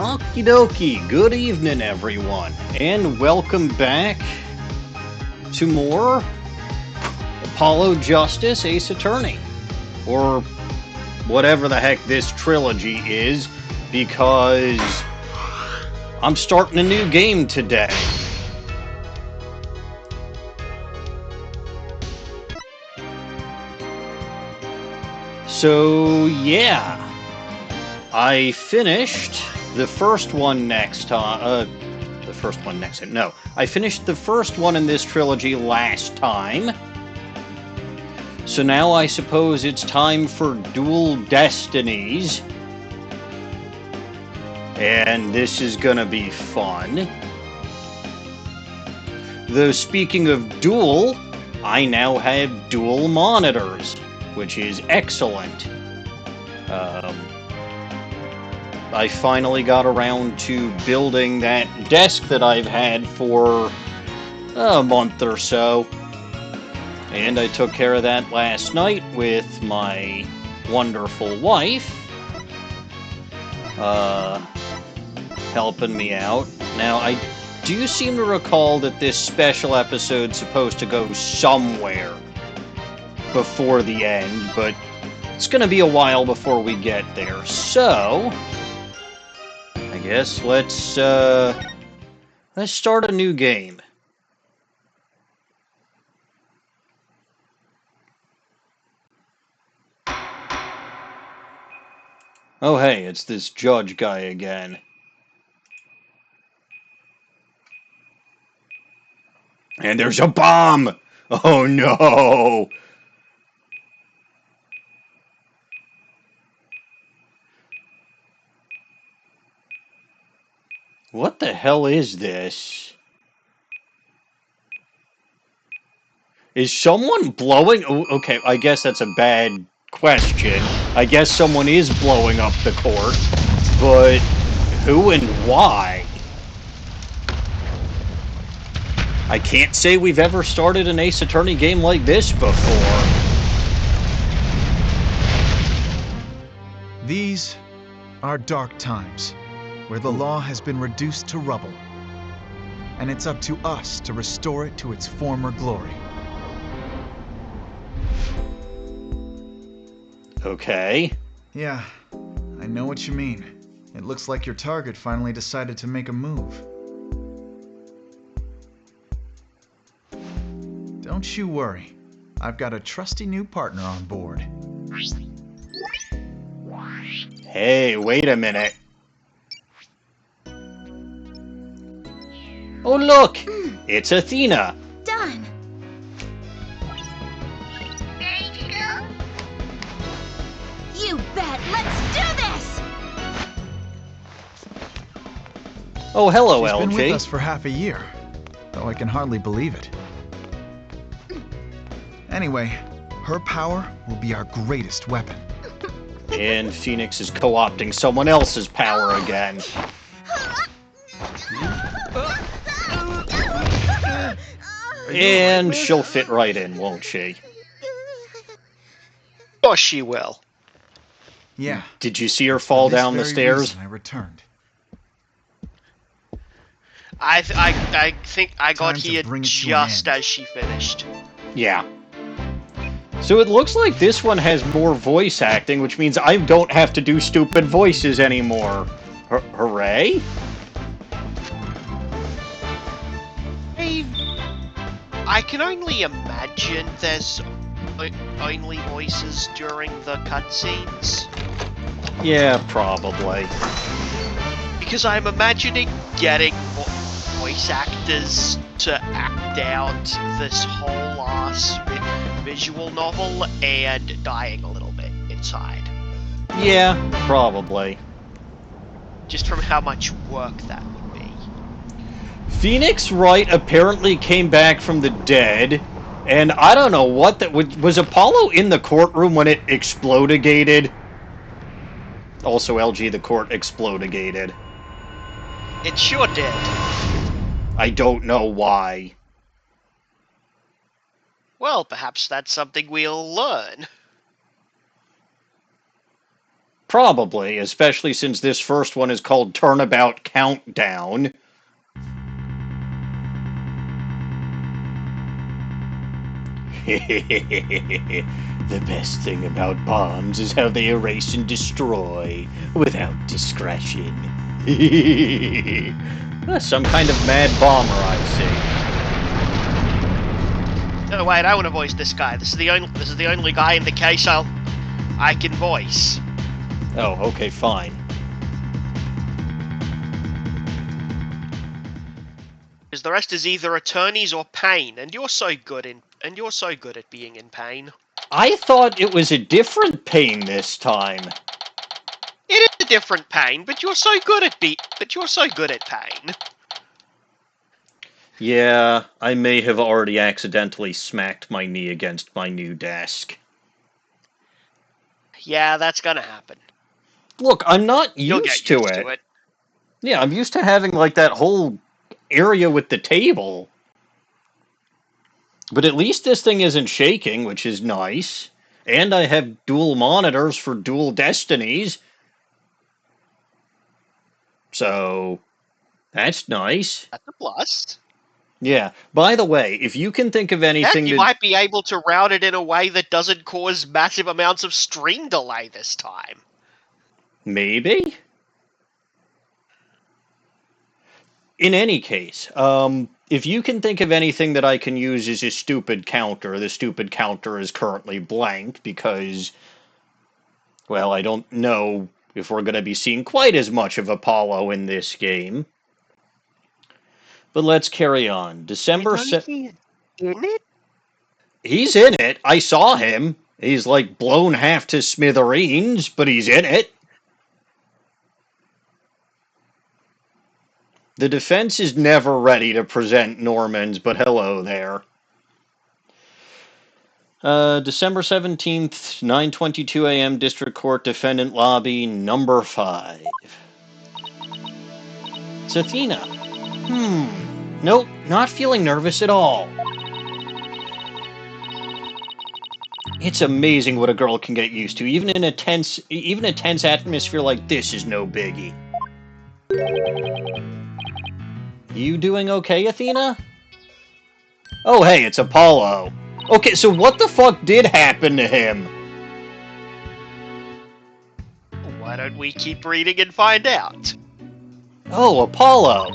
Okie dokie, good evening everyone, and welcome back to more Apollo Justice Ace Attorney, or whatever the heck this trilogy is, because I'm starting a new game today. So yeah, I finished the first one I finished the first one in this trilogy last time. So now I suppose it's time for Dual Destinies. And this is gonna be fun. Though speaking of dual, I now have dual monitors, which is excellent. I finally got around to building that desk that I've had for a month or so. And I took care of that last night with my wonderful wife, helping me out. Now, I do seem to recall that this special episode's supposed to go somewhere before the end, but it's gonna be a while before we get there. So I guess let's start a new game. Oh hey, it's this judge guy again. And there's a bomb! Oh no! What the hell is this? Is someone blowing? Oh, okay, I guess that's a bad question. I guess someone is blowing up the court, but who and why? I can't say we've ever started an Ace Attorney game like this before. These are dark times, where the law has been reduced to rubble, and it's up to us to restore it to its former glory. Okay. Yeah, I know what you mean. It looks like your target finally decided to make a move. Don't you worry. I've got a trusty new partner on board. Hey, wait a minute. Oh look! It's Athena! Done! Ready to go? You bet! Let's do this! Oh, hello, She's LG. been with us for half a year, though I can hardly believe it. Anyway, her power will be our greatest weapon. And Phoenix is co-opting someone else's power again. And she'll fit right in, won't she? Of course she will. Yeah. Did you see her fall down the For this stairs? very reason I returned. I think I got Time to here bring it to an just end. as she finished. Yeah. So it looks like this one has more voice acting, which means I don't have to do stupid voices anymore. Hooray? I can only imagine there's only voices during the cutscenes. Yeah, probably. Because I'm imagining getting voice actors to act out this whole ass visual novel and dying a little bit inside. Yeah, probably. Just from how much work that would be. Phoenix Wright apparently came back from the dead, and I don't know what that was. Apollo in the courtroom when it explodigated? Also, LG, the court explodigated. It sure did. I don't know why. Well, perhaps that's something we'll learn. Probably, especially since this first one is called Turnabout Countdown. The best thing about bombs is how they erase and destroy without discretion. Some kind of mad bomber, I see. Oh wait, I want to voice this guy. This is the only guy in the case I can voice. Oh, okay, fine. Because the rest is either attorneys or pain, and you're so good at being in pain. I thought it was a different pain this time. It is a different pain, but you're so good at pain. Yeah, I may have already accidentally smacked my knee against my new desk. Yeah, that's gonna happen. Look, I'm not You'll used get to used it. to it. Yeah, I'm used to having, like, that whole area with the table. But at least this thing isn't shaking, which is nice. And I have dual monitors for dual destinies. So, that's nice. That's a plus. Yeah. By the way, if you can think of anything And you might be able to route it in a way that doesn't cause massive amounts of stream delay this time. Maybe? In any case, if you can think of anything that I can use as a stupid counter, the stupid counter is currently blank because, well, I don't know if we're going to be seeing quite as much of Apollo in this game. But let's carry on. December 7th. In it? He's in it. I saw him. He's like blown half to smithereens, but he's in it. The defense is never ready to present Normans, but hello there. December 17th, 9:22 a.m. District Court Defendant Lobby, number 5. It's Athena. Nope, not feeling nervous at all. It's amazing what a girl can get used to. Even a tense atmosphere like this is no biggie. You doing okay, Athena? Oh, hey, it's Apollo. Okay, so what the fuck did happen to him? Why don't we keep reading and find out? Oh, Apollo.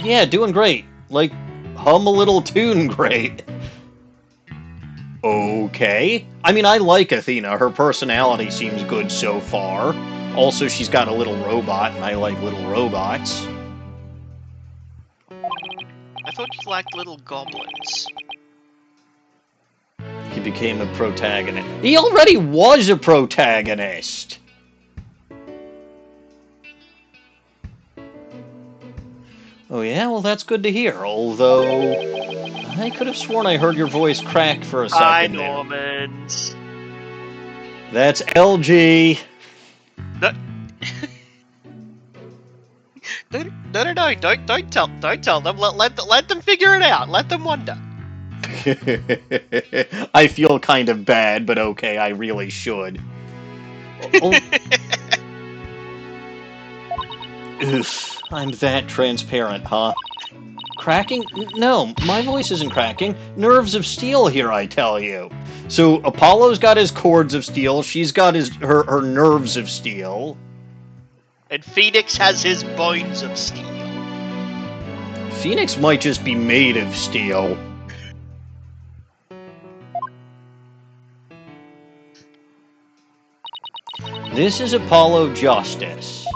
Yeah, doing great. Like, hum a little tune great. Okay. I mean, I like Athena. Her personality seems good so far. Also, she's got a little robot, and I like little robots. I thought you liked little goblins. He became a protagonist. He already was a protagonist! Oh yeah? Well, that's good to hear, although I could have sworn I heard your voice crack for a second. Hi, there. Normans. That's LG. No, don't tell them. Let them figure it out. Let them wonder. I feel kind of bad, but okay, I really should. Oh. Oof, I'm that transparent, huh? Cracking? No, my voice isn't cracking. Nerves of steel here, I tell you. So Apollo's got his cords of steel, she's got her nerves of steel. And Phoenix has his bones of steel. Phoenix might just be made of steel. This is Apollo Justice.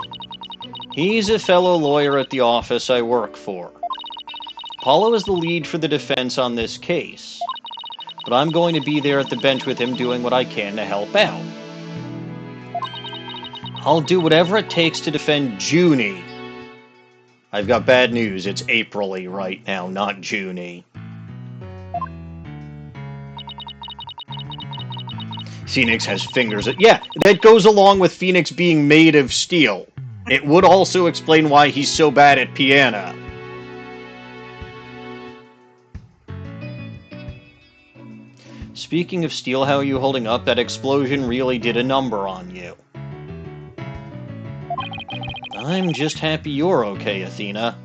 He's a fellow lawyer at the office I work for. Apollo is the lead for the defense on this case, but I'm going to be there at the bench with him doing what I can to help out. I'll do whatever it takes to defend Junie. I've got bad news, it's April-y right now, not Junie. Phoenix has fingers. Yeah, that goes along with Phoenix being made of steel. It would also explain why he's so bad at piano. Speaking of steel, how are you holding up? That explosion really did a number on you. I'm just happy you're okay, Athena.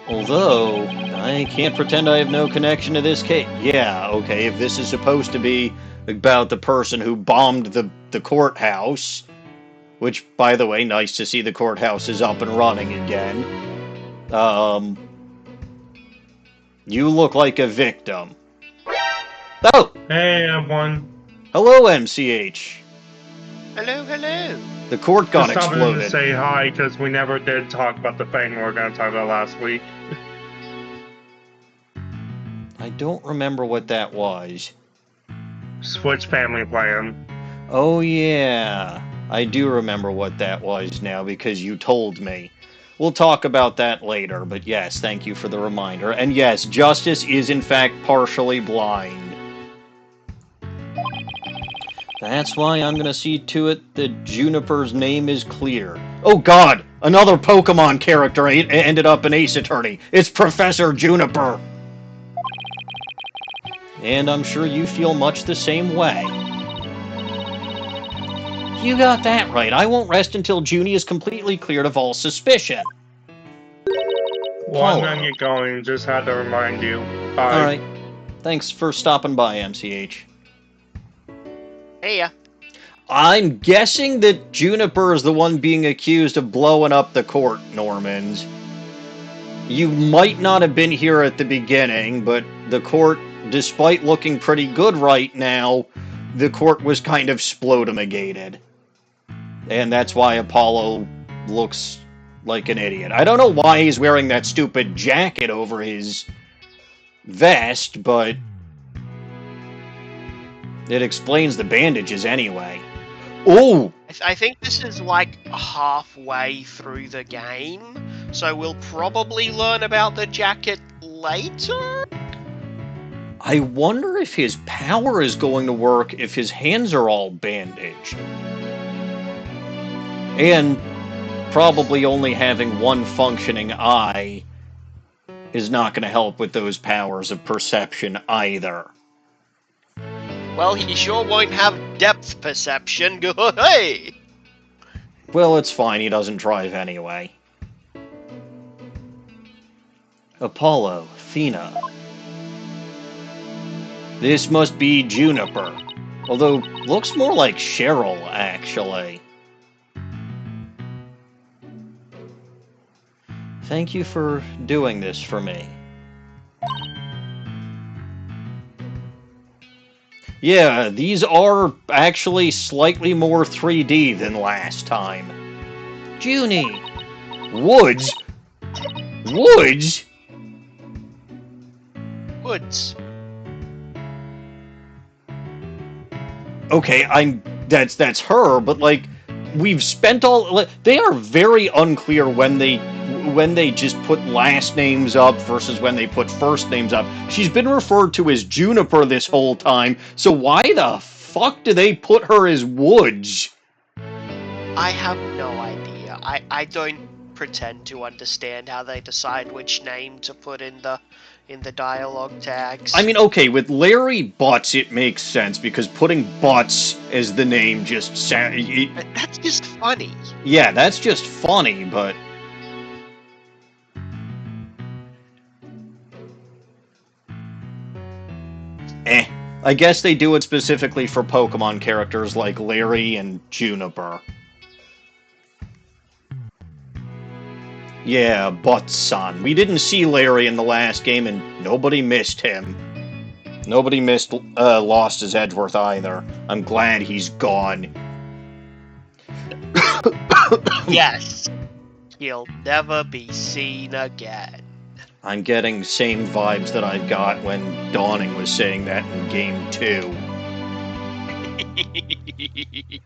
Although, I can't pretend I have no connection to this case. Yeah, okay, if this is supposed to be about the person who bombed the courthouse, which, by the way, nice to see the courthouse is up and running again. You look like a victim. Oh! Hey, everyone. Hello, MCH. Hello, hello. The court got Just stopping in to exploded. say hi, because we never did talk about the thing we were going to talk about last week. I don't remember what that was. Switch family plan. Oh, yeah. I do remember what that was now because you told me. We'll talk about that later, but yes, thank you for the reminder. And yes, Justice is in fact partially blind. That's why I'm gonna see to it that Juniper's name is clear. Oh god! Another Pokemon character ended up an Ace Attorney. It's Professor Juniper! And I'm sure you feel much the same way. You got that right. I won't rest until Junie is completely cleared of all suspicion. Well, I'm going to get going. Just had to remind you. Bye. Alright. Thanks for stopping by, MCH. Hey ya. I'm guessing that Juniper is the one being accused of blowing up the court, Normans. You might not have been here at the beginning, but the court, despite looking pretty good right now, the court was kind of splodimigated. And that's why Apollo looks like an idiot. I don't know why he's wearing that stupid jacket over his vest, but it explains the bandages anyway. Ooh! I think this is like halfway through the game, so we'll probably learn about the jacket later? I wonder if his power is going to work if his hands are all bandaged. And probably only having one functioning eye is not going to help with those powers of perception either. Well, he sure won't have depth perception. Hey! Well, it's fine. He doesn't drive anyway. Apollo, Athena. This must be Juniper. Although, looks more like Cheryl, actually. Thank you for doing this for me. Yeah, these are actually slightly more 3D than last time. Junie! Woods? Woods? Woods. Okay, that's her, but like we've spent all they are very unclear when they just put last names up versus when they put first names up. She's been referred to as Juniper this whole time, so why the fuck do they put her as Woods? I have no idea. I don't pretend to understand how they decide which name to put in the dialogue tags. I mean, okay, with Larry Butts it makes sense because putting Butts as the name just sounds... That's just funny. Yeah, that's just funny, but... I guess they do it specifically for Pokemon characters like Larry and Juniper. Yeah, Butts-san. We didn't see Larry in the last game, and nobody missed him. Nobody lost his Edgeworth either. I'm glad he's gone. Yes. He'll never be seen again. I'm getting same vibes that I got when Dawning was saying that in Game 2.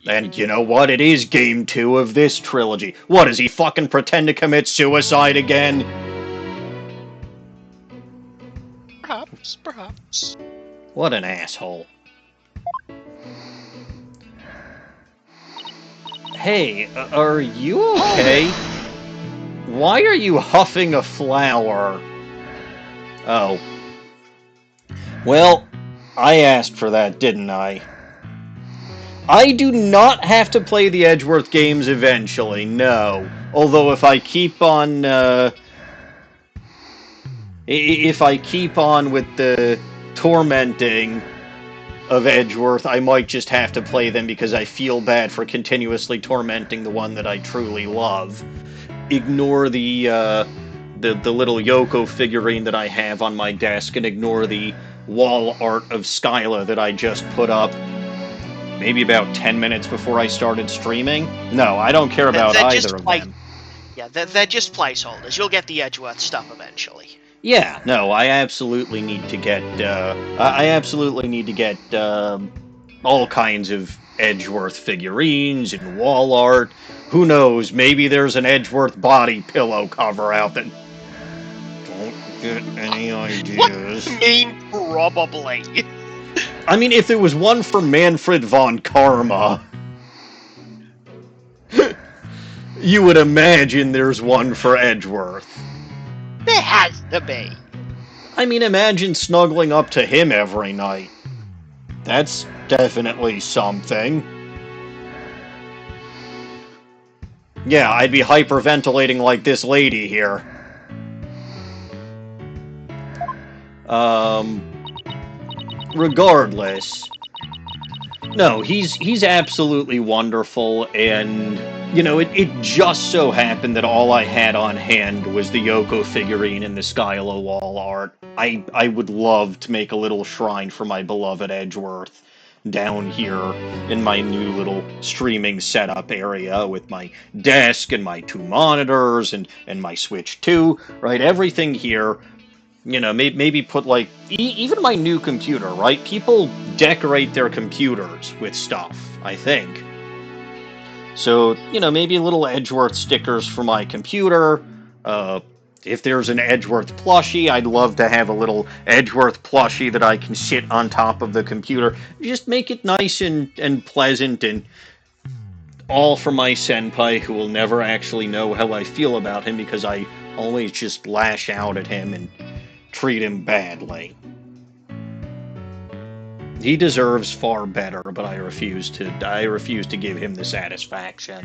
And you know what? It is Game 2 of this trilogy. What, does he fucking pretend to commit suicide again? Perhaps, perhaps. What an asshole. Hey, are you okay? Why are you huffing a flower? Oh. Well, I asked for that, didn't I? I do not have to play the Edgeworth games eventually, no. Although if I keep on, if I keep on with the tormenting of Edgeworth, I might just have to play them because I feel bad for continuously tormenting the one that I truly love. Ignore the little Yoko figurine that I have on my desk, and ignore the wall art of Skyla that I just put up maybe about 10 minutes before I started streaming. No, I don't care about either of them. Yeah, they're just placeholders. You'll get the Edgeworth stuff eventually. Yeah, no, I absolutely need to get. I absolutely need to get all kinds of Edgeworth figurines and wall art. Who knows? Maybe there's an Edgeworth body pillow cover out that. Don't get any ideas. What mean probably? I mean, if there was one for Manfred von Karma, you would imagine there's one for Edgeworth. There has to be. I mean, imagine snuggling up to him every night. That's definitely something. Yeah, I'd be hyperventilating like this lady here. Regardless, no, he's absolutely wonderful, and you know, it just so happened that all I had on hand was the Yoko figurine and the Skyla wall art. I would love to make a little shrine for my beloved Edgeworth down here in my new little streaming setup area with my desk and my 2 monitors and my Switch 2, right? Everything here. You know, maybe put, like, even my new computer, right? People decorate their computers with stuff, I think. So, you know, maybe little Edgeworth stickers for my computer. If there's an Edgeworth plushie, I'd love to have a little Edgeworth plushie that I can sit on top of the computer. Just make it nice and pleasant, and all for my senpai, who will never actually know how I feel about him because I always just lash out at him and treat him badly. He deserves far better, but I refuse to give him the satisfaction.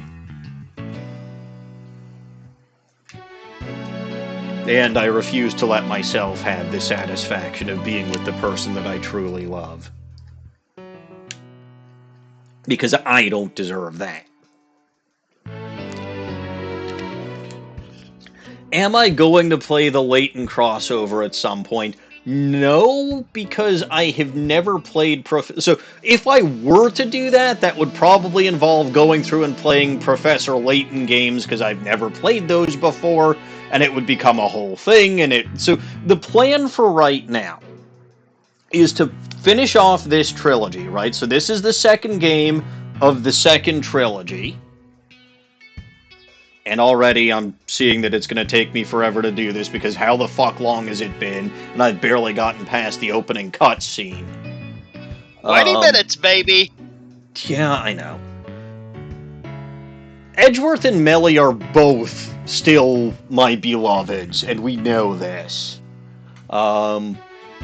And I refuse to let myself have the satisfaction of being with the person that I truly love. Because I don't deserve that. Am I going to play the Layton crossover at some point? No, because I have never played so if I were to do that, that would probably involve going through and playing Professor Layton games, because I've never played those before, and it would become a whole thing, so the plan for right now is to finish off this trilogy, right? So this is the second game of the second trilogy. And already I'm seeing that it's going to take me forever to do this, because how the fuck long has it been? And I've barely gotten past the opening cutscene. 20 minutes, baby! Yeah, I know. Edgeworth and Melly are both still my beloveds, and we know this.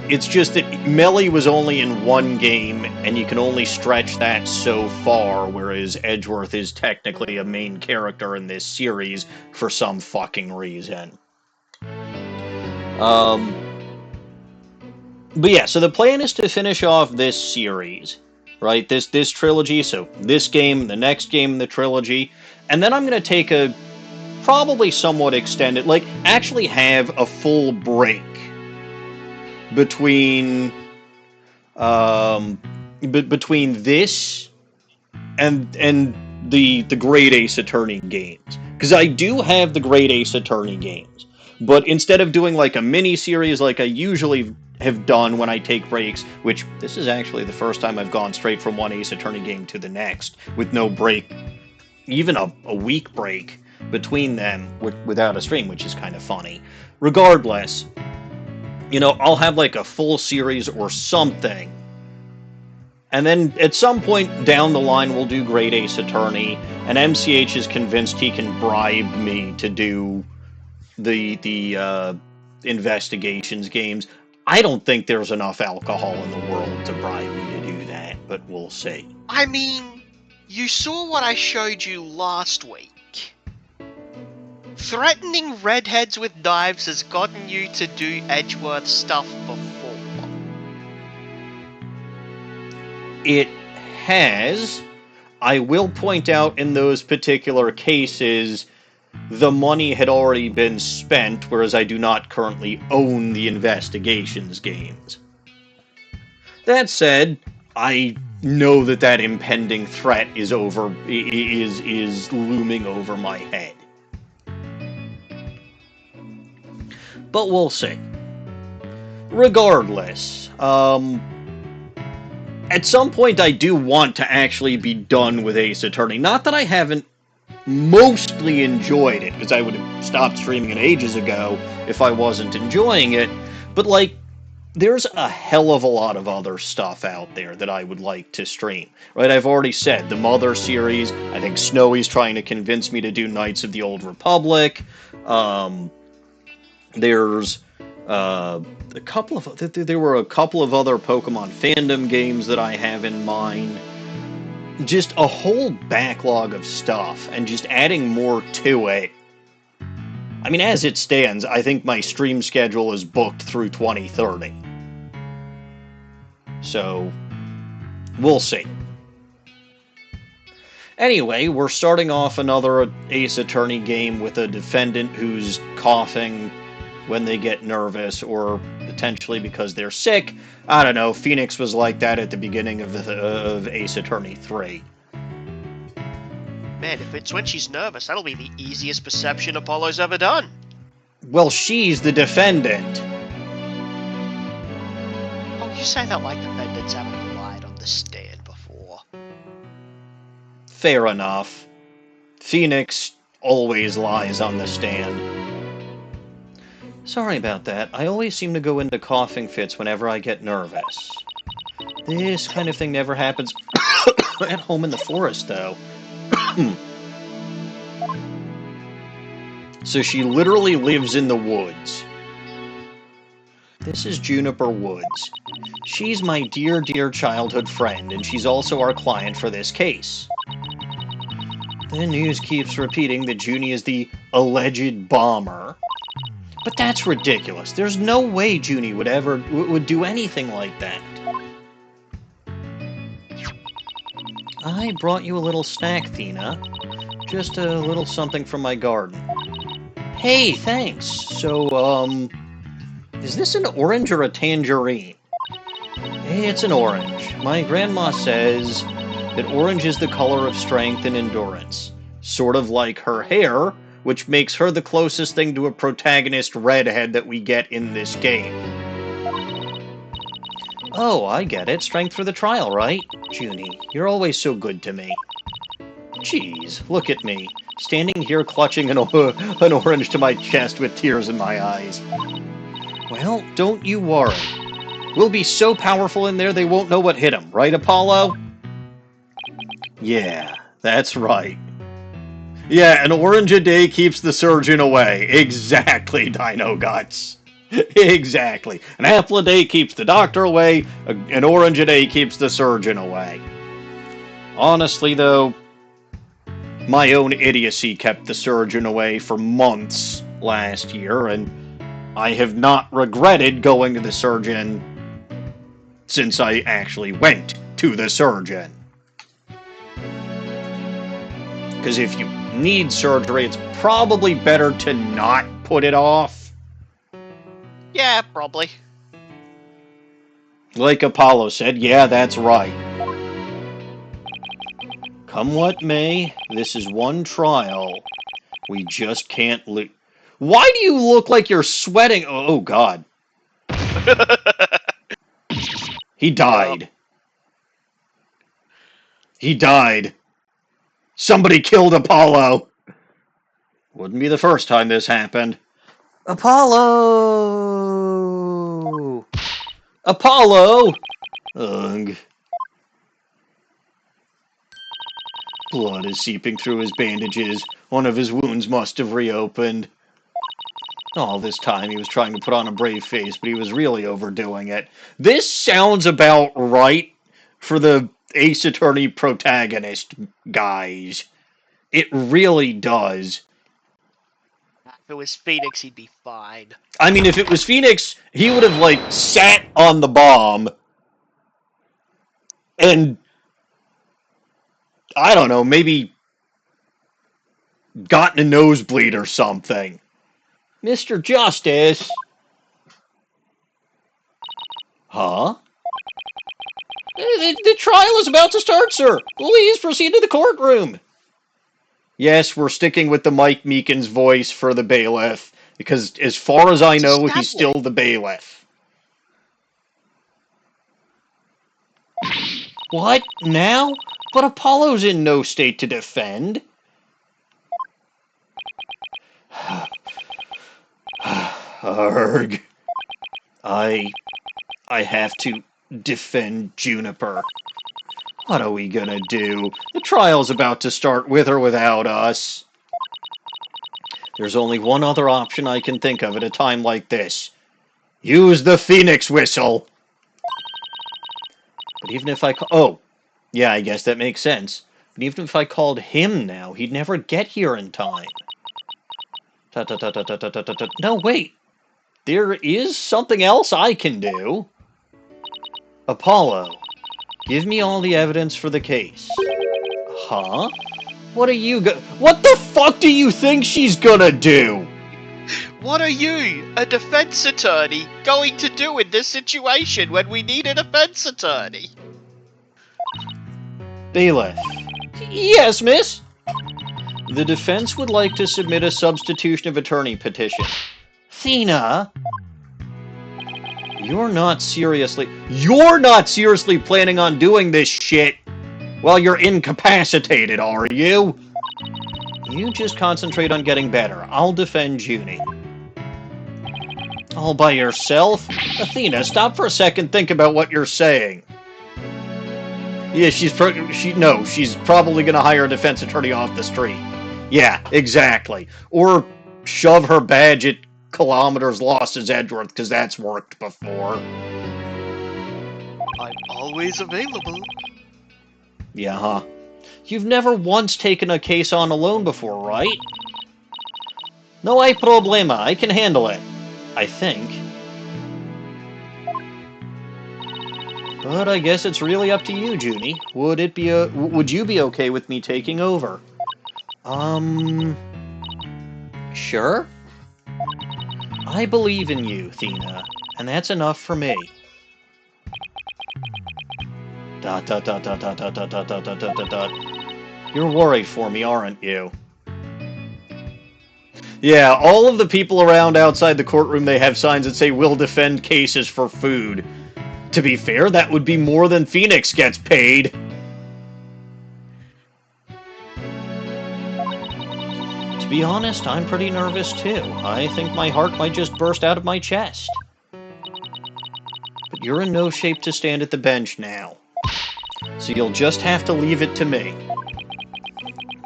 It's just that Melly was only in one game, and you can only stretch that so far, whereas Edgeworth is technically a main character in this series for some fucking reason. But yeah, so the plan is to finish off this series, right? This trilogy, so this game, the next game in the trilogy, and then I'm going to take a probably somewhat extended, like, actually have a full break between between this and the Great Ace Attorney games, because I do have the Great Ace Attorney games, but instead of doing like a mini series like I usually have done when I take breaks, which this is actually the first time I've gone straight from one Ace Attorney game to the next with no break, even a week break between them without a stream, which is kind of funny. Regardless, you know, I'll have like a full series or something. And then at some point down the line, we'll do Great Ace Attorney, and MCH is convinced he can bribe me to do the investigations games. I don't think there's enough alcohol in the world to bribe me to do that, but we'll see. I mean, You saw what I showed you last week. Threatening redheads with knives has gotten you to do Edgeworth stuff before. It has. I will point out in those particular cases, the money had already been spent, whereas I do not currently own the investigations games. That said, I know that impending threat is looming over my head. But we'll see. Regardless, at some point I do want to actually be done with Ace Attorney. Not that I haven't mostly enjoyed it, because I would have stopped streaming it ages ago if I wasn't enjoying it, but like, there's a hell of a lot of other stuff out there that I would like to stream. Right, I've already said, the Mother series, I think Snowy's trying to convince me to do Knights of the Old Republic, there's there were a couple of other Pokemon fandom games that I have in mind. Just a whole backlog of stuff, and just adding more to it. I mean, as it stands, I think my stream schedule is booked through 2030. So, we'll see. Anyway, we're starting off another Ace Attorney game with a defendant who's coughing when they get nervous, or potentially because they're sick. I don't know, Phoenix was like that at the beginning of Ace Attorney 3. Man, if it's when she's nervous, that'll be the easiest perception Apollo's ever done. Well, she's the defendant. Oh, you say that like defendants haven't lied on the stand before. Fair enough. Phoenix always lies on the stand. Sorry about that. I always seem to go into coughing fits whenever I get nervous. This kind of thing never happens at home in the forest, though. So she literally lives in the woods. This is Juniper Woods. She's my dear, dear childhood friend, and she's also our client for this case. The news keeps repeating that Junie is the alleged bomber. But that's ridiculous. There's no way Junie would do anything like that. I brought you a little snack, Athena. Just a little something from my garden. Hey, thanks. So, is this an orange or a tangerine? It's an orange. My grandma says that orange is the color of strength and endurance. Sort of like her hair, which makes her the closest thing to a protagonist redhead that we get in this game. Oh, I get it. Strength for the trial, right? Junie, you're always so good to me. Jeez, look at me, standing here clutching an orange to my chest with tears in my eyes. Well, don't you worry. We'll be so powerful in there they won't know what hit them, right, Apollo? Yeah, that's right. Yeah, an orange a day keeps the surgeon away. Exactly, Dino Guts. Exactly. An apple a day keeps the doctor away. An orange a day keeps the surgeon away. Honestly, though, my own idiocy kept the surgeon away for months last year, and I have not regretted going to the surgeon since I actually went to the surgeon. Because if you need surgery, it's probably better to not put it off. Yeah, probably. Like Apollo said, yeah, that's right. Come what may, this is one trial. We just can't lose. Why do you look like you're sweating? Oh, God. He died. He died. Somebody killed Apollo. Wouldn't be the first time this happened. Apollo! Apollo! Ugh. Blood is seeping through his bandages. One of his wounds must have reopened. All this time he was trying to put on a brave face, but he was really overdoing it. This sounds about right for the Ace Attorney protagonist, guys. It really does. If it was Phoenix, he'd be fine. I mean, if it was Phoenix, he would have, like, sat on the bomb and, I don't know, maybe gotten a nosebleed or something. Mr. Justice. Huh? The trial is about to start, sir. Please proceed to the courtroom. Yes, we're sticking with the Mike Meekins voice for the bailiff, because as far as I know, he's still the bailiff. What? Now? But Apollo's in no state to defend. Arg. I have to defend Juniper. What are we gonna do? The trial's about to start with or without us. There's only one other option I can think of at a time like this. Use the Phoenix whistle! But even if I oh, yeah, I guess that makes sense. But even if I called him now, he'd never get here in time. No, wait. There is something else I can do. Apollo, give me all the evidence for the case. Huh? What are you What the fuck do you think she's gonna do? What are you, a defense attorney, going to do in this situation when we need a defense attorney? Bailiff. Yes, miss? The defense would like to submit a substitution of attorney petition. Athena? You're not seriously planning on doing this shit while you're incapacitated, are you? You just concentrate on getting better. I'll defend Junie. All by yourself? Athena, stop for a second, think about what you're saying. Yeah, she's probably gonna hire a defense attorney off the street. Yeah, exactly. Or shove her badge at Kilometers Lost as Edgeworth, because that's worked before. I'm always available. Yeah, huh? You've never once taken a case on alone before, right? No hay problema, I can handle it. I think. But I guess it's really up to you, Junie. Would you be okay with me taking over? Sure? I believe in you, Athena, and that's enough for me. Dot, dot, dot, dot, dot, dot, dot, dot, dot, dot, dot, dot. You're worried for me, aren't you? Yeah, all of the people around outside the courtroom, they have signs that say, "We'll defend cases for food." To be fair, that would be more than Phoenix gets paid. To be honest, I'm pretty nervous too. I think my heart might just burst out of my chest. But you're in no shape to stand at the bench now. So you'll just have to leave it to me.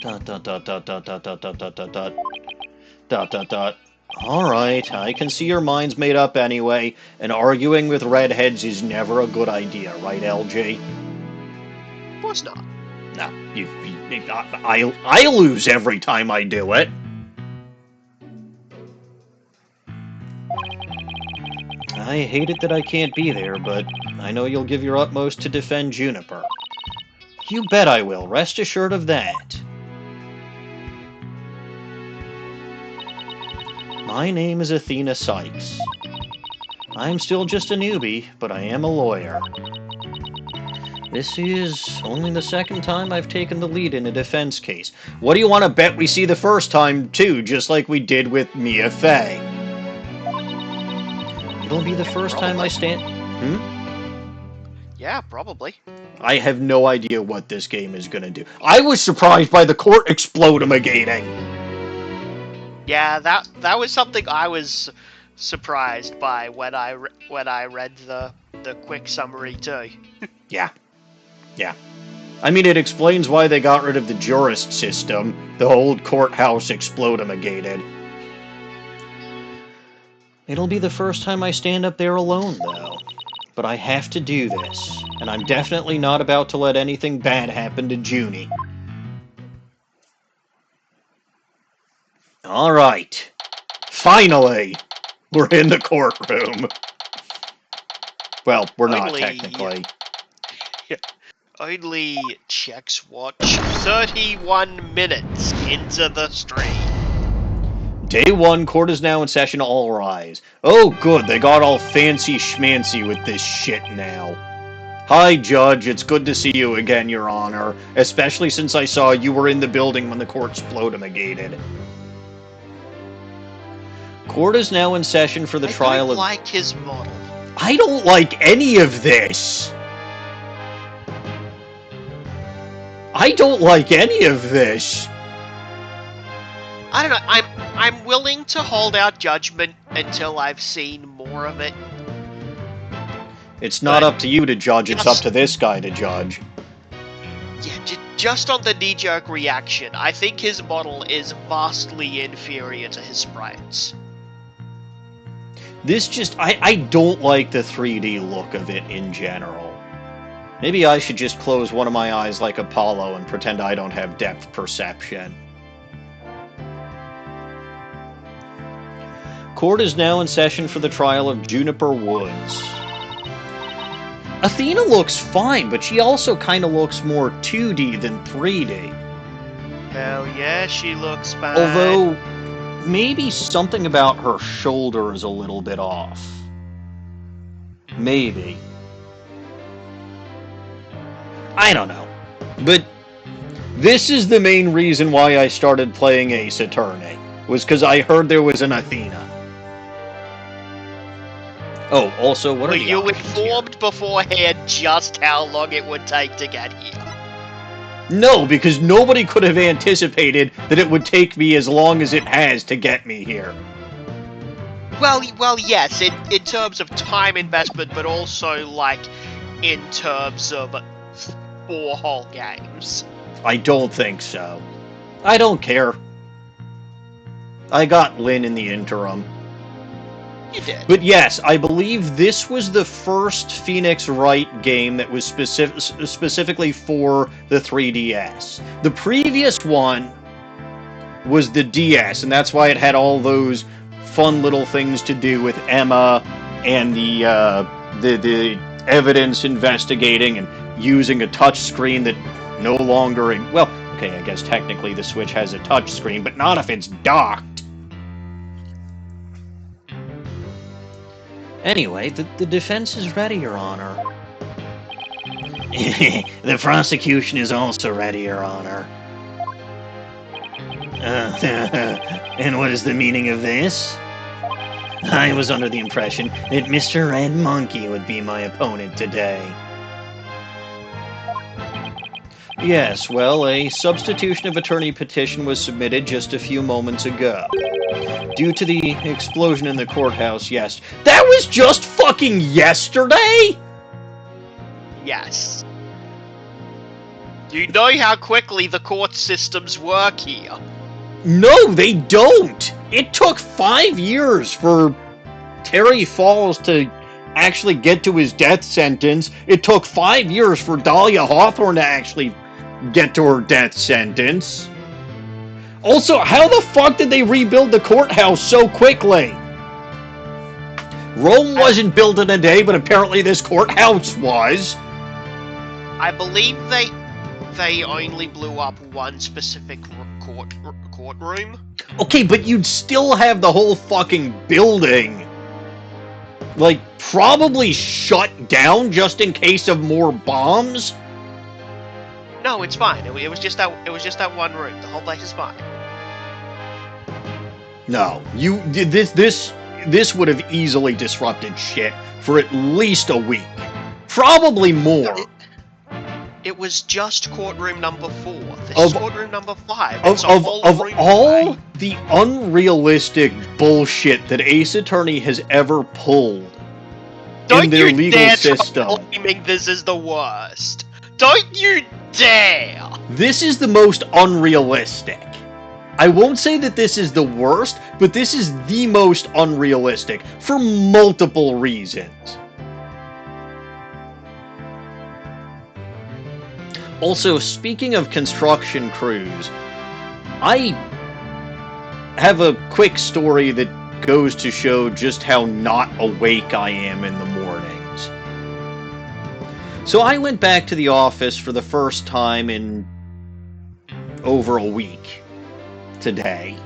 Dot dot dot dot dot dot dot dot dot dot dot dot dot dot. Alright, I can see your mind's made up anyway, and arguing with redheads is never a good idea, right, LG? Of course not. No, I lose every time I do it. I hate it that I can't be there, but I know you'll give your utmost to defend Juniper. You bet I will, rest assured of that. My name is Athena Cykes. I'm still just a newbie, but I am a lawyer. This is only the second time I've taken the lead in a defense case. What do you want to bet we see the first time, too, just like we did with Mia Fey? It'll be the first time I stand... Yeah, probably. I have no idea what this game is going to do. I was surprised by the court explodamagating. Yeah, that was something I was surprised by when I read the quick summary too. Yeah. I mean, it explains why they got rid of the jurist system. The old courthouse explodamagated. It'll be the first time I stand up there alone, though. but I have to do this, and I'm definitely not about to let anything bad happen to Junie. Alright. Finally! We're in the courtroom. Well, we're not technically. Only checks watch 31 minutes into the stream. Day 1, court is now in session, all rise. Oh good, they got all fancy schmancy with this shit now. Hi Judge, it's good to see you again, Your Honor. Especially since I saw you were in the building when the court splodamagated. Court is now in session for the trial of... I don't like his model. I don't like any of this! I don't like any of this! I don't know, I'm willing to hold out judgment until I've seen more of it. It's not up to you to judge, it's up to this guy to judge. Yeah, just on the knee-jerk reaction, I think his model is vastly inferior to his sprites. This just... I don't like the 3D look of it in general. Maybe I should just close one of my eyes like Apollo and pretend I don't have depth perception. Court is now in session for the trial of Juniper Woods. Athena looks fine, but she also kind of looks more 2D than 3D. Hell yeah, she looks fine. Although, maybe something about her shoulder is a little bit off. Maybe. I don't know. But this is the main reason why I started playing Ace Attorney. Was because I heard there was an Athena. Oh, also, what are the you options informed here? beforehand just how long it would take to get here? No, because nobody could have anticipated that it would take me as long as it has to get me here. Well, yes, in terms of time investment, but also, like, in terms of 4 whole games. I don't think so. I don't care. I got Lynn in the interim. You did. But yes, I believe this was the first Phoenix Wright game that was specifically for the 3DS. The previous one was the DS, and that's why it had all those fun little things to do with Emma and the evidence investigating and using a touch screen that no longer... Well, okay, I guess technically the Switch has a touch screen, but not if it's docked. Anyway, the defense is ready, Your Honor. The prosecution is also ready, Your Honor. And what is the meaning of this? I was under the impression that Mr. Red Monkey would be my opponent today. Yes, well, a substitution of attorney petition was submitted just a few moments ago. Due to the explosion in the courthouse, yes. That was just fucking yesterday?! Yes. You know how quickly the court systems work here. No, they don't! It took 5 years for Terry Falls to actually get to his death sentence. It took 5 years for Dahlia Hawthorne to actually get to her death sentence. Also, how the fuck did they rebuild the courthouse so quickly? Rome wasn't built in a day, but apparently this courthouse was. I believe they only blew up one specific courtroom. Okay, but you'd still have the whole fucking building, like, probably shut down just in case of more bombs. No, it's fine. It was just that one room. The whole place is fine. No, this would have easily disrupted shit for at least a week, probably more. It was just courtroom number 4. This is courtroom number 5. It's Of all the unrealistic bullshit that Ace Attorney has ever pulled in their legal system. Don't you dare claiming this is the worst. Don't you dare! This is the most unrealistic. I won't say that this is the worst, but this is the most unrealistic for multiple reasons. Also, speaking of construction crews, I have a quick story that goes to show just how not awake I am in the mornings. So I went back to the office for the first time in over a week today.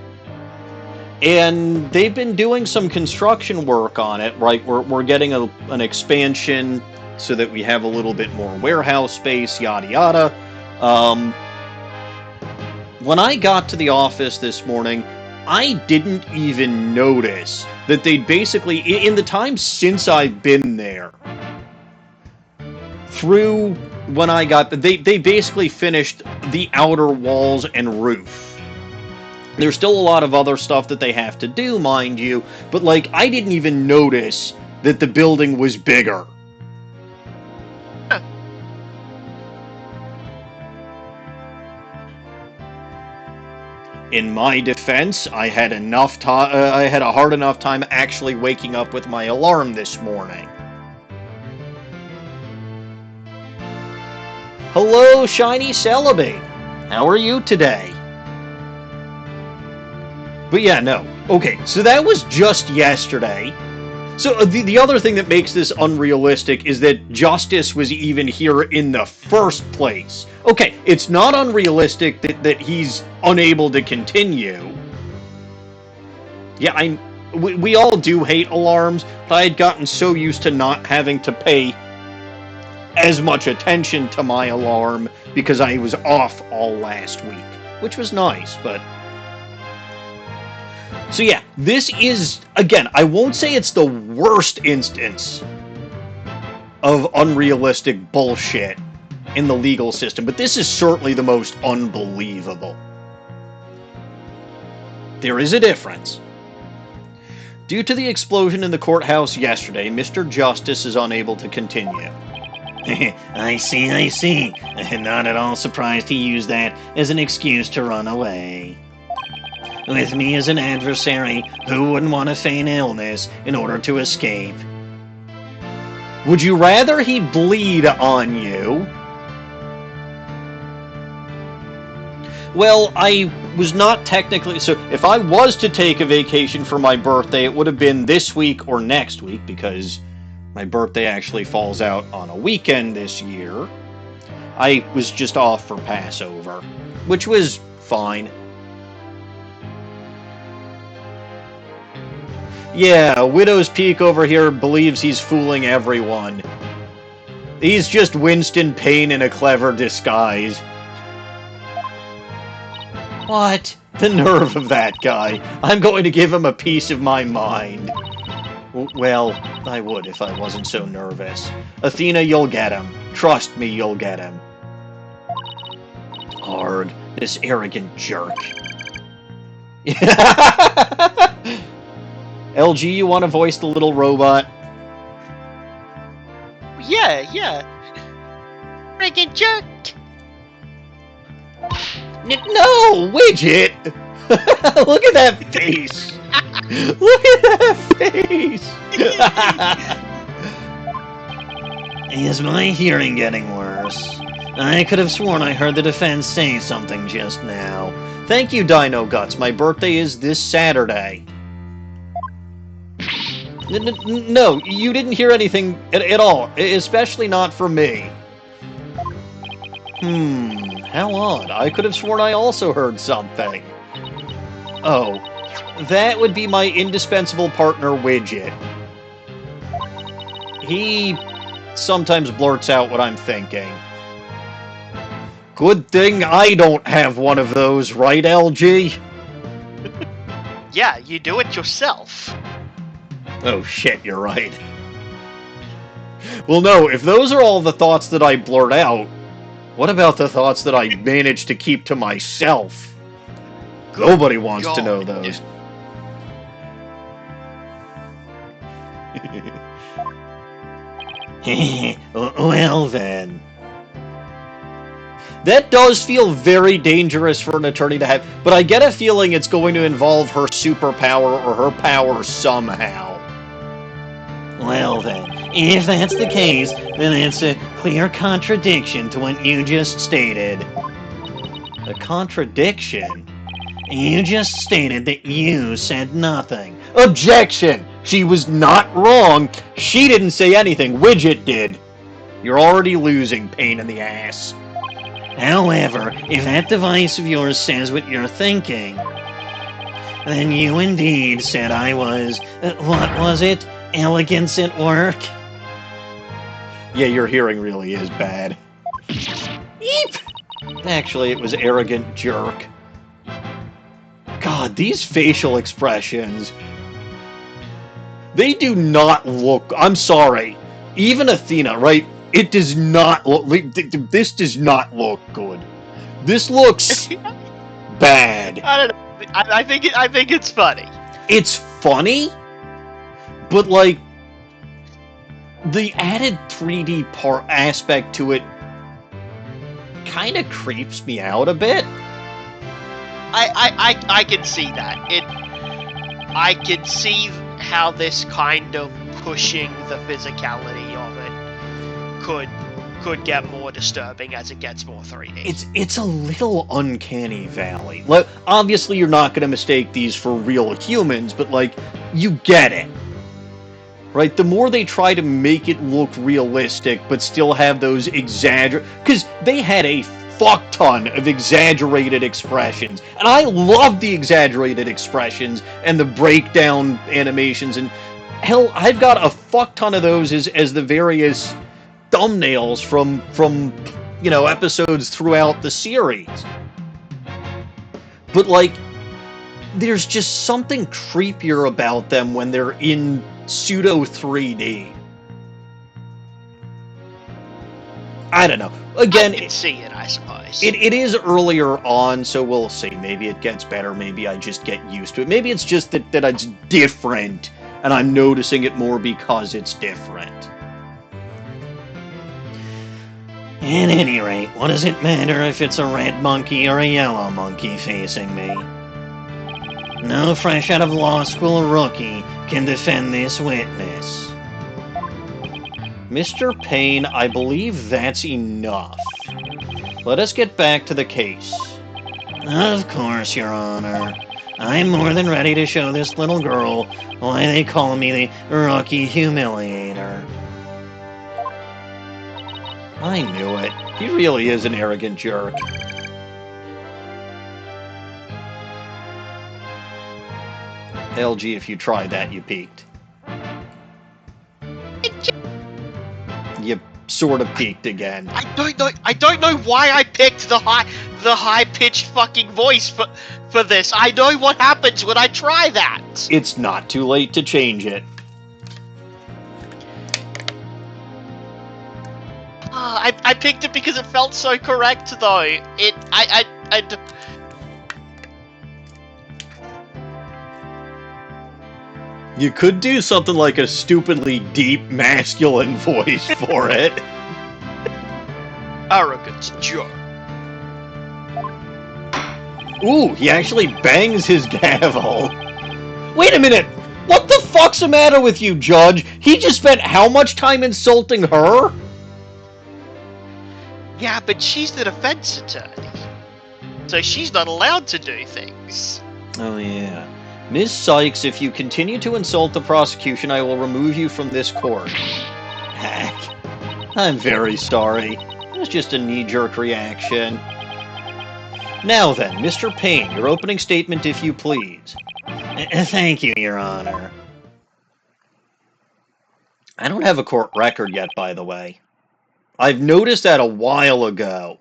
And they've been doing some construction work on it, right? We're getting an expansion so that we have a little bit more warehouse space, yada yada. When I got to the office this morning, I didn't even notice that they'd basically, in the time since I've been there, through when I got, they basically finished the outer walls and roof. There's still a lot of other stuff that they have to do, mind you, but like, I didn't even notice that the building was bigger. In my defense, I had enough time. I had a hard enough time actually waking up with my alarm this morning. Hello, Shiny Celebi. How are you today? But yeah, no. Okay, so that was just yesterday. So the other thing that makes this unrealistic is that Justice was even here in the first place. Okay, it's not unrealistic that he's unable to continue. Yeah, we all do hate alarms, but I had gotten so used to not having to pay as much attention to my alarm because I was off all last week, which was nice, but... So yeah, this is, again, I won't say it's the worst instance of unrealistic bullshit in the legal system, but this is certainly the most unbelievable. There is a difference. Due to the explosion in the courthouse yesterday, Mr. Justice is unable to continue. I see. I'm not at all surprised he used that as an excuse to run away. With me as an adversary, who wouldn't want to feign illness in order to escape? Would you rather he bleed on you? Well, I was not technically... So, if I was to take a vacation for my birthday, it would have been this week or next week, because my birthday actually falls out on a weekend this year. I was just off for Passover, which was fine. Yeah, Widow's Peak over here believes he's fooling everyone. He's just Winston Payne in a clever disguise. What? The nerve of that guy. I'm going to give him a piece of my mind. Well, I would if I wasn't so nervous. Athena, you'll get him. Trust me, you'll get him. Arg, this arrogant jerk. LG, you want to voice the little robot? Yeah. Friggin' jerk! No, Widget! Look at that face! Look at that face! Is my hearing getting worse? I could have sworn I heard the defense say something just now. Thank you, Dino Guts. My birthday is this Saturday. No, you didn't hear anything at all, especially not from me. How odd. I could have sworn I also heard something. Oh, that would be my indispensable partner, Widget. He sometimes blurts out what I'm thinking. Good thing I don't have one of those, right, LG? Yeah, you do it yourself. Oh shit, you're right. Well, no, if those are all the thoughts that I blurt out, what about the thoughts that I manage to keep to myself? Nobody wants to know those. Well then. That does feel very dangerous for an attorney to have, but I get a feeling it's going to involve her superpower or her power somehow. Well then, if that's the case, then it's clear contradiction to what you just stated. A contradiction? You just stated that you said nothing. Objection! She was not wrong. She didn't say anything. Widget did. You're already losing, pain in the ass. However, if that device of yours says what you're thinking, then you indeed said I was, what was it? Elegance at work? Yeah, your hearing really is bad. Eep! Actually, it was arrogant jerk. God, these facial expressions. They do not look... I'm sorry. Even Athena, right? It does not look... This does not look good. This looks bad. I don't know. I think it's funny. It's funny, but like the added 3D part aspect to it kind of creeps me out a bit. I can see that. I can see how this kind of pushing the physicality of it could get more disturbing as it gets more 3D. It's a little uncanny valley. Like, obviously, you're not going to mistake these for real humans, but like, you get it. Right? The more they try to make it look realistic, but still have those because they had a fuck ton of exaggerated expressions. And I love the exaggerated expressions and the breakdown animations. And hell, I've got a fuck ton of those as the various thumbnails from episodes throughout the series. But like, there's just something creepier about them when they're in pseudo 3D. I don't know. Again, I can see it, I suppose. It is earlier on, so we'll see. Maybe it gets better. Maybe I just get used to it. Maybe it's just that it's different, and I'm noticing it more because it's different. At any rate, what does it matter if it's a red monkey or a yellow monkey facing me? No fresh out of law school rookie can defend this witness. Mr. Payne, I believe that's enough. Let us get back to the case. Of course, Your Honor. I'm more than ready to show this little girl why they call me the Rookie Humiliator. I knew it. He really is an arrogant jerk. LG, if you tried that, you peaked. You sort of peaked again. I don't know why I picked the high-pitched fucking voice for this. I know what happens when I try that. It's not too late to change it. I picked it because it felt so correct, though. You could do something like a stupidly deep masculine voice for it. Arrogance, jerk. Ooh, he actually bangs his gavel. Wait a minute! What the fuck's the matter with you, Judge? He just spent how much time insulting her? Yeah, but she's the defense attorney. So she's not allowed to do things. Oh, yeah. Ms. Sykes, if you continue to insult the prosecution, I will remove you from this court. Heck. I'm very sorry. It was just a knee-jerk reaction. Now then, Mr. Payne, your opening statement, if you please. Thank you, Your Honor. I don't have a court record yet, by the way. I've noticed that a while ago.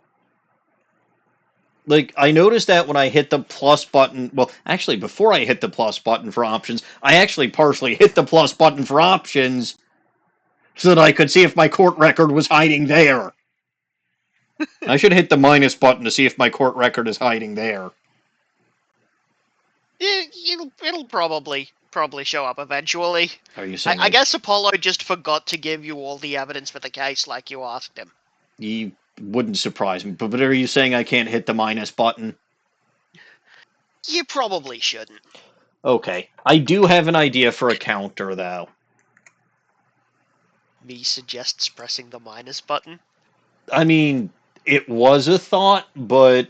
Like, I noticed that when I hit the plus button... Well, actually, before I hit the plus button for options, I actually partially hit the plus button for options so that I could see if my court record was hiding there. I should hit the minus button to see if my court record is hiding there. It'll probably show up eventually. Are you saying... I guess Apollo just forgot to give you all the evidence for the case like you asked him. You wouldn't surprise me, but are you saying I can't hit the minus button? You probably shouldn't. Okay. I do have an idea for a counter, though. Me suggests pressing the minus button. I mean, it was a thought, but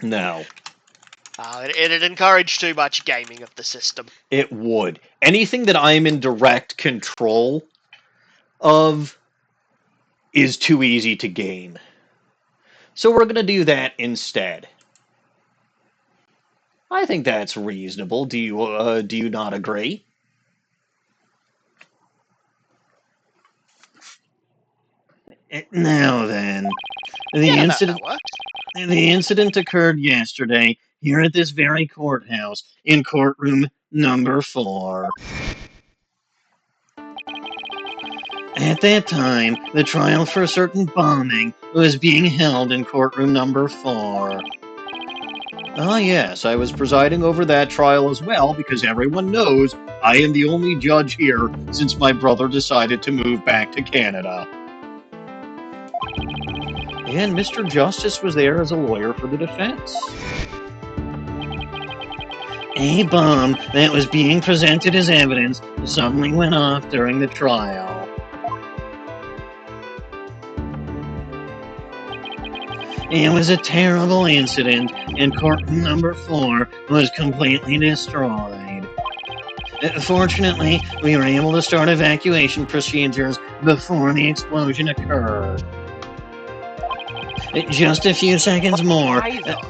no. It'd encourage too much gaming of the system. It would. Anything that I'm in direct control of is too easy to game. So we're going to do that instead. I think that's reasonable. Do you not agree? Now then, the Yeah, incident that works. the incident occurred yesterday here at this very courthouse in courtroom number 4. At that time, the trial for a certain bombing was being held in courtroom number 4. Ah, yes, I was presiding over that trial as well because everyone knows I am the only judge here since my brother decided to move back to Canada. And Mr. Justice was there as a lawyer for the defense. A bomb that was being presented as evidence suddenly went off during the trial. It was a terrible incident, and courtroom number 4 was completely destroyed. Fortunately, we were able to start evacuation procedures before the explosion occurred. Just a few seconds more. Why, though?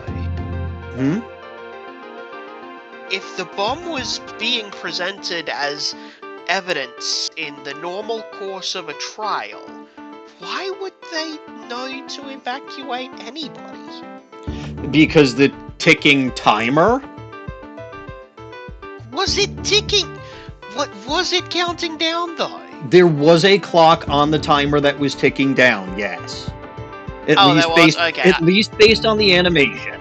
If the bomb was being presented as evidence in the normal course of a trial, why would they know to evacuate anybody? Because the ticking timer? Was it ticking? What was it counting down, though? There was a clock on the timer that was ticking down, yes. At least based on the animation.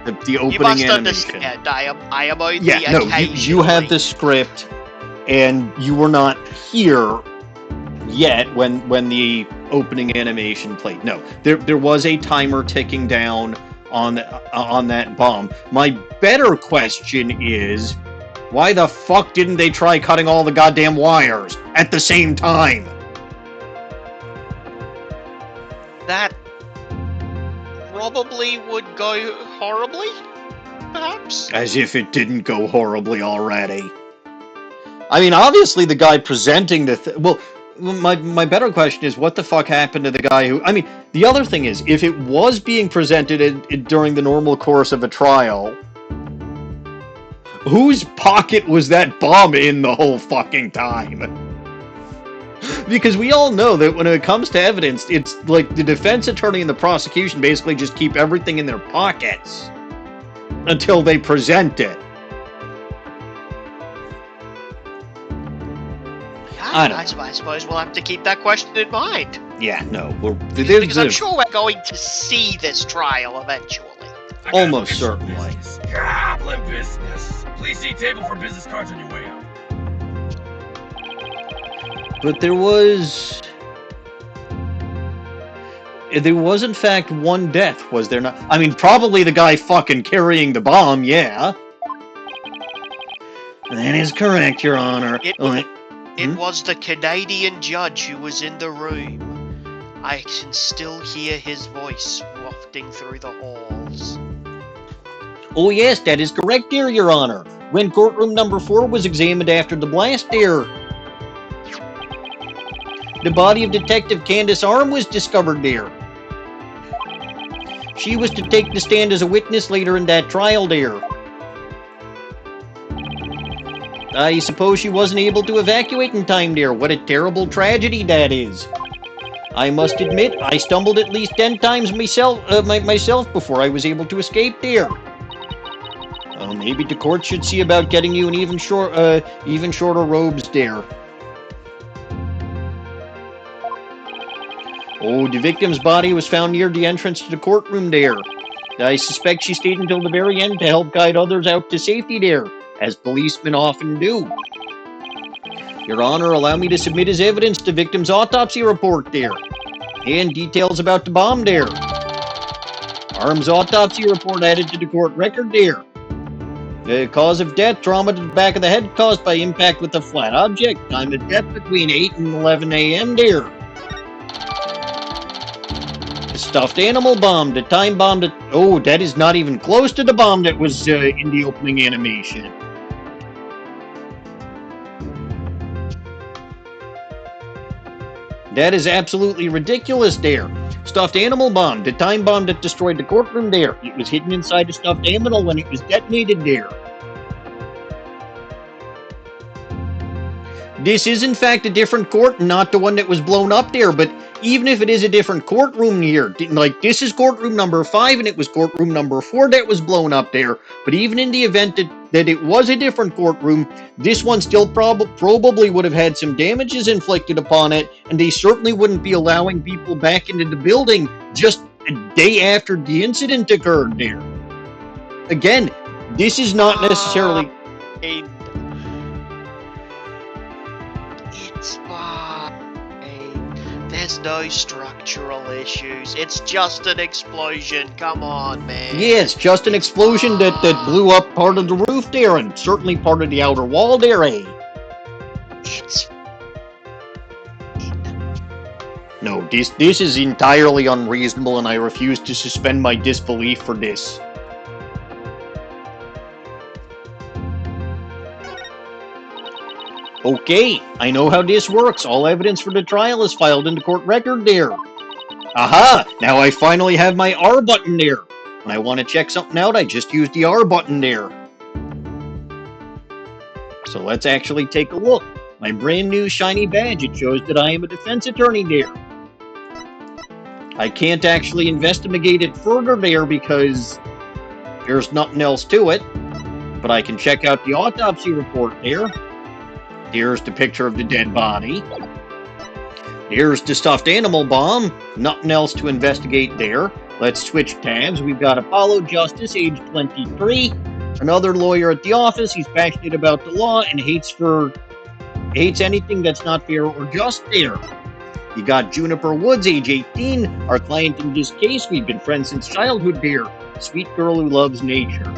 The opening you must animation. Understand, I am only you have the script, and you were not here yet when the opening animation played. No, there was a timer ticking down on that bomb. My better question is, why the fuck didn't they try cutting all the goddamn wires at the same time? That probably would go horribly, perhaps? As if it didn't go horribly already. I mean, obviously the guy presenting the my better question is, what the fuck happened to the guy who... I mean, the other thing is, if it was being presented during the normal course of a trial, whose pocket was that bomb in the whole fucking time? Because we all know that when it comes to evidence, it's like the defense attorney and the prosecution basically just keep everything in their pockets until they present it. I suppose we'll have to keep that question in mind. Yeah, no. Because I'm sure we're going to see this trial eventually. Almost certainly. Goblin business. Please see table for business cards on your way out. But there was in fact one death, was there not? I mean, probably the guy fucking carrying the bomb, yeah. That is correct, Your Honor. It was the Canadian judge who was in the room. I can still hear his voice wafting through the halls. Oh yes, that is correct, dear Your Honor. When courtroom number 4 was examined after the blast, dear, the body of Detective Candace Arm was discovered there. She was to take the stand as a witness later in that trial there. I suppose she wasn't able to evacuate in time there. What a terrible tragedy that is. I must admit, I stumbled at least 10 times myself before I was able to escape there. Maybe the court should see about getting you an even shorter robes there. Oh, the victim's body was found near the entrance to the courtroom there. I suspect she stayed until the very end to help guide others out to safety there, as policemen often do. Your Honor, allow me to submit as evidence the victim's autopsy report there, and details about the bomb there. Arm's autopsy report added to the court record there. The cause of death, trauma to the back of the head caused by impact with a flat object. Time of death between 8 and 11 a.m. there. stuffed animal bomb, the time bomb that... Oh, that is not even close to the bomb that was in the opening animation. That is absolutely ridiculous there. Stuffed animal bomb, the time bomb that destroyed the courtroom there. It was hidden inside the stuffed animal when it was detonated there. This is in fact a different court, not the one that was blown up there, but even if it is a different courtroom here, like this is courtroom number 5 and it was courtroom number 4 that was blown up there, but even in the event that it was a different courtroom, this one still probably would have had some damages inflicted upon it, and they certainly wouldn't be allowing people back into the building just a day after the incident occurred there. Again, this is not necessarily... It's fine. There's no structural issues. It's just an explosion. Come on, man. Yes, just an explosion that blew up part of the roof there, and certainly part of the outer wall there, eh? It's... No, this is entirely unreasonable, and I refuse to suspend my disbelief for this. Okay, I know how this works. All evidence for the trial is filed in the court record there. Aha! Now I finally have my R button there. When I want to check something out, I just use the R button there. So let's actually take a look. My brand new shiny badge, it shows that I am a defense attorney there. I can't actually investigate it further there because there's nothing else to it. But I can check out the autopsy report there. Here's the picture of the dead body. Here's the stuffed animal bomb. Nothing else to investigate there. Let's switch tabs. We've got Apollo Justice, age 23. Another lawyer at the office. He's passionate about the law and hates anything that's not fair or just there. You got Juniper Woods, age 18. Our client in this case. We've been friends since childhood there. Sweet girl who loves nature.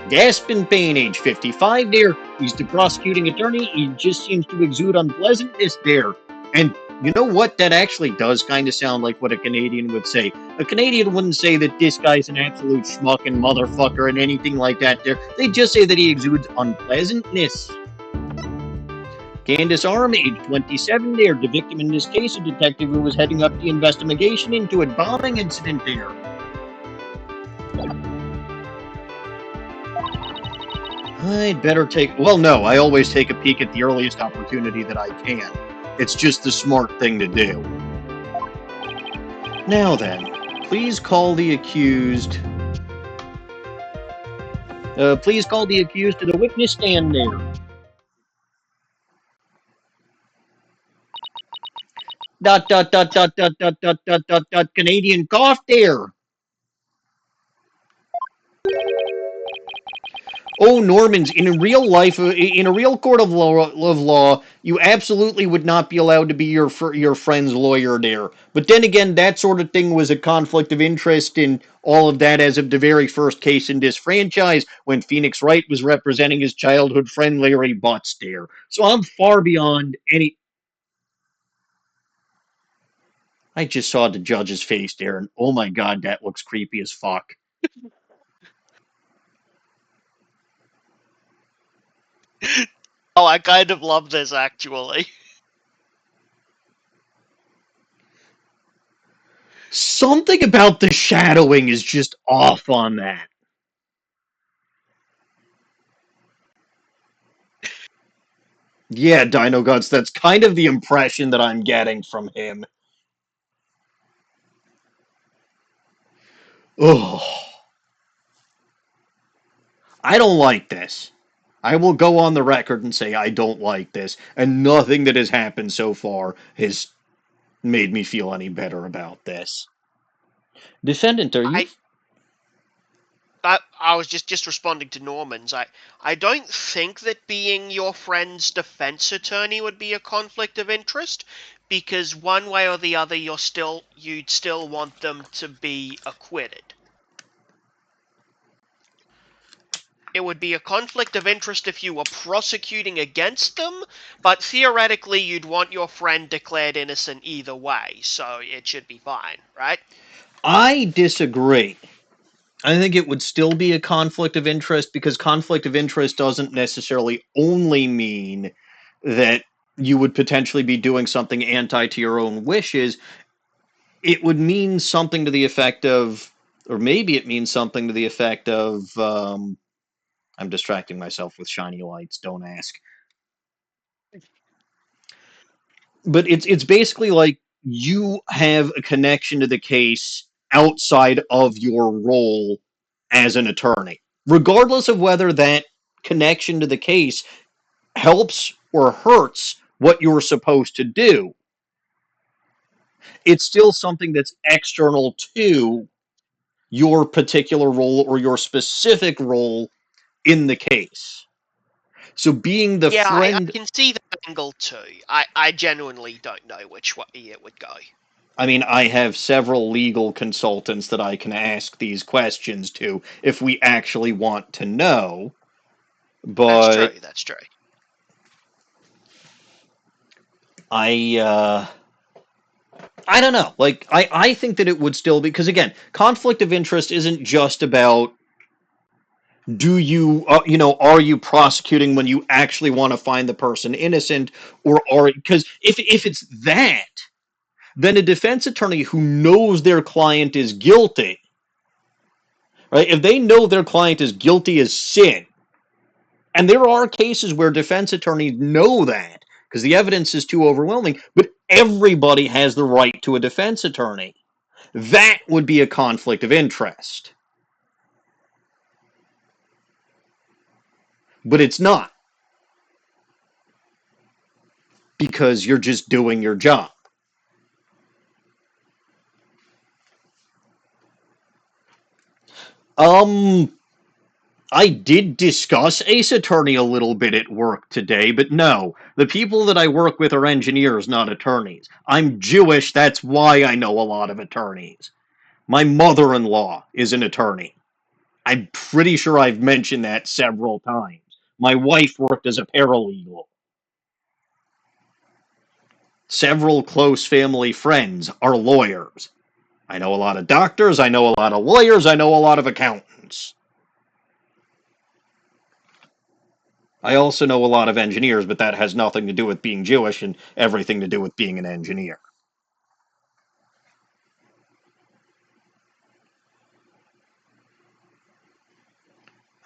Gaspin Payne, age 55 there. He's the prosecuting attorney. He just seems to exude unpleasantness there. And you know what? That actually does kind of sound like what a Canadian would say. A Canadian wouldn't say that this guy's an absolute schmuck and motherfucker and anything like that there. They'd just say that he exudes unpleasantness. Candace Arm, age 27 there. The victim in this case, a detective who was heading up the investigation into a bombing incident there. I'd better take... Well, no, I always take a peek at the earliest opportunity that I can. It's just the smart thing to do. Now then, please call the accused... please call the accused to the witness stand there. Dot, dot, dot, dot, dot, dot, dot, dot, dot, dot, Canadian cough there. Oh, Normans, in real life, in a real court of law, you absolutely would not be allowed to be your friend's lawyer there. But then again, that sort of thing was a conflict of interest in all of that as of the very first case in this franchise, when Phoenix Wright was representing his childhood friend Larry Butts there. So I'm far beyond any... I just saw the judge's face there, and oh my god, that looks creepy as fuck. Oh, I kind of love this, actually. Something about the shadowing is just off on that. Yeah, Dino Guts, that's kind of the impression that I'm getting from him. Oh. I don't like this. I will go on the record and say I don't like this, and nothing that has happened so far has made me feel any better about this. Defendant, are you... I was just responding to Norman's. I don't think that being your friend's defense attorney would be a conflict of interest, because one way or the other you'd still want them to be acquitted. It would be a conflict of interest if you were prosecuting against them, but theoretically you'd want your friend declared innocent either way, so it should be fine, right? I disagree. I think it would still be a conflict of interest because conflict of interest doesn't necessarily only mean that you would potentially be doing something anti to your own wishes. It would mean something to the effect of, or maybe it means something to the effect of, I'm distracting myself with shiny lights, don't ask. But it's basically like you have a connection to the case outside of your role as an attorney, regardless of whether that connection to the case helps or hurts what you're supposed to do. It's still something that's external to your particular role or your specific role in the case. So being the Yeah, I friend, can see that angle too. I genuinely don't know which way it would go. I mean, I have several legal consultants that I can ask these questions to if we actually want to know. That's But true, that's true. I don't know. Like, I think that it would still be, because again, conflict of interest isn't just about do you, are you prosecuting when you actually want to find the person innocent, or are, because if it's that, then a defense attorney who knows their client is guilty, right? If they know their client is guilty as sin, and there are cases where defense attorneys know that because the evidence is too overwhelming, but everybody has the right to a defense attorney. That would be a conflict of interest. But it's not, because you're just doing your job. I did discuss Ace Attorney a little bit at work today, but no, the people that I work with are engineers, not attorneys. I'm Jewish, that's why I know a lot of attorneys. My mother-in-law is an attorney. I'm pretty sure I've mentioned that several times. My wife worked as a paralegal. Several close family friends are lawyers. I know a lot of doctors, I know a lot of lawyers, I know a lot of accountants. I also know a lot of engineers, but that has nothing to do with being Jewish and everything to do with being an engineer.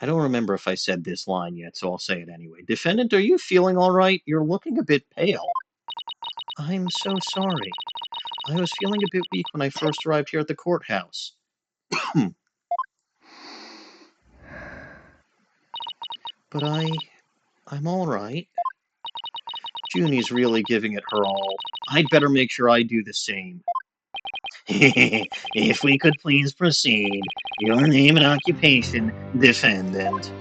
I don't remember if I said this line yet, so I'll say it anyway. Defendant, are you feeling all right? You're looking a bit pale. I'm so sorry. I was feeling a bit weak when I first arrived here at the courthouse. But I'm all right. Junie's really giving it her all. I'd better make sure I do the same. If we could please proceed. Your name and occupation, defendant.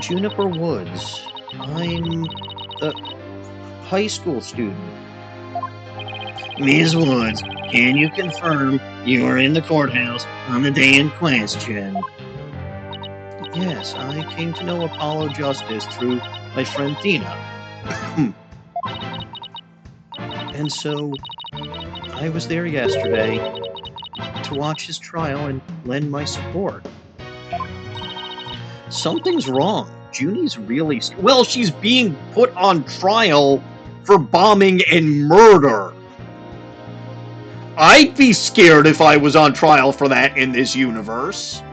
Juniper Woods. I'm a high school student. Ms. Woods, can you confirm you were in the courthouse on the day in question? Yes, I came to know Apollo Justice through my friend Athena. And so, I was there yesterday to watch his trial and lend my support. Something's wrong. Junie's really... Well, she's being put on trial for bombing and murder. I'd be scared if I was on trial for that in this universe.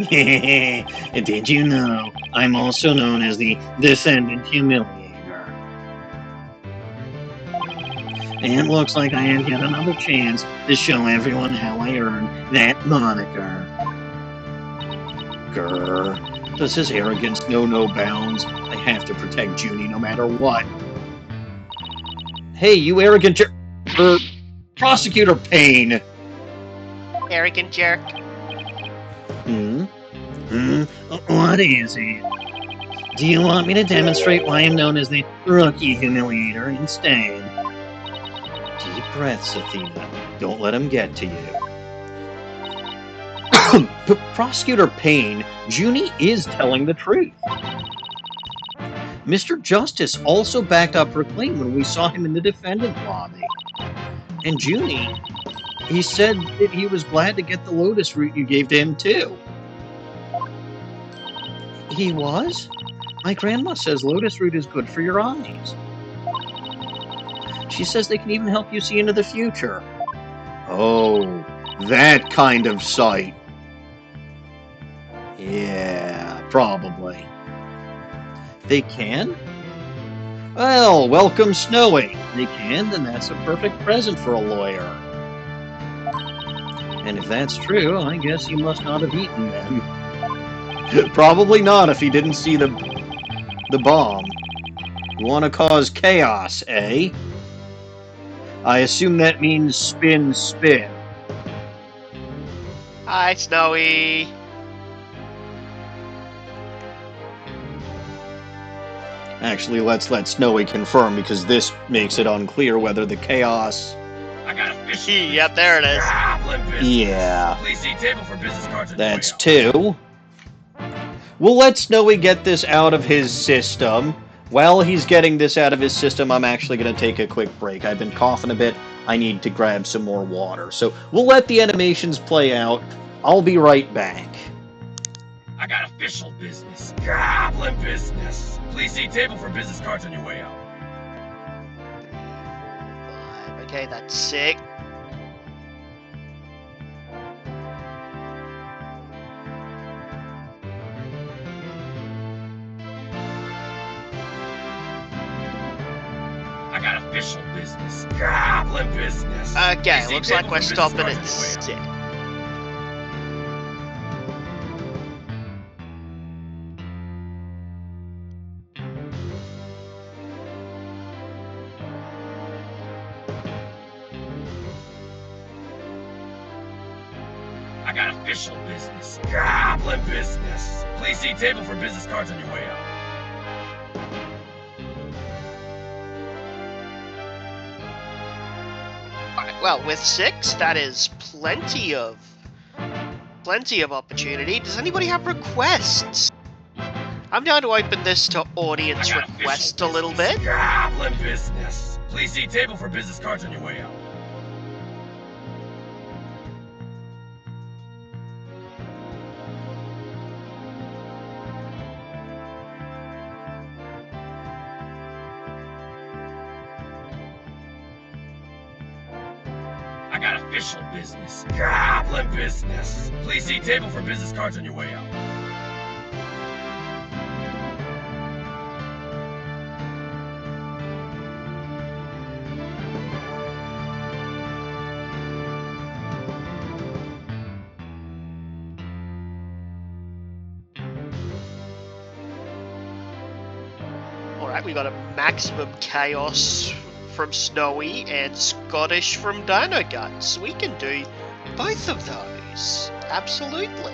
Did you know I'm also known as the Defendant Humiliator? And it looks like I have yet another chance to show everyone how I earned that moniker. Grr. Does his arrogance know no bounds? I have to protect Junie no matter what. Hey, you arrogant Prosecutor Payne! Arrogant jerk. What is it? Do you want me to demonstrate why I'm known as the Rookie Humiliator instead? Deep breaths, Athena. Don't let him get to you. Prosecutor Payne, Junie is telling the truth. Mr. Justice also backed up her claim when we saw him in the defendant lobby. And Junie, he said that he was glad to get the lotus root you gave to him, too. He was? My grandma says lotus root is good for your eyes. She says they can even help you see into the future. Oh, that kind of sight. Yeah, probably. They can? Well, welcome Snowy. They can, then that's a perfect present for a lawyer. And if that's true, I guess you must not have eaten them. Probably not if he didn't see the bomb. You want to cause chaos, eh? I assume that means spin, spin. Hi, Snowy. Actually, let's let Snowy confirm, because this makes it unclear whether the chaos... I got a fish. Yep, there it is. Yeah. Please see table for business cards on That's your way out. 2. We'll let Snowy get this out of his system. While he's getting this out of his system, I'm actually going to take a quick break. I've been coughing a bit. I need to grab some more water. So we'll let the animations play out. I'll be right back. I got official business. Goblin business. Please see table for business cards on your way out. 5. Okay, that's 6. I got official business. Goblin business. Okay, Please see looks table like for we're business stopping cards at on your way out. 6. I got official business. Goblin business. Please see table for business cards on your way out. Alright, well, with 6, that is plenty of opportunity. Does anybody have requests? I'm going to open this to audience I got request official a little business. bit. Goblin business. Please see table for business cards on your way out. I got official business. Goblin business. Please see table for business cards on your way out. Alright, we got a maximum chaos from Snowy and Scottish from Dino Guts. We can do both of those. Absolutely.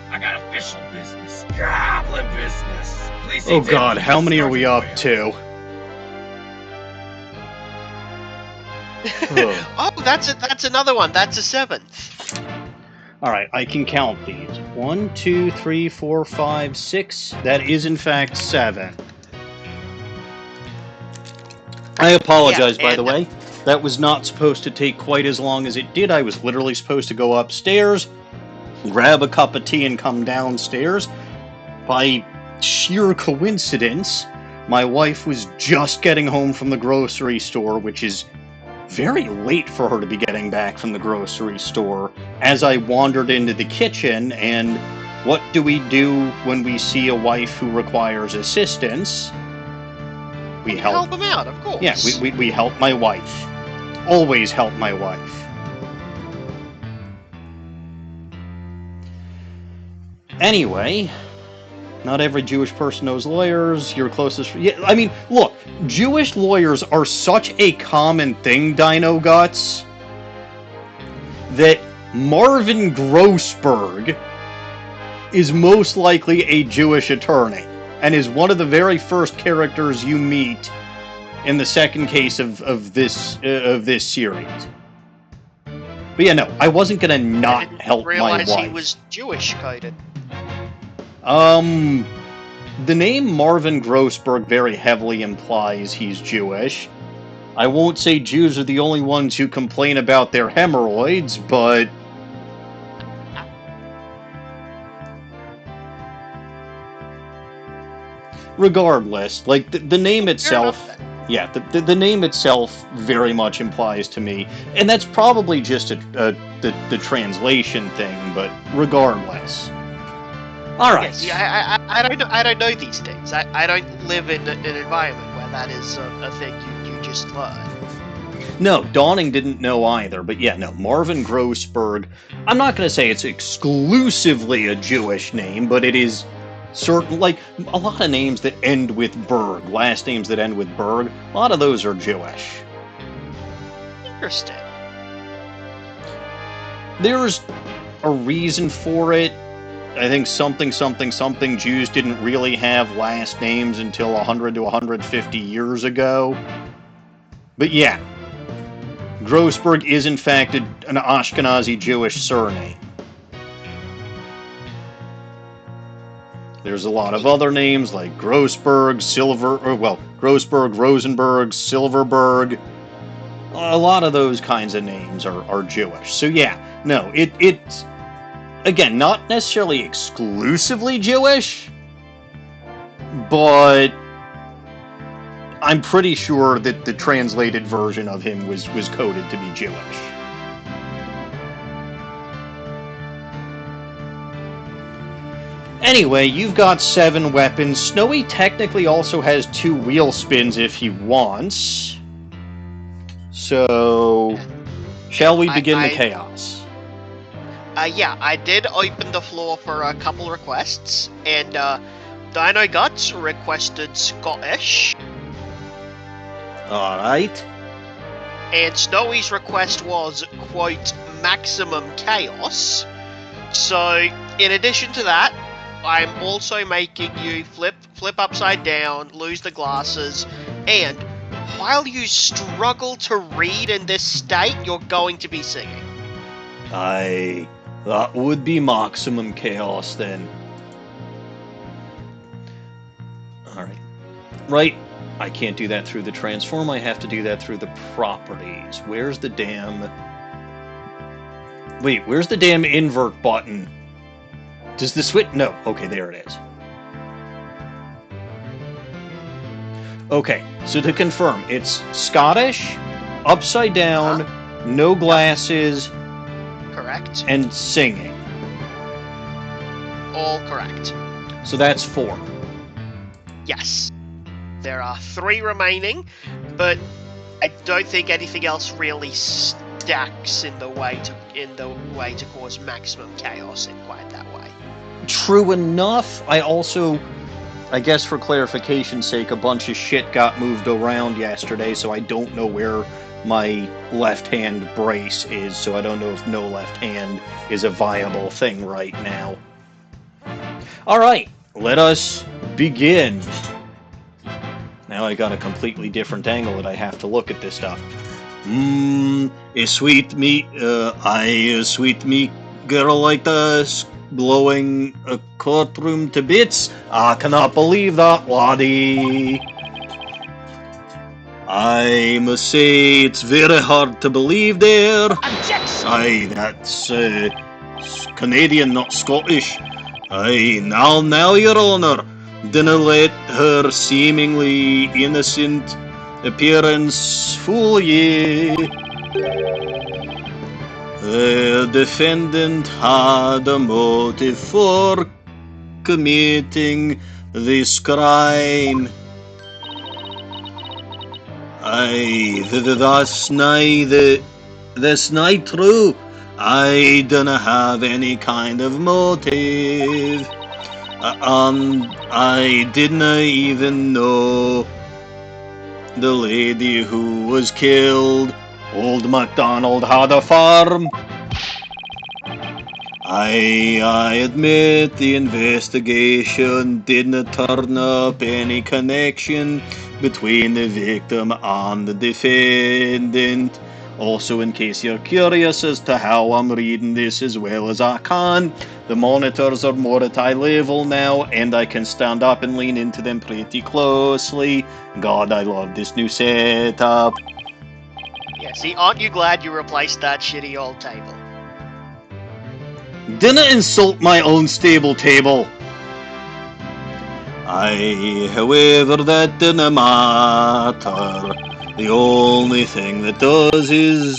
I got official business. Goblin business. Please see Oh table god, for how business many are cards we on up your way. to? Ugh. Oh, that's another one. That's a 7th. Alright, I can count these. 1, 2, 3, 4, 5, 6. That is in fact 7. I apologize, by the way. That was not supposed to take quite as long as it did. I was literally supposed to go upstairs, grab a cup of tea, and come downstairs. By sheer coincidence, my wife was just getting home from the grocery store, which is very late for her to be getting back from the grocery store, as I wandered into the kitchen. And what do we do when we see a wife who requires assistance? We Help him out, of course. Yeah, we help my wife. Always help my wife. Anyway, not every Jewish person knows lawyers. Your closest... Yeah, I mean, look, Jewish lawyers are such a common thing, Dino Guts, that Marvin Grossberg is most likely a Jewish attorney, and is one of the very first characters you meet in the second case of this series. But yeah, no, I wasn't gonna not help my Realize wife. he was Jewish coded. The name Marvin Grossberg very heavily implies he's Jewish. I won't say Jews are the only ones who complain about their hemorrhoids, but... regardless, like, the name itself... Yeah, the name itself very much implies to me, and that's probably just the translation thing, but regardless. Alright. Yes, yeah, I don't know these things. I don't live in an environment where that is a thing you just learn. No, Dawning didn't know either, but yeah, no, Marvin Grossberg, I'm not going to say it's exclusively a Jewish name, but it is certain, like, a lot of names that end with Berg, last names that end with Berg, a lot of those are Jewish. Interesting. There's a reason for it. I think something Jews didn't really have last names until 100 to 150 years ago. But yeah, Grossberg is in fact an Ashkenazi Jewish surname. There's a lot of other names like Grossberg, Grossberg, Rosenberg, Silverberg. A lot of those kinds of names are Jewish. So yeah, no, it's again, not necessarily exclusively Jewish, but I'm pretty sure that the translated version of him was coded to be Jewish. Anyway, you've got 7 weapons. Snowy technically also has 2 wheel spins if he wants. So, shall we begin the chaos? Yeah, I did open the floor for a couple requests, and Dino Guts requested Scottish. Alright. And Snowy's request was, quote, maximum chaos. So, in addition to that, I'm also making you flip upside down, lose the glasses, and while you struggle to read in this state, you're going to be singing. That would be maximum chaos then. Alright. Right. I can't do that through the transform, I have to do that through the properties. Where's the damn... Wait, where's the damn invert button? Does the switch... No. Okay, there it is. Okay, so to confirm, it's Scottish, upside down, no glasses... Correct. And singing. All correct. So that's 4. Yes. There are 3 remaining, but I don't think anything else really stacks in the way to cause maximum chaos in quite that way. True enough. I guess for clarification's sake, a bunch of shit got moved around yesterday, so I don't know where my left-hand brace is, so I don't know if no left hand is a viable thing right now. Alright, let us begin. Now I got a completely different angle that I have to look at this stuff. A sweet meat girl like this, blowing a courtroom to bits. I cannot believe that, laddie. I must say it's very hard to believe there. Objection! Aye, that's Canadian, not Scottish. Aye, now, Your Honour, dinna let her seemingly innocent appearance fool ye. The defendant had a motive for committing this crime. Aye, that's not true. I dunna have any kind of motive. I didn't even know the lady who was killed. Old MacDonald had a farm. I admit the investigation didn't turn up any connection between the victim and the defendant. Also, in case you're curious as to how I'm reading this as well as I can, the monitors are more at eye level now, and I can stand up and lean into them pretty closely. God, I love this new setup. Yeah, see, aren't you glad you replaced that shitty old table? Dinna insult my own stable table. However, that dinna matter. The only thing that does is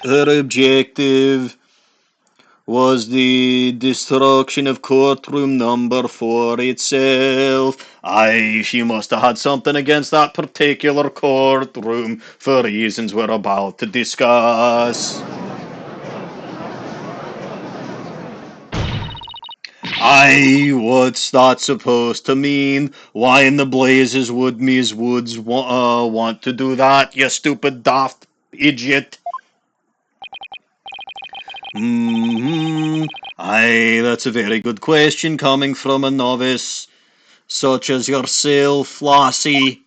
her objective was the destruction of courtroom number 4 itself. Aye, she must have had something against that particular courtroom for reasons we're about to discuss. Aye, what's that supposed to mean? Why in the blazes would Ms. Woods want to do that, you stupid daft idiot? Aye, that's a very good question coming from a novice such as yourself, lassie.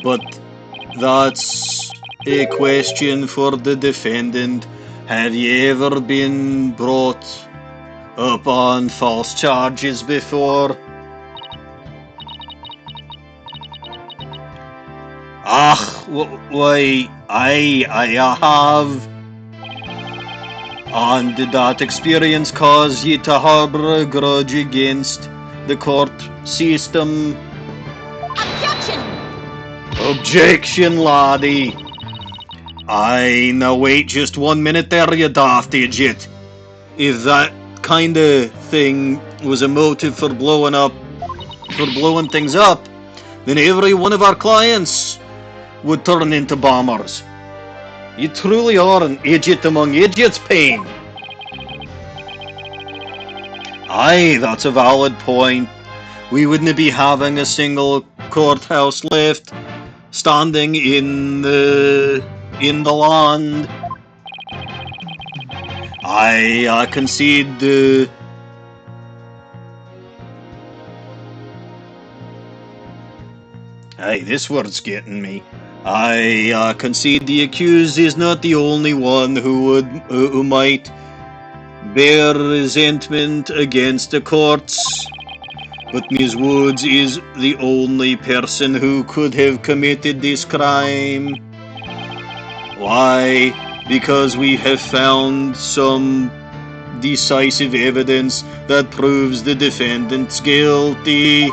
But that's a question for the defendant. Have you ever been brought up on false charges before? Why, I have. And did that experience cause you to harbor a grudge against the court system? Objection! Objection, laddie. Aye, now wait just 1 minute there, you daft idiot. If that kind of thing was a motive for blowing things up, then every one of our clients would turn into bombers. You truly are an idiot among idiots, Payne. Aye, that's a valid point. We wouldn't be having a single courthouse left standing in the land. I concede the... Hey, this word's getting me. I concede the accused is not the only one who might bear resentment against the courts, but Ms. Woods is the only person who could have committed this crime. Why? Because we have found some decisive evidence that proves the defendant's guilty.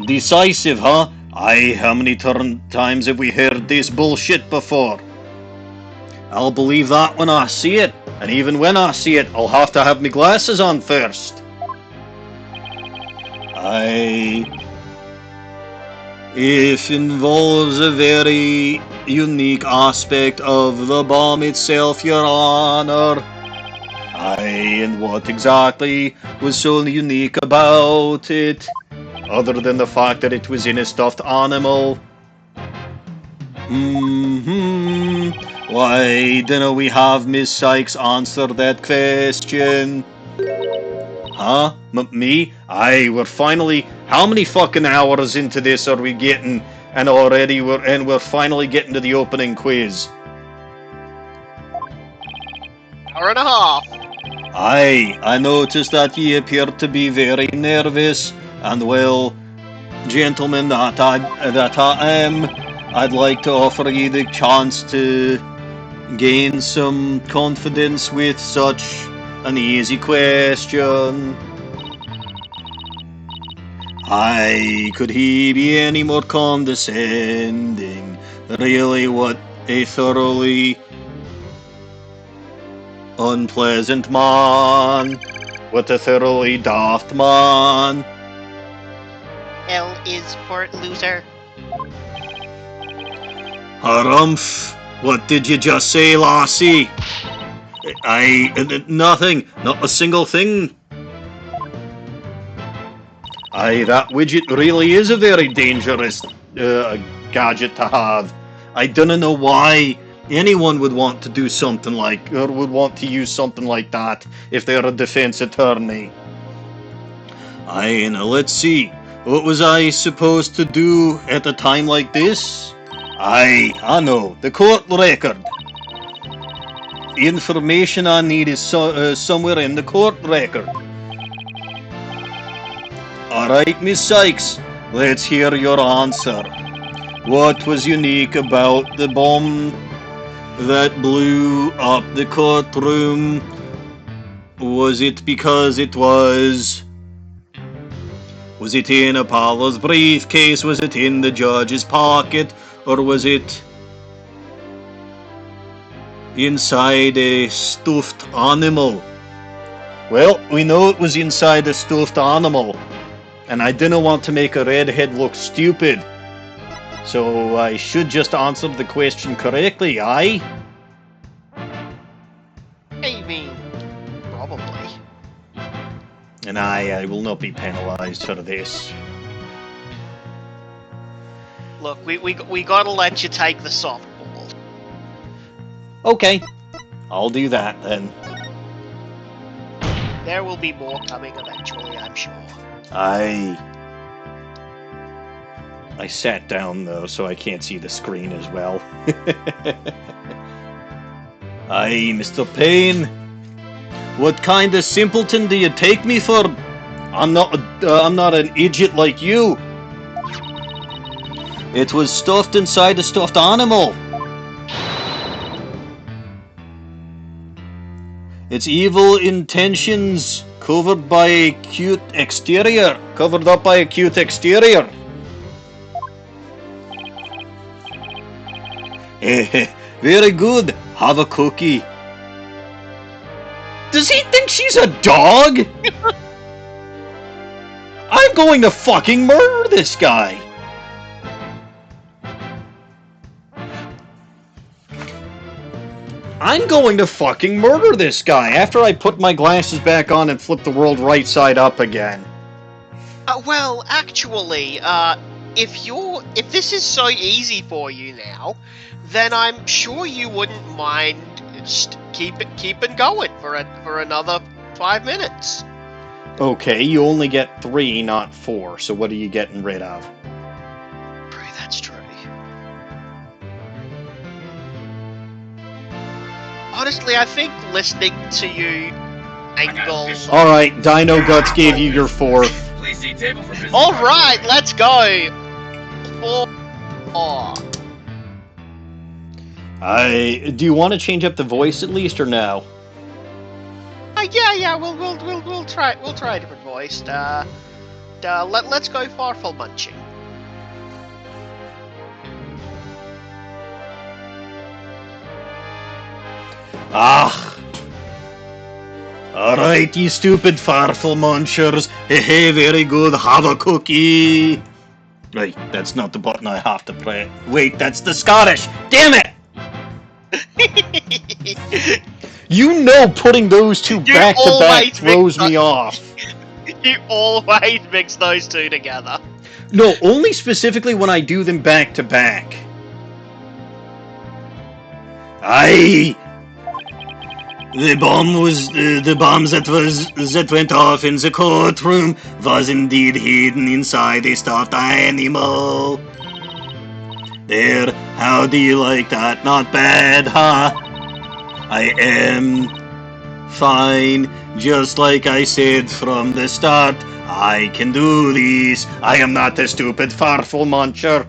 Decisive, huh? Aye, how many times have we heard this bullshit before? I'll believe that when I see it, and even when I see it, I'll have to have my glasses on first. It involves a very unique aspect of the bomb itself, Your Honor. And what exactly was so unique about it? Other than the fact that it was in a stuffed animal. Why didn't we have Miss Cykes answer that question? Huh? Me? Aye, we're finally... How many fucking hours into this are we getting? And already we're finally getting to the opening quiz. Hour and a half. Aye, I noticed that ye appeared to be very nervous. And well, gentlemen that I am, I'd like to offer you the chance to gain some confidence with such an easy question. Aye, could he be any more condescending? Really, what a thoroughly unpleasant man. What a thoroughly daft man. L is for loser. Harumph! What did you just say, lassie? Nothing. Not a single thing. Aye, that widget really is a very dangerous gadget to have. I don't know why anyone would want to do something like, or would want to use something like that if they're a defense attorney. Aye, now let's see. What was I supposed to do at a time like this? Aye, I know. The court record. The information I need is somewhere in the court record. Alright, Miss Cykes, let's hear your answer. What was unique about the bomb that blew up the courtroom? Was it because it was... Was it in Apollo's briefcase? Was it in the judge's pocket? Or was it inside a stuffed animal? Well, we know it was inside a stuffed animal. And I didn't want to make a redhead look stupid. So I should just answer the question correctly, aye? I mean, probably. And I will not be penalized for this. Look, we gotta let you take the softball. Okay, I'll do that then. There will be more coming eventually, I'm sure. I sat down though, so I can't see the screen as well. Aye, Mr. Payne. What kind of simpleton do you take me for? I'm not an idiot like you. It was stuffed inside a stuffed animal. Its evil intentions covered by a cute exterior. Covered up by a cute exterior. Very good. Have a cookie. Does he think she's a dog? I'm going to fucking murder this guy. I'm going to fucking murder this guy after I put my glasses back on and flip the world right side up again. Well, actually, if this is so easy for you now, then I'm sure you wouldn't mind just keeping going for another 5 minutes. Okay, you only get 3, not 4. So what are you getting rid of? That's true. Honestly, I think listening to you angle. Alright, Dino Guts gave you your 4th. Please see table for business. Alright, let's go! 4. Do you want to change up the voice at least, or no? Yeah, we'll try a different voice. Let's go farfel munching. Ah. Alright, you stupid farfel munchers. Hey, very good. Have a cookie. Right, that's not the button I have to play. Wait, that's the Scottish. Damn it! You know putting those two back to back throws me off. You always mix those two together. No, only specifically when I do them back to back. The bomb that went off in the courtroom was indeed hidden inside a stuffed animal. There, how do you like that? Not bad, huh? I am fine, just like I said from the start. I can do this. I am not a stupid farfel muncher.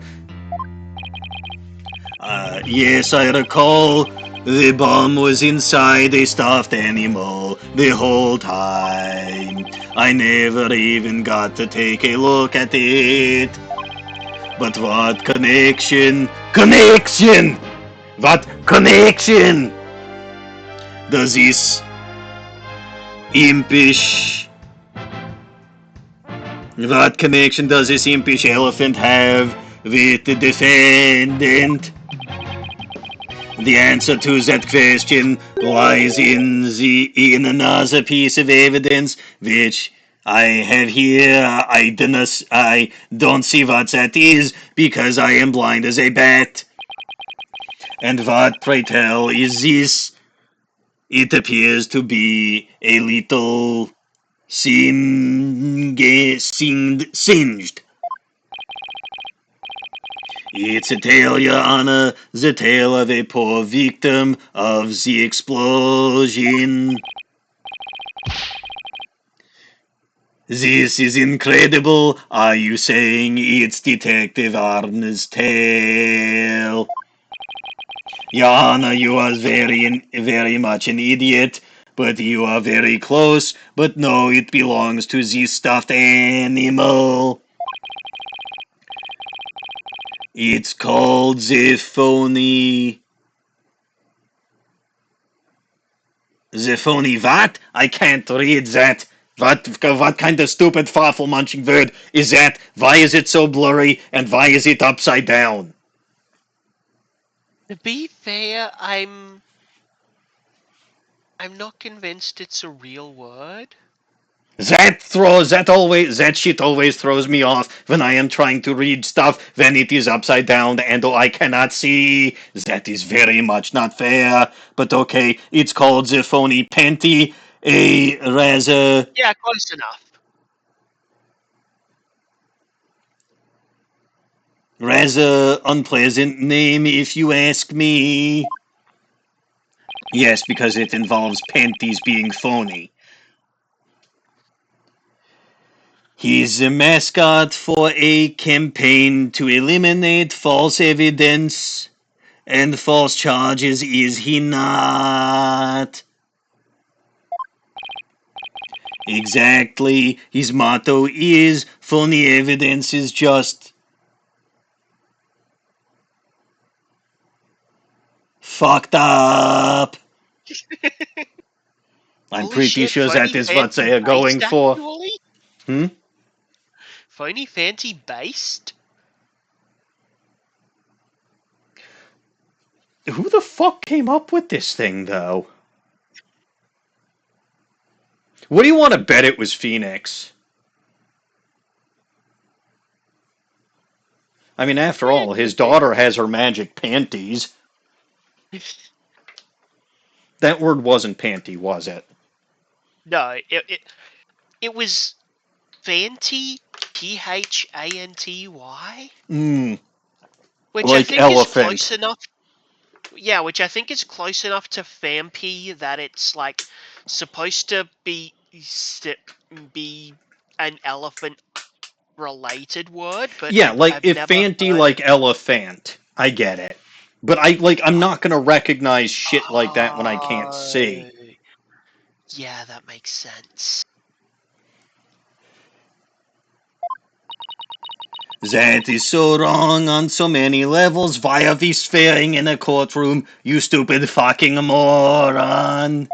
Yes, I recall. The bomb was inside a stuffed animal the whole time. I never even got to take a look at it. But what connection? Connection! What connection does this impish... What connection does this impish elephant have with the defendant? The answer to that question lies in another piece of evidence, which I have here. I don't see what that is, because I am blind as a bat. And what, pray tell, is this? It appears to be a little singed. It's a tale, Your Honor, the tale of a poor victim of the explosion. This is incredible. Are you saying it's Detective Arne's tale? Your Honor, you are very much an idiot, but you are very close. But no, it belongs to this stuffed animal. It's called the phony... The phony what? I can't read that. What kind of stupid farfel munching word is that? Why is it so blurry, and why is it upside down? To be fair, I'm not convinced it's a real word. That shit always throws me off when I am trying to read stuff when it is upside down and I cannot see. That is very much not fair. But okay, it's called the phony panty, a rather... Yeah, close enough. Rather unpleasant name, if you ask me. Yes, because it involves panties being phony. He's a mascot for a campaign to eliminate false evidence and false charges, is he not? Exactly. His motto is, phony evidence is just fucked up. I'm Holy pretty shit, sure that is what they are going for. Actually? Phony fancy based? Who the fuck came up with this thing, though? What do you want to bet it was Phoenix? I mean, after all, his daughter has her magic panties. That word wasn't panty, was it? No, It was Phanty, Phanty. Which I Like think is elephant. close enough. Yeah, which I think is close enough to Fampi that it's like supposed to be an elephant related word, but Yeah, like I've if never Fanty heard like it. elephant, I get it. But I'm not gonna recognize shit like that when I can't see. Yeah, that makes sense. That is so wrong on so many levels. Why are we swearing in a courtroom, you stupid fucking moron?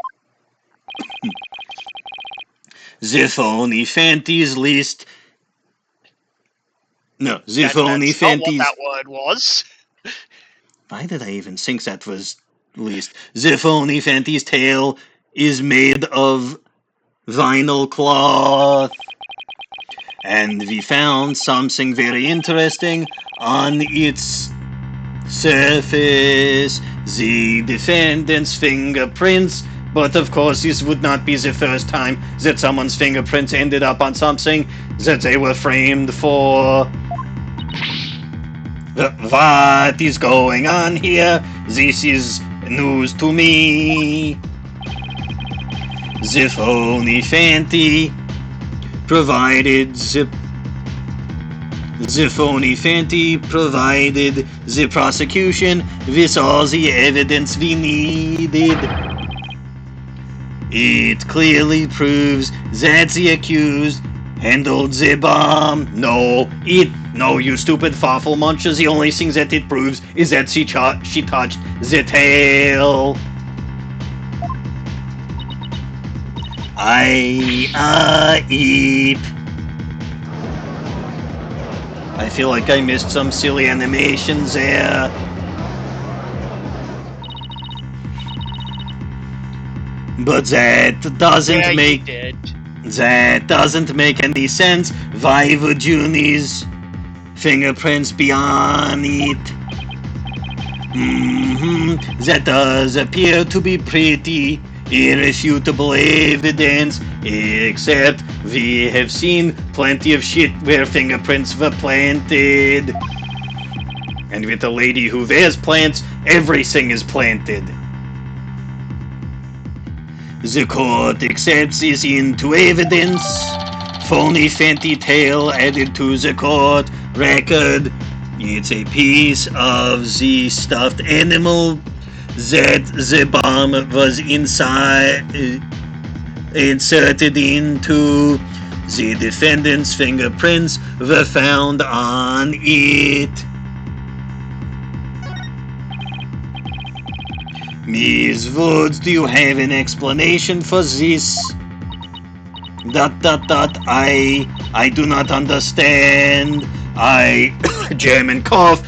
The phony Fanty's list. No, the phony That's not what Fanty's. that word was. Why did I even think that was list? The phony Fanty's tail is made of vinyl cloth. And we found something very interesting on its surface. The defendant's fingerprints. But of course, this would not be the first time that someone's fingerprints ended up on something that they were framed for. What is going on here? This is news to me. The phony Fanty provided the phony Fanty provided the prosecution with all the evidence we needed. It clearly proves that the accused handled the bomb. No, you stupid fawful muncher. The only thing that it proves is that she touched the tail. Eep. I feel like I missed some silly animations there. But that doesn't make... You did. That doesn't make any sense. Why would Junie's fingerprints be on it? That does appear to be pretty irrefutable evidence, except we have seen plenty of shit where fingerprints were planted. And with a lady who wears plants, everything is planted. The court accepts this into evidence. Phony Fanty tail added to the court record. It's a piece of the stuffed animal that the bomb was inserted into. The defendant's fingerprints were found on it. Ms. Woods, do you have an explanation for this? I do not understand. German cough.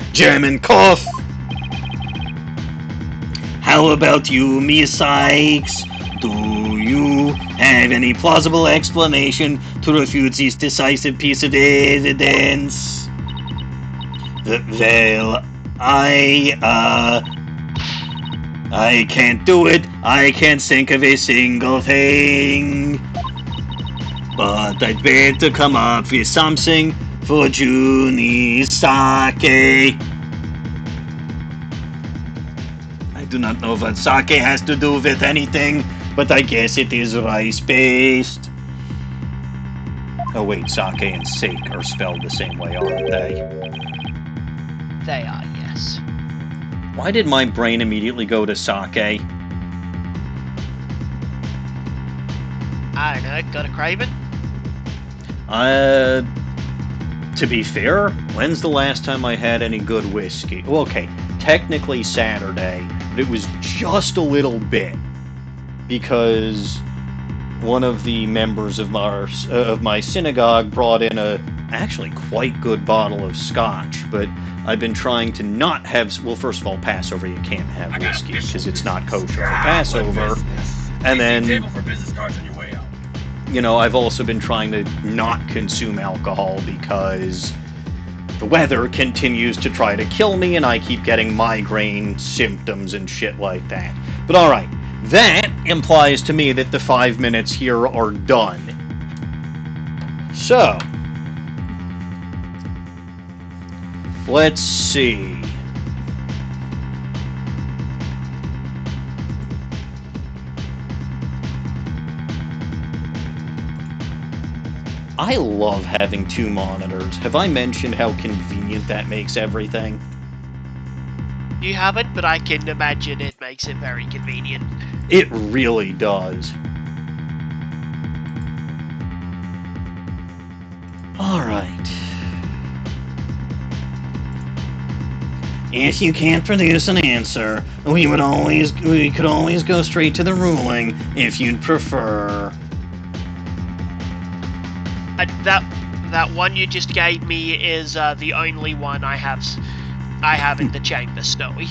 How about you, Miss Sykes? Do you have any plausible explanation to refute this decisive piece of evidence? Well, I can't do it. I can't think of a single thing. But I'd better come up with something for Junie sake. I do not know what sake has to do with anything, but I guess it is rice-based. Oh wait, sake and sake are spelled the same way, aren't they? They are, yes. Why did my brain immediately go to sake? I don't know, got a craving? To be fair, when's the last time I had any good whiskey? Well, okay, technically Saturday, but it was just a little bit. Because one of the members of my synagogue brought in a actually quite good bottle of scotch, but I've been trying to not have... Well, first of all, Passover, you can't have whiskey because it's not kosher for Passover. And then, you know, I've also been trying to not consume alcohol because the weather continues to try to kill me and I keep getting migraine symptoms and shit like that. But alright, that implies to me that the 5 minutes here are done. So, let's see. I love having 2 monitors. Have I mentioned how convenient that makes everything? You haven't, but I can imagine it makes it very convenient. It really does. Alright. If you can't produce an answer, we could always go straight to the ruling if you'd prefer. That one you just gave me is the only one I have in the chamber, Snowy.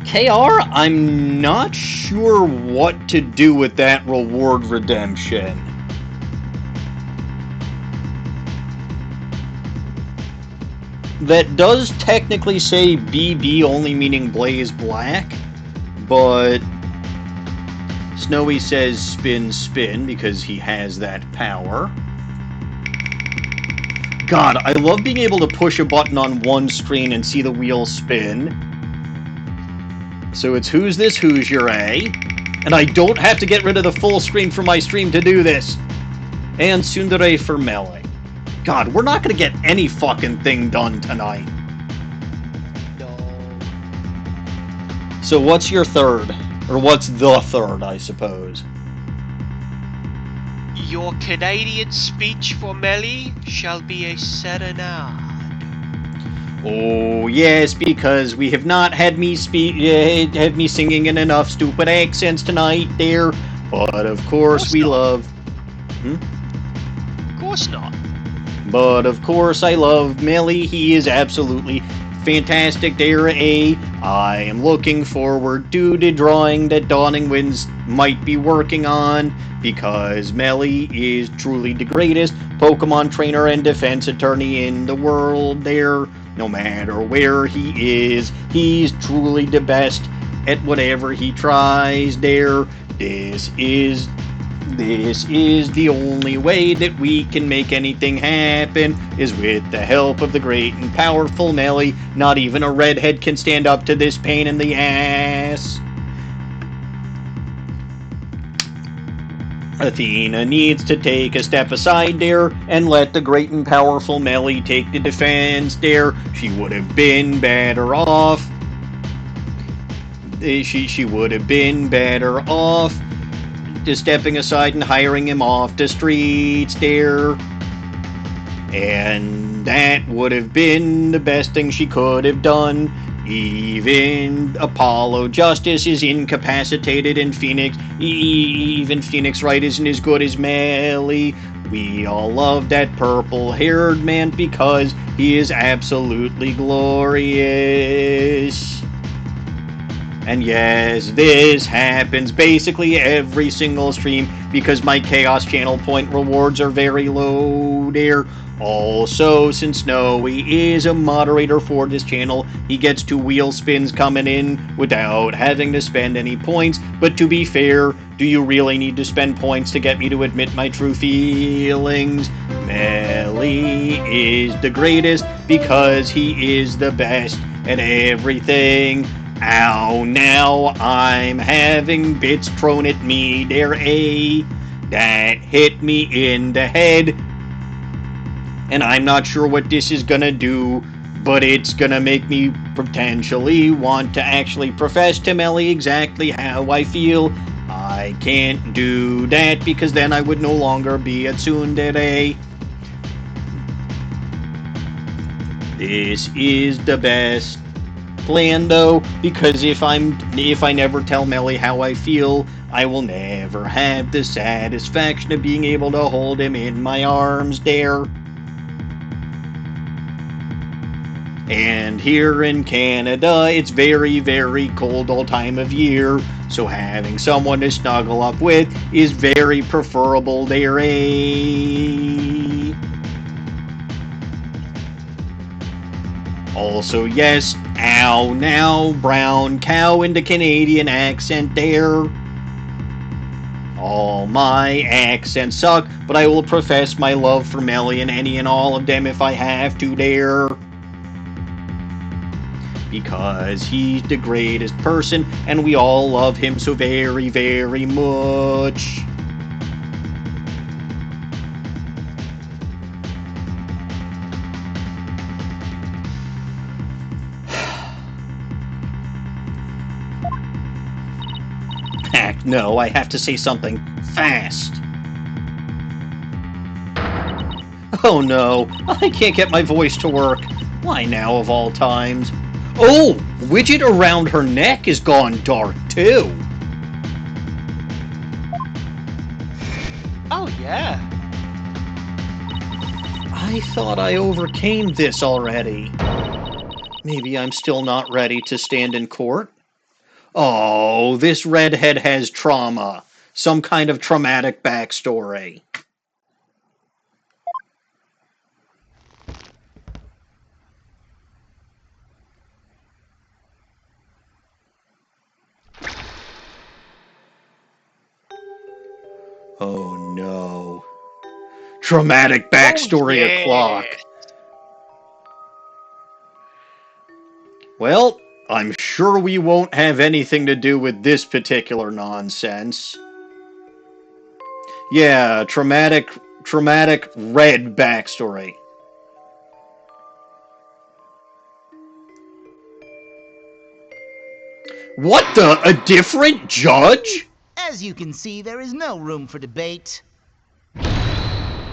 KR, I'm not sure what to do with that reward redemption. That does technically say BB only meaning blaze black, but Snowy says spin spin because he has that power. God, I love being able to push a button on one screen and see the wheel spin. So it's who's this, who's your A? And I don't have to get rid of the full screen for my stream to do this. And tsundere for melee. God, we're not going to get any fucking thing done tonight. No. So what's your third? Or what's the third, I suppose? Your Canadian speech for Melly shall be a serenade. Oh, yes, because we have not had me singing in enough stupid accents tonight there. But of course we love... Of course not. But of course I love Melly. He is absolutely fantastic there, I am looking forward to the drawing that Dawning Winds might be working on, because Melly is truly the greatest Pokemon trainer and defense attorney in the world there. No matter where he is, he's truly the best at whatever he tries there. This is the only way that we can make anything happen, is with the help of the great and powerful Melly. Not even a redhead can stand up to this pain in the ass. Athena needs to take a step aside there and let the great and powerful Melly take the defense there. She would have been better off. She would have been better off just stepping aside and hiring him off the streets there. And that would have been the best thing she could have done. Even Apollo Justice is incapacitated in Phoenix. Even Phoenix Wright isn't as good as Melly. We all love that purple-haired man because he is absolutely glorious. And yes, this happens basically every single stream because my Chaos Channel point rewards are very low there. Also, since Snowy is a moderator for this channel, he gets 2 wheel spins coming in without having to spend any points. But to be fair, do you really need to spend points to get me to admit my true feelings? Melly is the greatest because he is the best at everything. Ow, now I'm having bits thrown at me there, that hit me in the head. And I'm not sure what this is gonna do, but it's gonna make me potentially want to actually profess to Melly exactly how I feel. I can't do that because then I would no longer be a tsundere. This is the best plan though, because if I never tell Melly how I feel, I will never have the satisfaction of being able to hold him in my arms there. And here in Canada, it's very, very cold all time of year, so having someone to snuggle up with is very preferable there, Also, yes, ow, now, brown cow in the Canadian accent there. All my accents suck, but I will profess my love for Melly and any and all of them if I have to dare. Because he's the greatest person, and we all love him so very, very much. Heck no, I have to say something fast. Oh no, I can't get my voice to work. Why now of all times? Oh, widget around her neck is gone dark too. Oh, yeah. I thought I overcame this already. Maybe I'm still not ready to stand in court? Oh, this redhead has trauma. Some kind of traumatic backstory. Oh no. Traumatic backstory o'clock. Well, I'm sure we won't have anything to do with this particular nonsense. Yeah, traumatic red backstory. What the? A different judge? As you can see, there is no room for debate.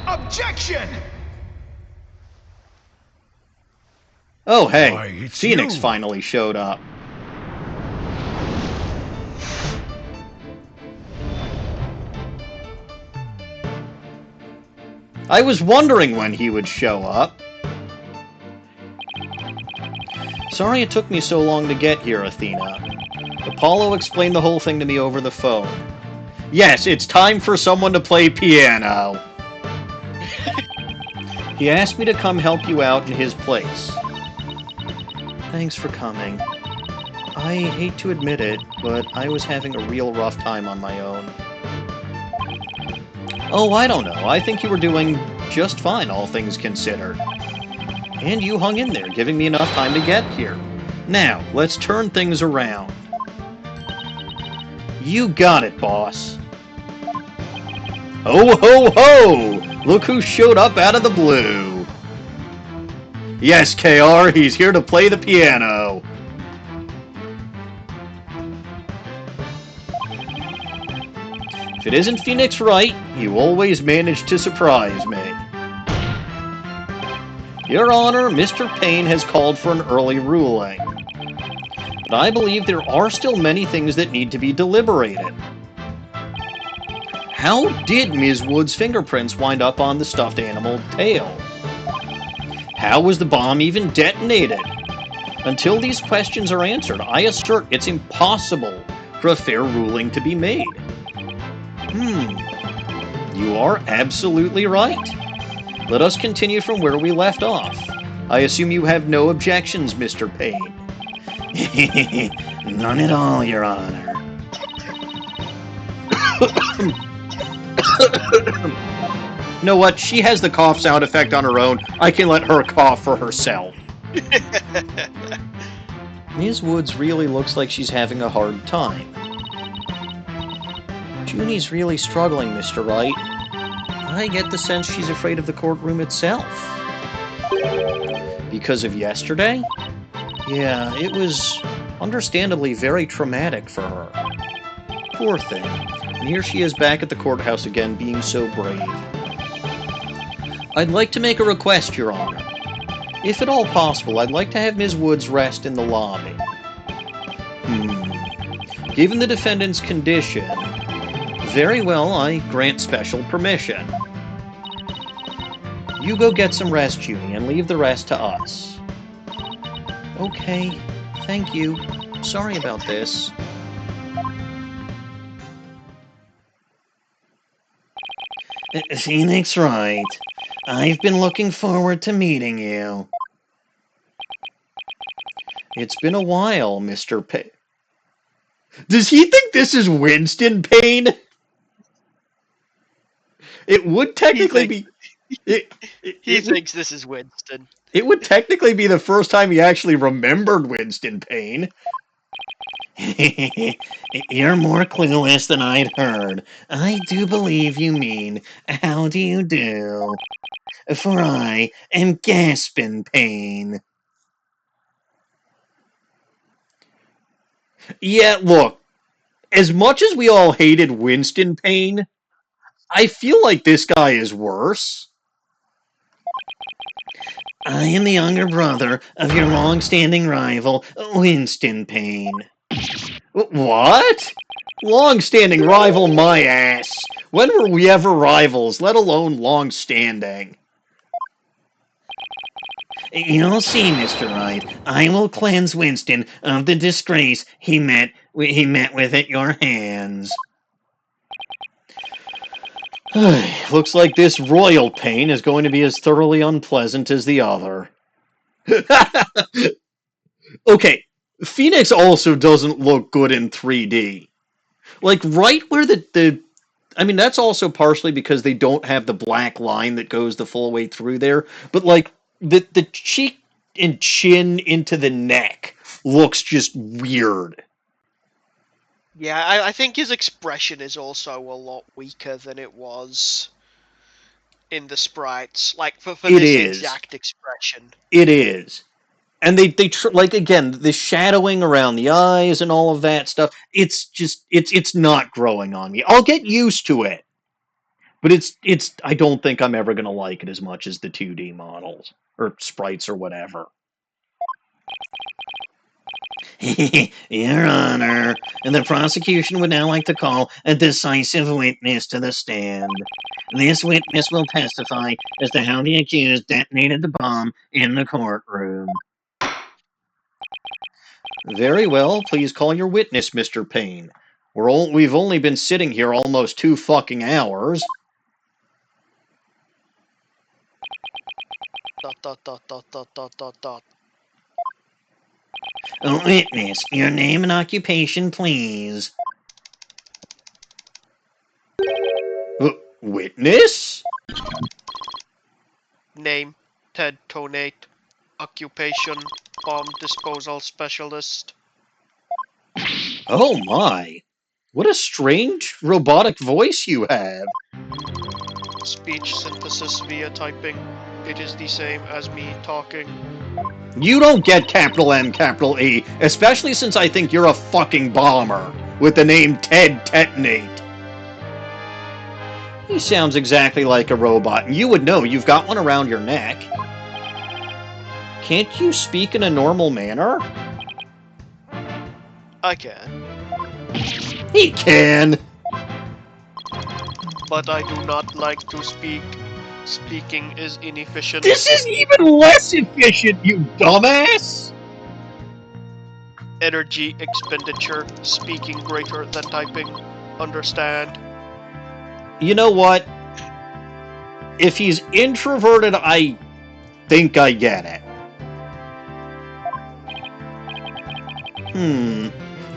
Objection! Oh, hey, Why, it's Phoenix you. finally showed up. I was wondering when he would show up. Sorry it took me so long to get here, Athena. Apollo explained the whole thing to me over the phone. Yes, it's time for someone to play piano. He asked me to come help you out in his place. Thanks for coming. I hate to admit it, but I was having a real rough time on my own. Oh, I don't know. I think you were doing just fine, all things considered. And you hung in there, giving me enough time to get here. Now, let's turn things around. You got it, boss. Ho, ho, ho! Look who showed up out of the blue. Yes, KR, he's here to play the piano. If it isn't Phoenix Wright, you always manage to surprise me. Your Honor, Mr. Payne has called for an early ruling. But I believe there are still many things that need to be deliberated. How did Ms. Woods' fingerprints wind up on the stuffed animal tail? How was the bomb even detonated? Until these questions are answered, I assert it's impossible for a fair ruling to be made. You are absolutely right. Let us continue from where we left off. I assume you have no objections, Mr. Payne. None at all, Your Honor. You know what? She has the cough sound effect on her own. I can let her cough for herself. Ms. Woods really looks like she's having a hard time. Junie's really struggling, Mr. Wright. I get the sense she's afraid of the courtroom itself. Because of yesterday? Yeah, it was understandably very traumatic for her. Poor thing. And here she is back at the courthouse again, being so brave. I'd like to make a request, Your Honor. If at all possible, I'd like to have Ms. Woods rest in the lobby. Given the defendant's condition, very well, I grant special permission. You go get some rest, Junie, and leave the rest to us. Okay, thank you. Sorry about this. Phoenix Wright. I've been looking forward to meeting you. It's been a while, Mr. Payne. Does he think this is Winston Payne? It would technically be. He thinks this is Winston. It would technically be the first time he actually remembered Winston Payne. You're more clueless than I'd heard. I do believe you mean, how do you do? For I am gasping pain. Yeah, look, as much as we all hated Winston Payne, I feel like this guy is worse. I am the younger brother of your long-standing rival, Winston Payne. What? Long-standing rival my ass. When were we ever rivals, let alone long-standing? You'll see, Mr. Wright. I will cleanse Winston of the disgrace he met with at your hands. Looks like this royal pain is going to be as thoroughly unpleasant as the other. Okay, Phoenix also doesn't look good in 3D. Like, right where I mean, that's also partially because they don't have the black line that goes the full way through there, but, like, the cheek and chin into the neck looks just weird. Yeah, I think his expression is also a lot weaker than it was in the sprites. Like, for this exact expression. It is. And they like, again, the shadowing around the eyes and all of that stuff, it's just, it's not growing on me. I'll get used to it. But I don't think I'm ever going to like it as much as the 2D models, or sprites, or whatever. Your Honor, the prosecution would now like to call a decisive witness to the stand. This witness will testify as to how the accused detonated the bomb in the courtroom. Very well, please call your witness, Mr. Payne. We've only been sitting here almost 2 fucking hours. ... Witness, your name and occupation, please. Witness? Name, Ted Tonate. Occupation, bomb disposal specialist. Oh my. What a strange robotic voice you have. Speech synthesis via typing. It is the same as me talking. You don't get capital M, capital E, especially since I think you're a fucking bomber with the name Ted Tetonate. He sounds exactly like a robot, and you would know. You've got one around your neck. Can't you speak in a normal manner? I can. He can! But I do not like to speak. Speaking is inefficient. This is even less efficient, you dumbass! Energy expenditure. Speaking greater than typing. Understand? You know what? If he's introverted, I think I get it.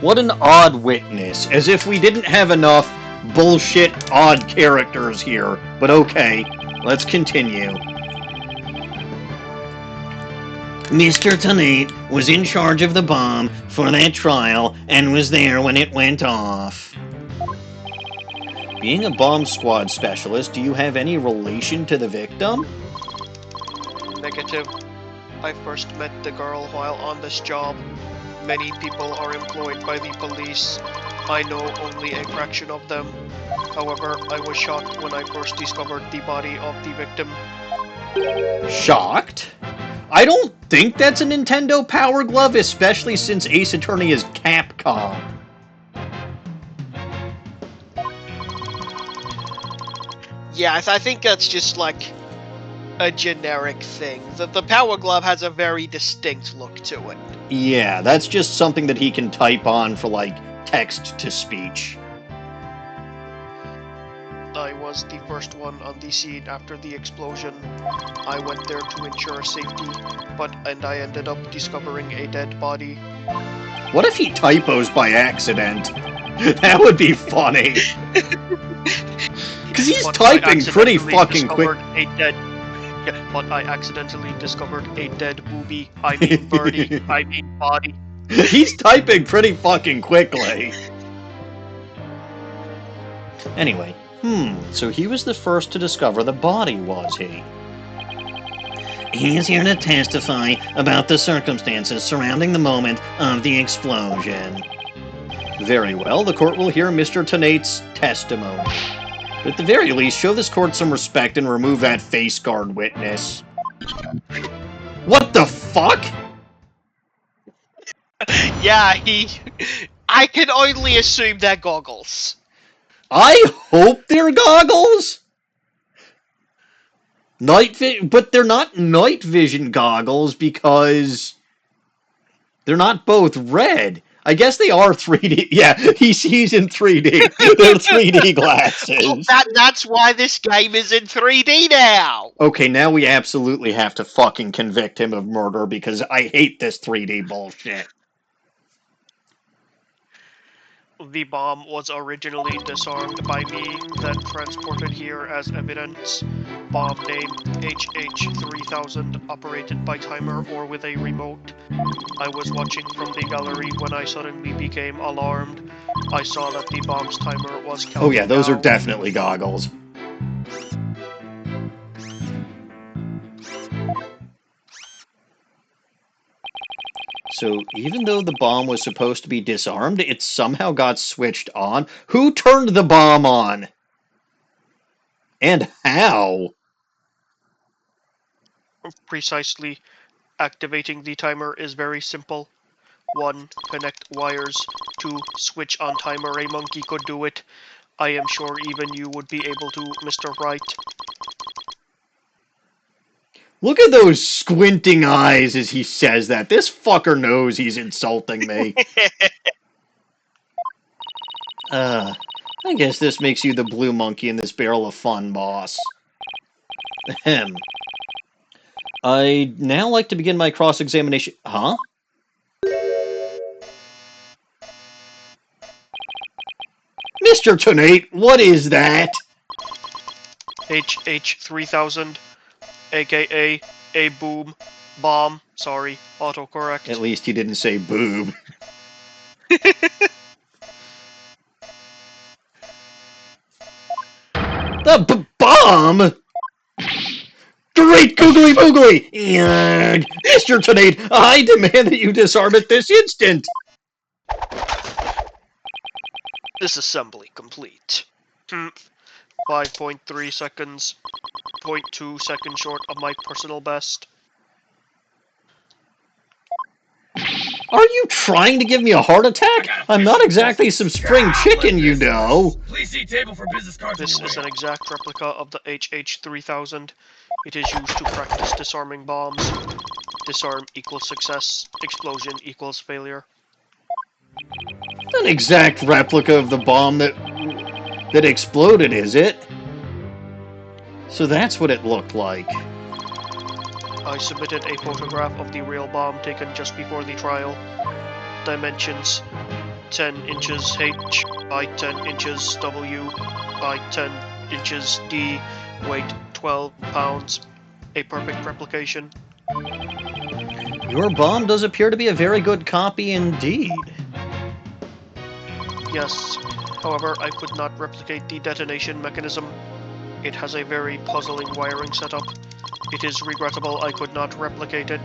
What an odd witness. As if we didn't have enough bullshit odd characters here. But okay, let's continue. Mr. Tonate was in charge of the bomb for that trial and was there when it went off. Being a bomb squad specialist, do you have any relation to the victim? Negative. I first met the girl while on this job. Many people are employed by the police. I know only a fraction of them. However, I was shocked when I first discovered the body of the victim. Shocked? I don't think that's a Nintendo Power Glove, especially since Ace Attorney is Capcom. Yeah, I think that's just like a generic thing. The Power Glove has a very distinct look to it. Yeah, that's just something that he can type on for, like, text-to-speech. I was the first one on the scene after the explosion. I went there to ensure safety, and I ended up discovering a dead body. What if he typos by accident? That would be funny. Because he's But typing pretty accidentally fucking quick. discovered a dead. Yeah, but I accidentally discovered a dead booby. I mean birdie. I mean body. He's typing pretty fucking quickly. Anyway, so he was the first to discover the body, was he? He's here to testify about the circumstances surrounding the moment of the explosion. Very well, the court will hear Mr. Tenate's testimony. But at the very least, show this court some respect and remove that face guard witness. What the fuck? Yeah, I can only assume they're goggles. I hope they're goggles? But they're not night vision goggles because they're not both red. I guess they are 3D. Yeah, he sees in 3D. They're 3D glasses. That's why this game is in 3D now. Okay, now we absolutely have to fucking convict him of murder because I hate this 3D bullshit. The bomb was originally disarmed by me, then transported here as evidence. Bomb name HH3000, operated by timer or with a remote. I was watching from the gallery when I suddenly became alarmed. I saw that the bomb's timer was counting. Oh yeah, those down. are definitely goggles. So, even though the bomb was supposed to be disarmed, it somehow got switched on. Who turned the bomb on? And how? Precisely. Activating the timer is very simple. 1. Connect wires. 2. Switch on timer. A monkey could do it. I am sure even you would be able to, Mr. Wright. Look at those squinting eyes as he says that. This fucker knows he's insulting me. I guess this makes you the blue monkey in this barrel of fun, boss. Ahem. I'd now like to begin my cross-examination... Huh? Mr. Tenate, what is that? HH3000, aka a boom, bomb, sorry, autocorrect. At least he didn't say boob. The bomb? Great googly boogly! Mr. Tenate, I demand that you disarm it this instant! Disassembly complete. 5.3 seconds. 0.2 seconds short of my personal best. Are you trying to give me a heart attack? I'm not exactly some spring chicken, you know. Please see table for business cards. This is an exact replica of the HH3000. It is used to practice disarming bombs. Disarm equals success. Explosion equals failure. An exact replica of the bomb that exploded, is it? So that's what it looked like. I submitted a photograph of the real bomb taken just before the trial. Dimensions 10 inches H by 10 inches W by 10 inches D, weight 12 pounds. A perfect replication. Your bomb does appear to be a very good copy indeed. Yes, however, I could not replicate the detonation mechanism. It has a very puzzling wiring setup. It is regrettable I could not replicate it.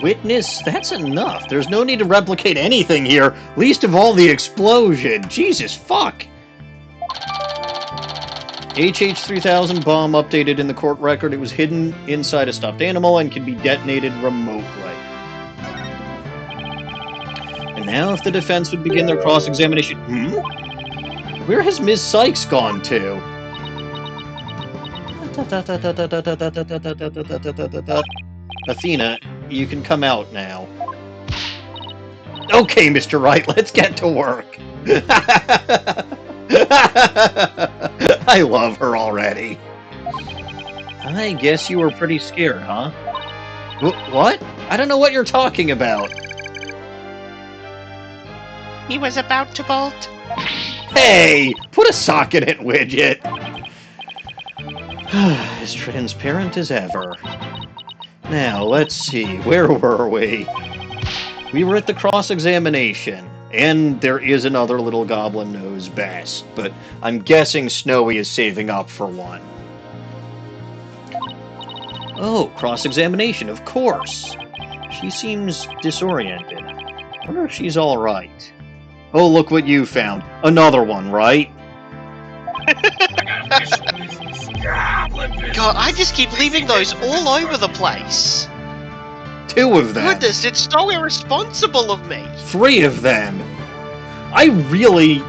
Witness, that's enough. There's no need to replicate anything here, least of all the explosion. Jesus fuck. HH3000 bomb updated in the court record. It was hidden inside a stuffed animal and can be detonated remotely. And now if the defense would begin their cross-examination... Where has Ms. Cykes gone to? Athena, you can come out now. Okay, Mr. Wright, let's get to work. I love her already. I guess you were pretty scared, huh? What? I don't know what you're talking about. He was about to bolt. Hey, put a sock in it, widget. As transparent as ever. Now, let's see, where were we? We were at the cross-examination, and there is another little goblin knows best, but I'm guessing Snowy is saving up for one. Oh, cross-examination, of course. She seems disoriented. I wonder if she's alright. Oh, look what you found. Another one, right? God, I just keep leaving those all over the place. 2 of them. Goodness, it's so irresponsible of me. 3 of them. I really...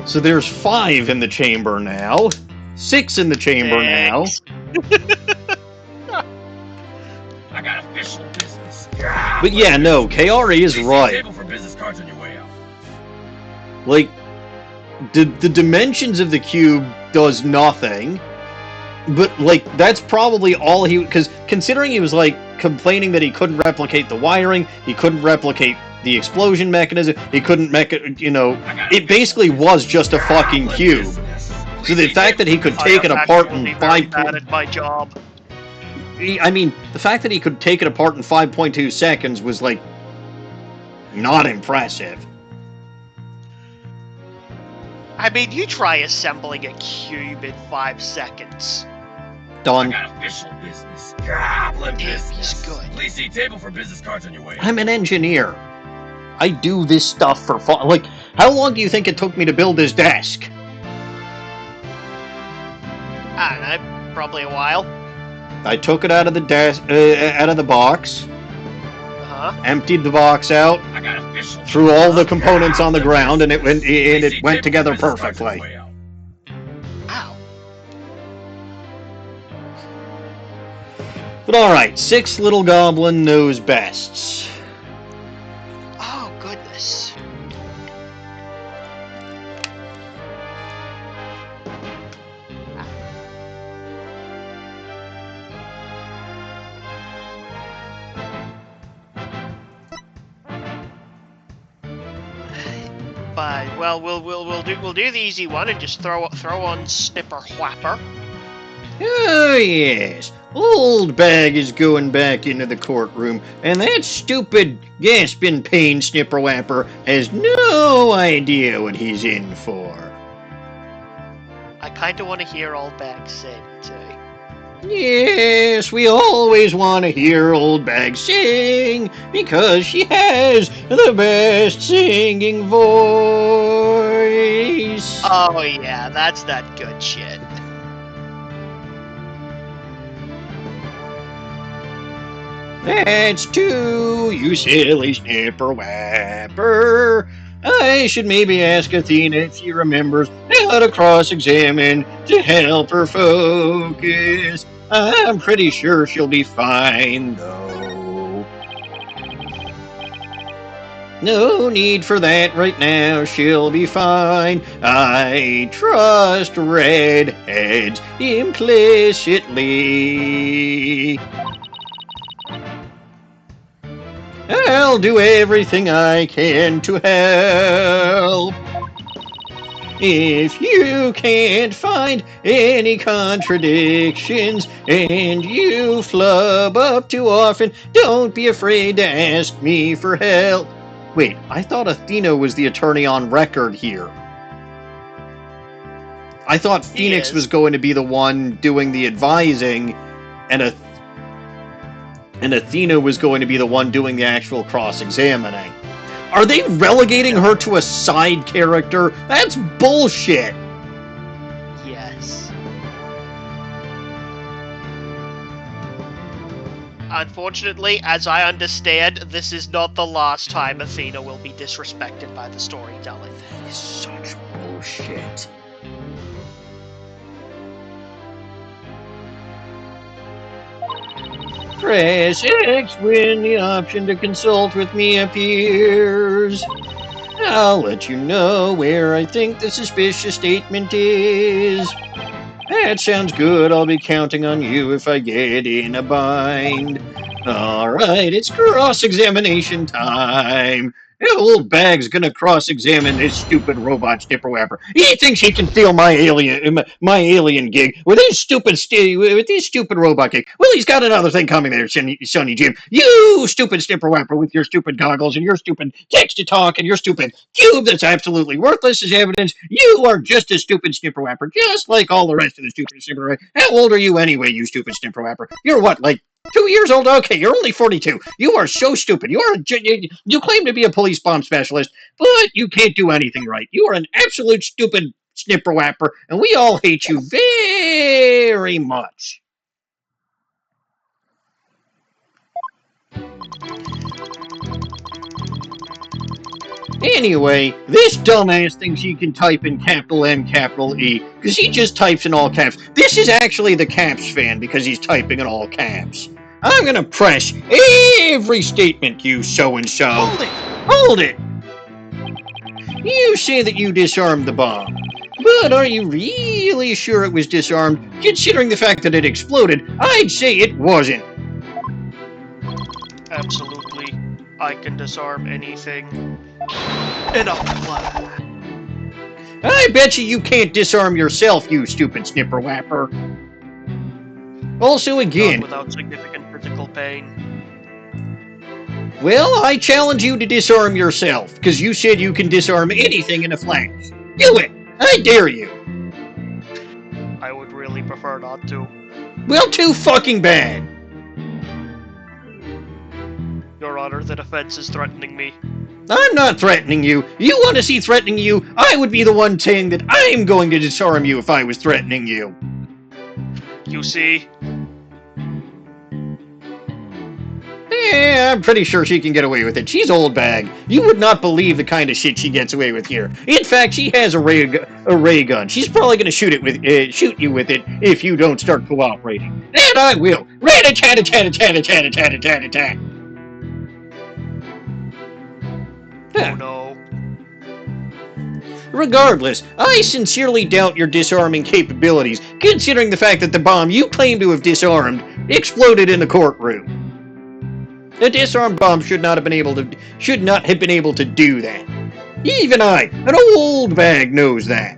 So there's 5 in the chamber now. 6 in the chamber now. I got official business. But yeah, no, KRE is right. Table for business cards on your way out. Like, the dimensions of the cube does nothing. But, like, that's probably all he... Because considering he was, like, complaining that he couldn't replicate the wiring, he couldn't replicate the explosion mechanism, he couldn't you know... It basically was just a fucking cube. So the fact that he could take it apart in 5... bad at my job. I mean, the fact that he could take it apart in 5.2 seconds was, like, not impressive. I mean, you try assembling a cube in 5 seconds. Done. I got official business. Goblin business. He's good. Please see table for business cards on your way out. I'm an engineer. I do this stuff for fun. Like, how long do you think it took me to build this desk? I don't know, probably a while. I took it out of the desk, out of the box, emptied the box out, I got official threw all the components on the ground, and it went together perfectly. Ow. But all right, 6 little goblin knows bests. Oh, goodness. But well, we'll do the easy one and just throw on Snipper Whapper. Oh yes, old Bag is going back into the courtroom, and that stupid gasping pain Snipper Whapper has no idea what he's in for. I kind of want to hear Old Bag say it too. Yes, we always want to hear old Bag sing, because she has the best singing voice. Oh yeah, that's that good shit. That's 2, you silly Snipper Whapper. I should maybe ask Athena if she remembers how to cross-examine to help her focus. I'm pretty sure she'll be fine, though. No need for that right now, she'll be fine. I trust redheads implicitly. I'll do everything I can to help. If you can't find any contradictions and you flub up too often, don't be afraid to ask me for help. Wait, I thought Athena was the attorney on record here. I thought Phoenix was going to be the one doing the advising, and Athena was going to be the one doing the actual cross-examining. Are they relegating her to a side character? That's bullshit! Yes. Unfortunately, as I understand, this is not the last time Athena will be disrespected by the storytelling. That is such bullshit. Press X when the option to consult with me appears. I'll let you know where I think the suspicious statement is. That sounds good. I'll be counting on you if I get in a bind. Alright, it's cross-examination time. That old bag's gonna cross-examine this stupid robot snipper whapper. He thinks he can steal my alien gig with his stupid robot gig. Well, he's got another thing coming there, Sonny Jim. You stupid snipper whapper with your stupid goggles and your stupid text-to-talk and your stupid cube that's absolutely worthless as evidence. You are just a stupid snipper whapper, just like all the rest of the stupid snipper whapper. How old are you anyway, you stupid snipper whapper? You're what, like 2 years old? Okay, you're only 42. You are so stupid. You claim to be a police bomb specialist, but you can't do anything right. You are an absolute stupid snipper whapper, and we all hate you very much. Anyway, this dumbass thinks he can type in capital M, capital E, because he just types in all caps. This is actually the Caps fan, because he's typing in all caps. I'm gonna press every statement, you so-and-so. Hold it! Hold it! You say that you disarmed the bomb, but are you really sure it was disarmed? Considering the fact that it exploded, I'd say it wasn't. Absolutely. I can disarm anything. In a flash. I bet you can't disarm yourself, you stupid snipper whapper. Also, again, Not without significant physical pain. well, I challenge you to disarm yourself, because you said you can disarm anything in a flash. Do it! I dare you! I would really prefer not to. Well, too fucking bad! Your Honor, the defense is threatening me. I'm not threatening you. You want to see threatening you? I would be the one saying that I'm going to disarm you if I was threatening you. You see? I'm pretty sure she can get away with it. She's old bag. You would not believe the kind of shit she gets away with here. In fact, she has a ray gun. She's probably going to shoot you with it if you don't start cooperating. And I will. Rat-a-tat-a-tat-a-tat-a-tat-a-tat-a-tat. Oh no. Regardless, I sincerely doubt your disarming capabilities, considering the fact that the bomb you claim to have disarmed exploded in the courtroom. A disarmed bomb should not have been able to do that. Even I, an old bag, knows that.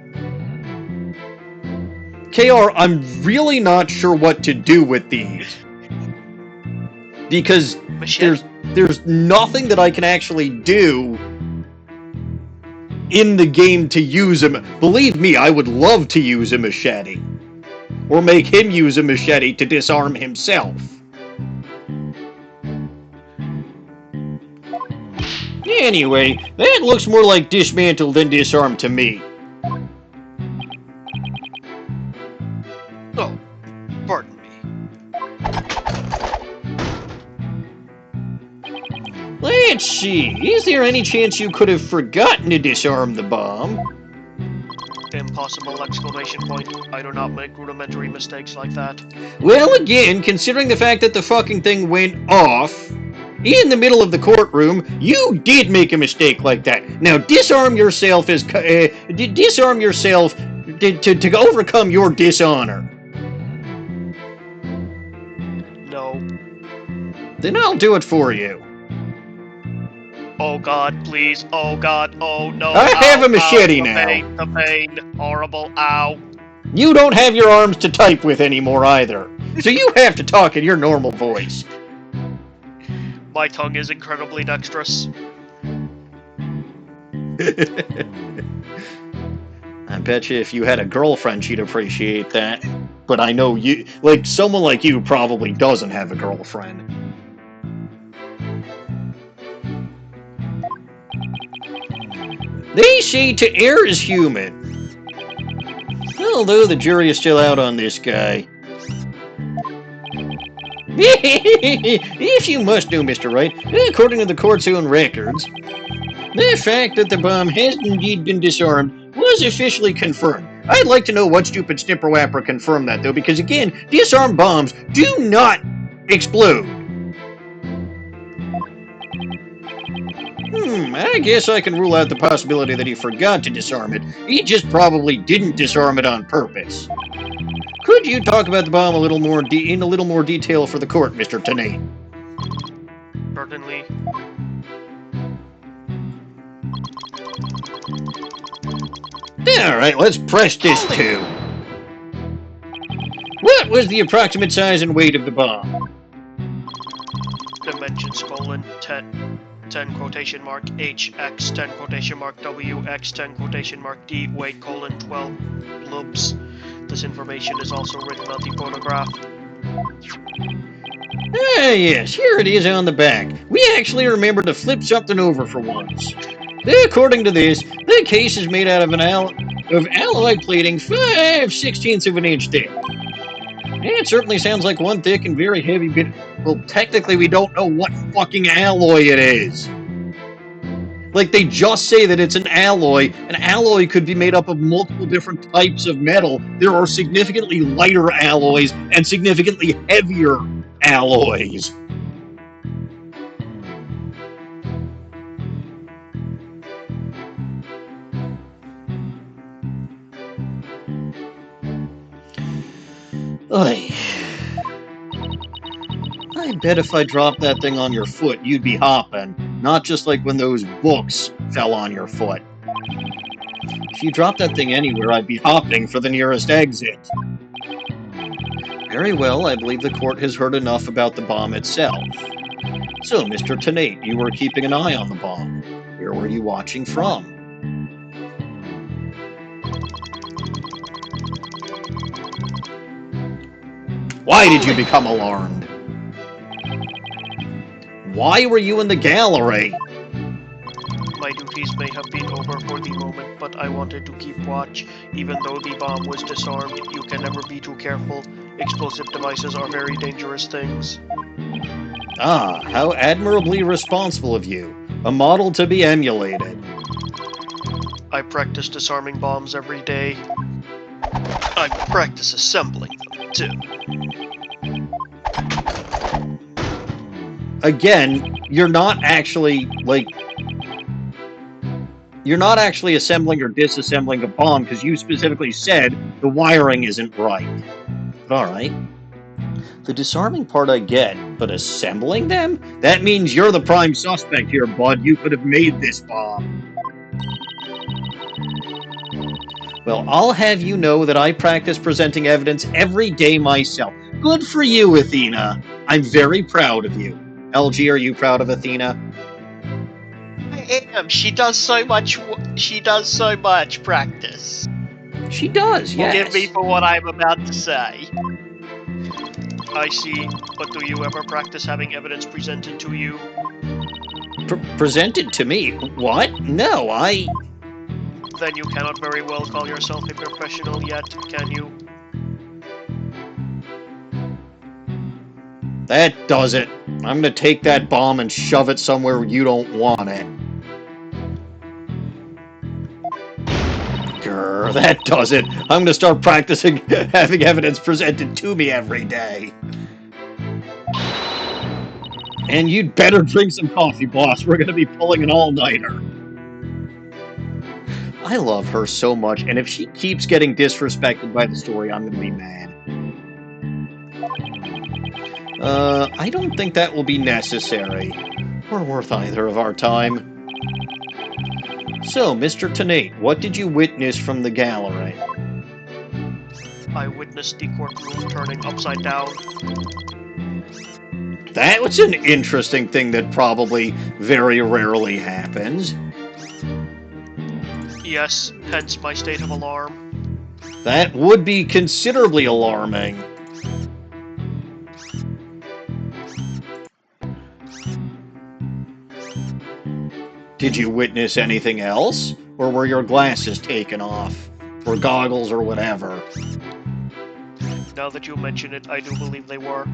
KR, I'm really not sure what to do with these. Because there's nothing that I can actually do in the game to use him. Believe me, I would love to use a machete. Or make him use a machete to disarm himself. Anyway, that looks more like dismantle than disarm to me. Oh, pardon me. Let's see, is there any chance you could have forgotten to disarm the bomb? Impossible! Exclamation point. I do not make rudimentary mistakes like that. Well, again, considering the fact that the fucking thing went off in the middle of the courtroom, you did make a mistake like that. Now, disarm yourself to overcome your dishonor. No. Then I'll do it for you. Oh God, please. Oh God. Oh no. I have a machete ow, now. The pain. Horrible. Ow. You don't have your arms to type with anymore either. So you have to talk in your normal voice. My tongue is incredibly dexterous. I bet you if you had a girlfriend, she'd appreciate that. But I know you, someone like you probably doesn't have a girlfriend. They say to err is human. Although the jury is still out on this guy. If you must know, Mr. Wright, according to the court's own records, the fact that the bomb has indeed been disarmed was officially confirmed. I'd like to know what stupid snipper whapper confirmed that, though, because again, disarmed bombs do not explode. I guess I can rule out the possibility that he forgot to disarm it. He just probably didn't disarm it on purpose. Could you talk about the bomb in a little more detail for the court, Mr. Tenate? Certainly. Alright, let's press this too. What was the approximate size and weight of the bomb? Dimensions, :10 quotation mark H, X, 10 quotation mark W, X, 10 quotation mark D, weight, :12 loops. This information is also written on the photograph. Ah, yes, here it is on the back. We actually remembered to flip something over for once. According to this, the case is made out of alloy plating 5/16 of an inch thick. It certainly sounds like one thick and very heavy bit. Well, technically, we don't know what fucking alloy it is. Like, they just say that it's an alloy. An alloy could be made up of multiple different types of metal. There are significantly lighter alloys and significantly heavier alloys. Oy. I bet if I dropped that thing on your foot, you'd be hopping. Not just like when those books fell on your foot. If you dropped that thing anywhere, I'd be hopping for the nearest exit. Very well, I believe the court has heard enough about the bomb itself. So, Mr. Tenate, you were keeping an eye on the bomb. Where were you watching from? Why did you become alarmed? Why were you in the gallery? My duties may have been over for the moment, but I wanted to keep watch. Even though the bomb was disarmed, you can never be too careful. Explosive devices are very dangerous things. Ah, how admirably responsible of you. A model to be emulated. I practice disarming bombs every day. I practice assembling them, too. Again, you're not actually assembling or disassembling a bomb because you specifically said the wiring isn't right. But alright. The disarming part I get, but assembling them? That means you're the prime suspect here, bud. You could have made this bomb. Well, I'll have you know that I practice presenting evidence every day myself. Good for you, Athena. I'm very proud of you. LG, are you proud of Athena? I am. She does so much practice. She does, yes. Forgive me for what I'm about to say. I see, but do you ever practice having evidence presented to you? Presented to me? What? No, Then you cannot very well call yourself a professional yet, can you? That does it. I'm gonna take that bomb and shove it somewhere you don't want it. Grr, that does it. I'm gonna start practicing having evidence presented to me every day. And you'd better drink some coffee, boss. We're gonna be pulling an all-nighter. I love her so much, and if she keeps getting disrespected by the story, I'm gonna be mad. I don't think that will be necessary, or worth either of our time. So, Mr. Tenate, what did you witness from the gallery? I witnessed the courtroom turning upside down. That was an interesting thing that probably very rarely happens. Yes, hence my state of alarm. That would be considerably alarming. Did you witness anything else? Or were your glasses taken off? Or goggles or whatever? Now that you mention it, I do believe they were.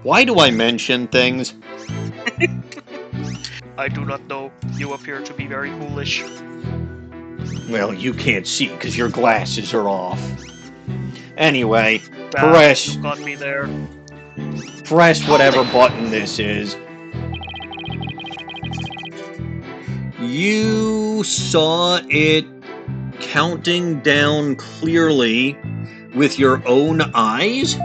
Why do I mention things? I do not know. You appear to be very foolish. Well, you can't see because your glasses are off. Anyway, You got me there. press whatever button this is. You saw it counting down clearly with your own eyes?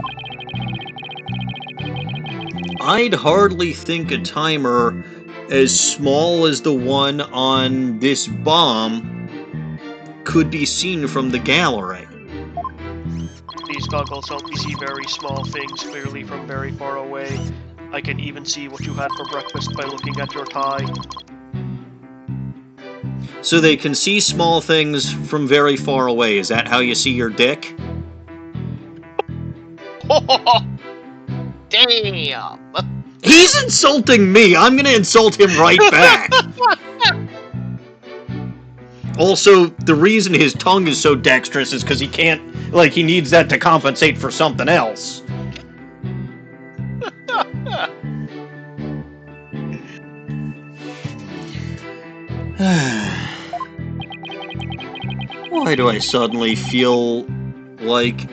I'd hardly think a timer as small as the one on this bomb could be seen from the gallery. These goggles help me see very small things clearly from very far away. I can even see what you had for breakfast by looking at your tie. So they can see small things from very far away. Is that how you see your dick? Damn! He's insulting me! I'm gonna insult him right back! Also, the reason his tongue is so dexterous is because he can't, like, he needs that to compensate for something else. Why do I suddenly feel like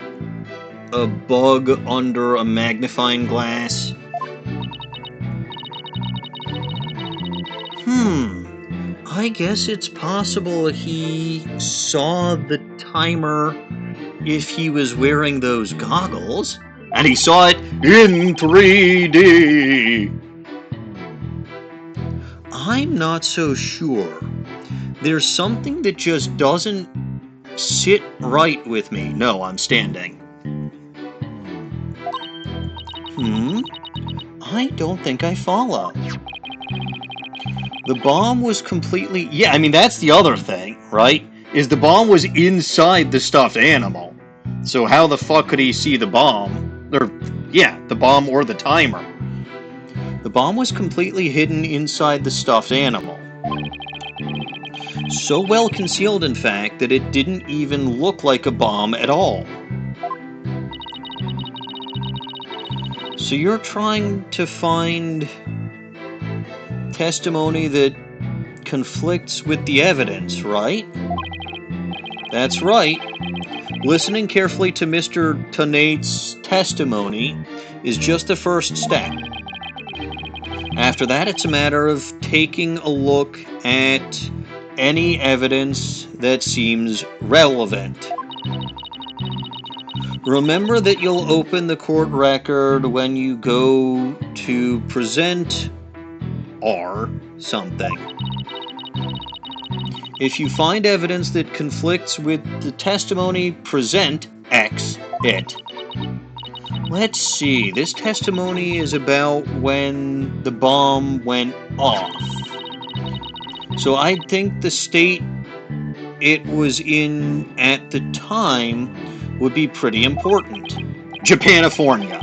a bug under a magnifying glass? I guess it's possible he saw the timer if he was wearing those goggles. And he saw it in 3D. I'm not so sure. There's something that just doesn't sit right with me. No, I'm standing. I don't think I follow. The bomb was completely... Yeah, I mean, that's the other thing, right? Is the bomb was inside the stuffed animal. So how the fuck could he see the bomb? Or, yeah, the bomb or the timer. The bomb was completely hidden inside the stuffed animal. So well concealed, in fact, that it didn't even look like a bomb at all. So you're trying to find testimony that conflicts with the evidence, right? That's right. Listening carefully to Mr. Tonate's testimony is just the first step. After that, it's a matter of taking a look at any evidence that seems relevant. Remember that you'll open the court record when you go to present R something. If you find evidence that conflicts with the testimony, present X it. Let's see, this testimony is about when the bomb went off. So I think the state it was in at the time would be pretty important. Japanifornia.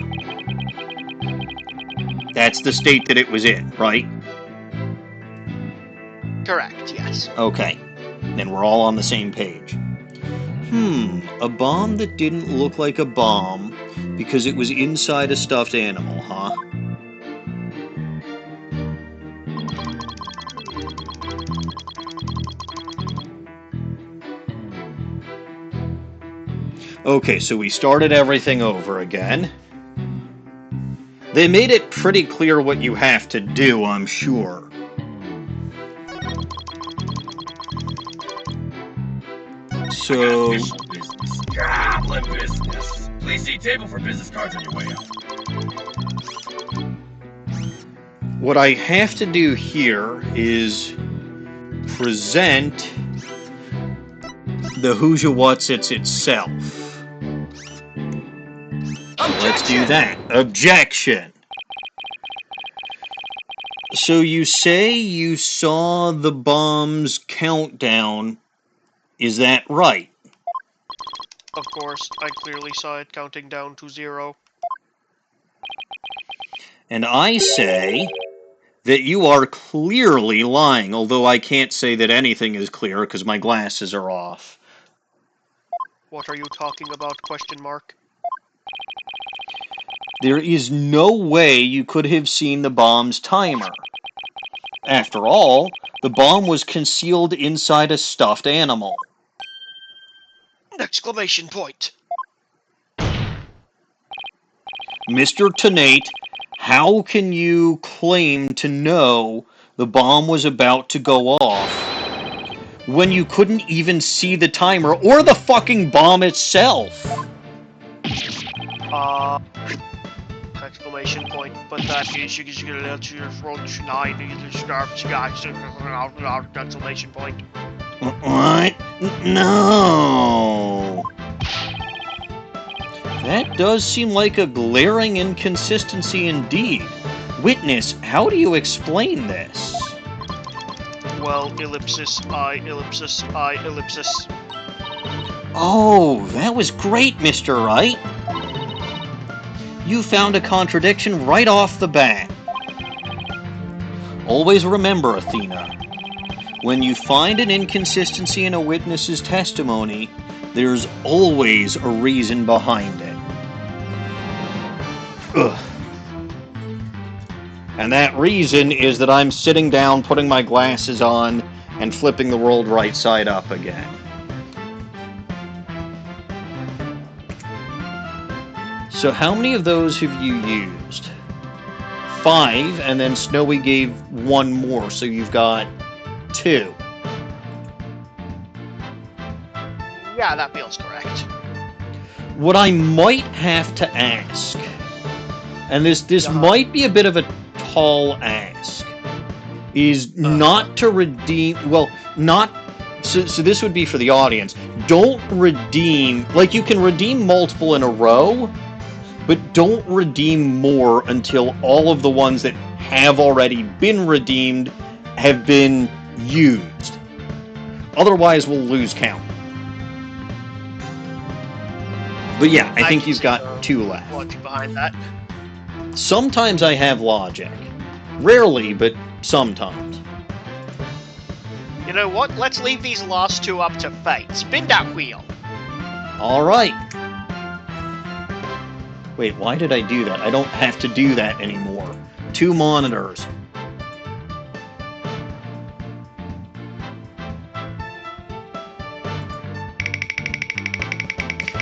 That's the state that it was in, right? Correct, yes. Okay. Then we're all on the same page. A bomb that didn't look like a bomb because it was inside a stuffed animal, huh? Okay, so we started everything over again. They made it pretty clear what you have to do, I'm sure. So... Official business. Goblin business. Please see table for business cards on your way out. What I have to do here is present the Who's Ya What's It's itself. Let's do that. Objection! So you say you saw the bomb's countdown. Is that right? Of course, I clearly saw it counting down to 0. And I say that you are clearly lying, although I can't say that anything is clear because my glasses are off. What are you talking about, question mark? There is no way you could have seen the bomb's timer. After all, the bomb was concealed inside a stuffed animal. Exclamation point. Mr. Tonate, how can you claim to know the bomb was about to go off when you couldn't even see the timer or the fucking bomb itself? Exclamation point, but that is you get to your front 9 exclamation point. What? No. That does seem like a glaring inconsistency indeed. Witness, how do you explain this? Well, ellipsis, I, ellipsis, I, ellipsis. Oh, that was great, Mr. Wright. You found a contradiction right off the bat. Always remember, Athena, when you find an inconsistency in a witness's testimony, there's always a reason behind it. Ugh. And that reason is that I'm sitting down, putting my glasses on, and flipping the world right side up again. So how many of those have you used? 5, and then Snowy gave 1 more, so you've got 2. Yeah, that feels correct. What I might have to ask, and this might be a bit of a tall ask, is not to redeem, well, not, so this would be for the audience, don't redeem, like you can redeem multiple in a row, but don't redeem more until all of the ones that have already been redeemed have been used. Otherwise, we'll lose count. But yeah, I think you've got 2 left. Logic behind that. Sometimes I have logic. Rarely, but sometimes. You know what? Let's leave these last 2 up to fate. Spin that wheel. Alright. Wait, why did I do that? I don't have to do that anymore. 2 monitors.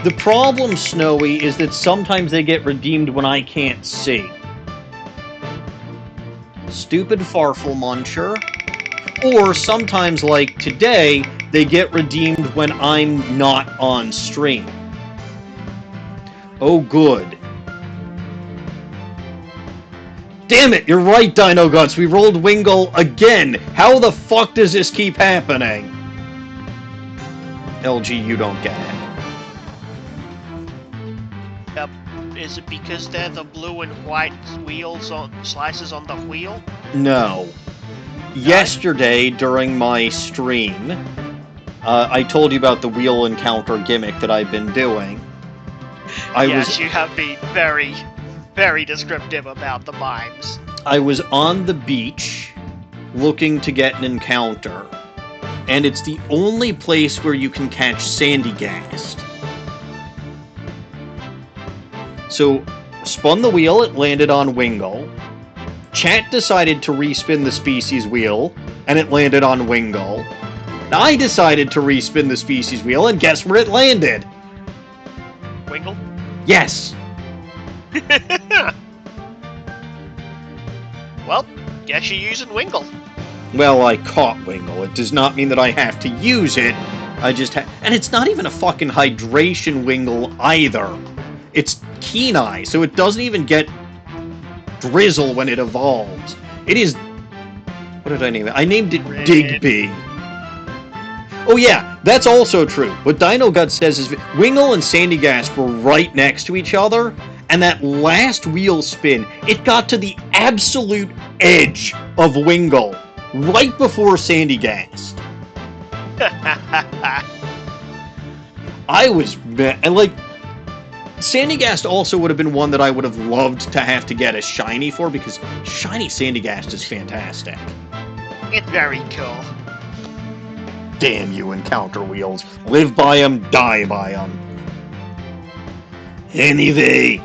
The problem, Snowy, is that sometimes they get redeemed when I can't see. Stupid Farfel Muncher. Or sometimes, like today, they get redeemed when I'm not on stream. Oh, good. Damn it, you're right, Dino Guts. We rolled Wingle again. How the fuck does this keep happening? LG, you don't get it. Is it because they're the blue and white wheels on slices on the wheel? No. Yesterday, during my stream, I told you about the wheel encounter gimmick that I've been doing. You have been very, very descriptive about the mimes. I was on the beach, looking to get an encounter, and it's the only place where you can catch Sandygast. So, spun the wheel, it landed on Wingle. Chat decided to respin the species wheel, and it landed on Wingle. I decided to respin the species wheel, and guess where it landed? Wingle? Yes! Well, guess you're using Wingle. Well, I caught Wingle. It does not mean that I have to use it. I just and it's not even a fucking hydration Wingle either. It's Keen Eye, so it doesn't even get Drizzle when it evolves. It is... What did I name it? I named it Digby. Oh yeah, that's also true. What Dino Guts says is Wingle and Sandygast were right next to each other, and that last wheel spin, it got to the absolute edge of Wingle, right before Sandygast. I was... And like... Sandygast also would have been one that I would have loved to have to get a shiny for, because shiny Sandygast is fantastic. It's very cool. Damn you, encounter wheels. Live by them, die by them. Anyway,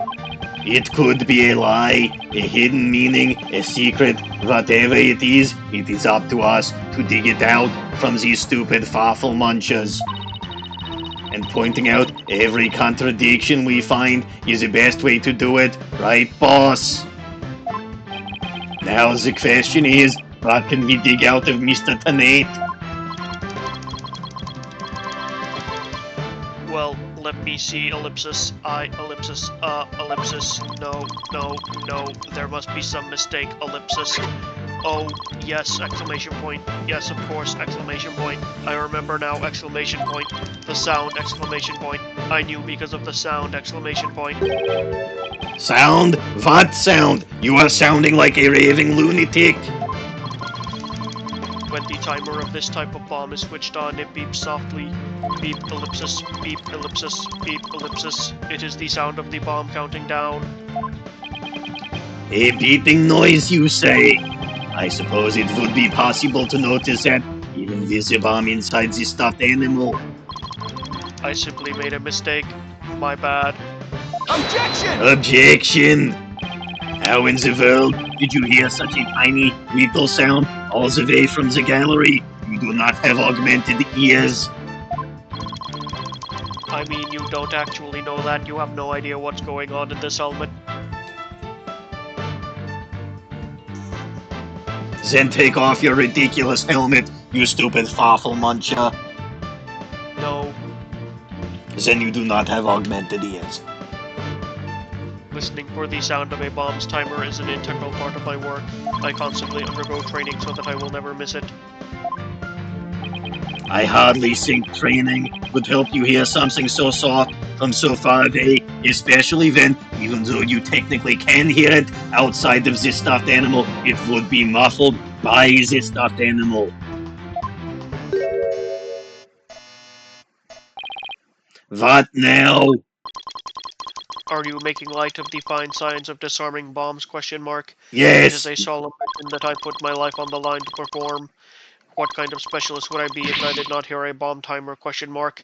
it could be a lie, a hidden meaning, a secret, whatever it is up to us to dig it out from these stupid Farfel Munchers. And pointing out every contradiction we find is the best way to do it, right, boss? Now the question is, what can we dig out of Mr. Tanate? Well, let me see. Ellipsis, ellipsis, ellipsis. No, there must be some mistake. Ellipsis. Oh, yes, exclamation point. Yes, of course, exclamation point. I remember now, exclamation point. The sound, exclamation point. I knew because of the sound, exclamation point. Sound? What sound? You are sounding like a raving lunatic. When the timer of this type of bomb is switched on, it beeps softly. Beep, ellipsis, beep, ellipsis, beep, ellipsis. It is the sound of the bomb counting down. A beeping noise, you say? I suppose it would be possible to notice that even with the bomb inside the stuffed animal. I simply made a mistake. My bad. Objection! Objection! How in the world did you hear such a tiny, little sound all the way from the gallery? You do not have augmented ears. I mean, you don't actually know that. You have no idea what's going on in this helmet. Then take off your ridiculous helmet, you stupid fawful muncher. No. Then you do not have augmented ears. Listening for the sound of a bomb's timer is an integral part of my work. I constantly undergo training so that I will never miss it. I hardly think training would help you hear something so soft from so far away, especially when, even though you technically can hear it outside of this stuffed animal, it would be muffled by the stuffed animal. What now? Are you making light of the fine science of disarming bombs? Question mark. It Yes. is a solemn mission that I put my life on the line to perform. What kind of specialist would I be if I did not hear a bomb timer? Question mark.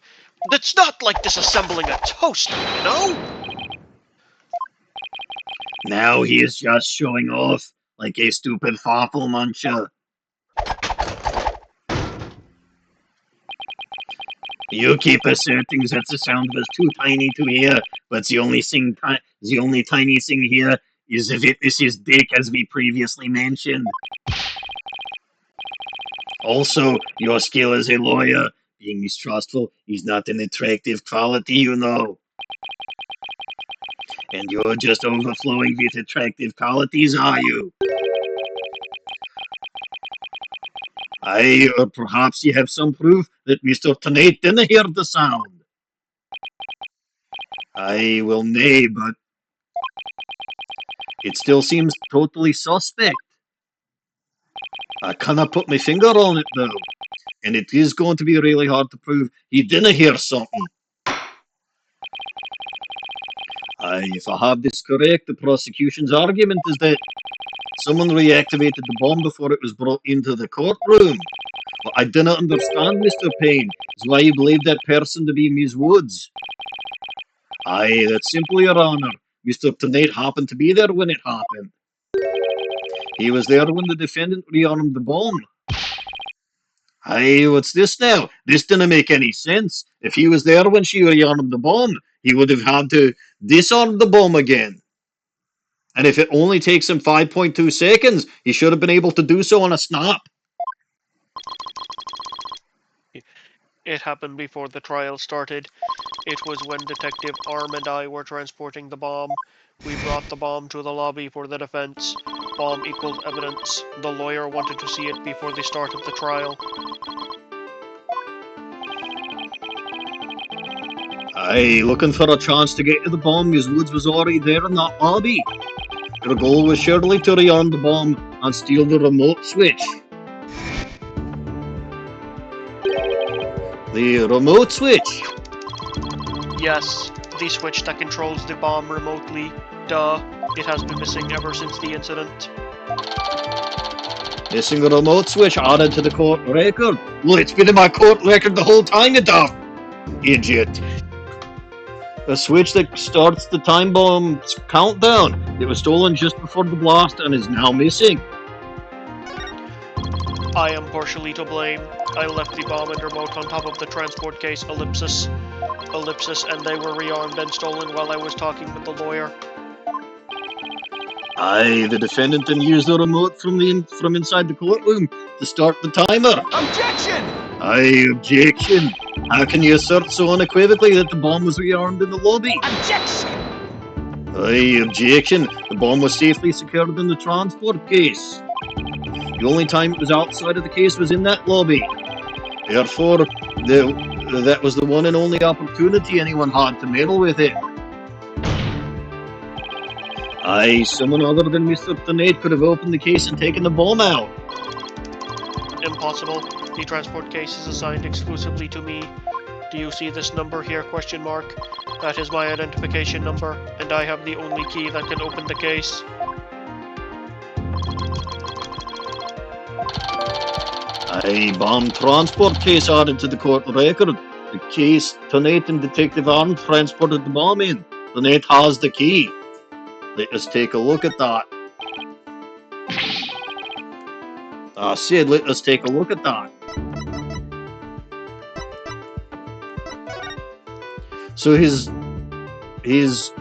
It's not like disassembling a toaster, you know? Now he is just showing off like a stupid fawful muncher. You keep asserting that the sound was too tiny to hear, but the only tiny thing here is the witness's dick, as we previously mentioned. Also, your skill as a lawyer, being mistrustful, is not an attractive quality, you know. And you're just overflowing with attractive qualities, are you? Or perhaps you have some proof that Mr. Tennate didn't hear the sound. Well, nay, but it still seems totally suspect. I cannot put my finger on it, though. And it is going to be really hard to prove he didn't hear something. If I have this correct, the prosecution's argument is that someone reactivated the bomb before it was brought into the courtroom. But I do not understand, Mr. Payne. Is why you believe that person to be Ms. Woods. That's simply, Your Honor. Mr. Tennate happened to be there when it happened. He was there when the defendant rearmed the bomb. What's this now? This didn't make any sense. If he was there when she rearmed the bomb, he would have had to disarm the bomb again. And if it only takes him 5.2 seconds, he should have been able to do so on a snap. It happened before the trial started. It was when Detective Arm and I were transporting the bomb. We brought the bomb to the lobby for the defense. Bomb equals evidence. The lawyer wanted to see it before the start of the trial. Looking for a chance to get to the bomb. Ms. Woods was already there in that lobby. Her goal was surely to rearm the bomb and steal the remote switch. The remote switch? Yes, the switch that controls the bomb remotely. Duh. It has been missing ever since the incident. Missing a remote switch added to the court record? Well, it's been in my court record the whole time, you daft idiot. A switch that starts the time bomb's countdown. It was stolen just before the blast and is now missing. I am partially to blame. I left the bomb and remote on top of the transport case, ellipsis, and they were rearmed and stolen while I was talking with the lawyer. The defendant then used the remote from inside the courtroom to start the timer. Objection! Objection. How can you assert so unequivocally that the bomb was rearmed in the lobby? Objection! Objection. The bomb was safely secured in the transport case. The only time it was outside of the case was in that lobby. Therefore, that was the one and only opportunity anyone had to meddle with it. Aye, someone other than Mr. Tennate could have opened the case and taken the bomb out. Impossible. The transport case is assigned exclusively to me. Do you see this number here, question mark? That is my identification number, and I have the only key that can open the case. Aye, bomb transport case added to the court record. The case, Tennate and Detective Arm transported the bomb in. Tennate has the key. Let us take a look at that. I said, let us take a look at that. So his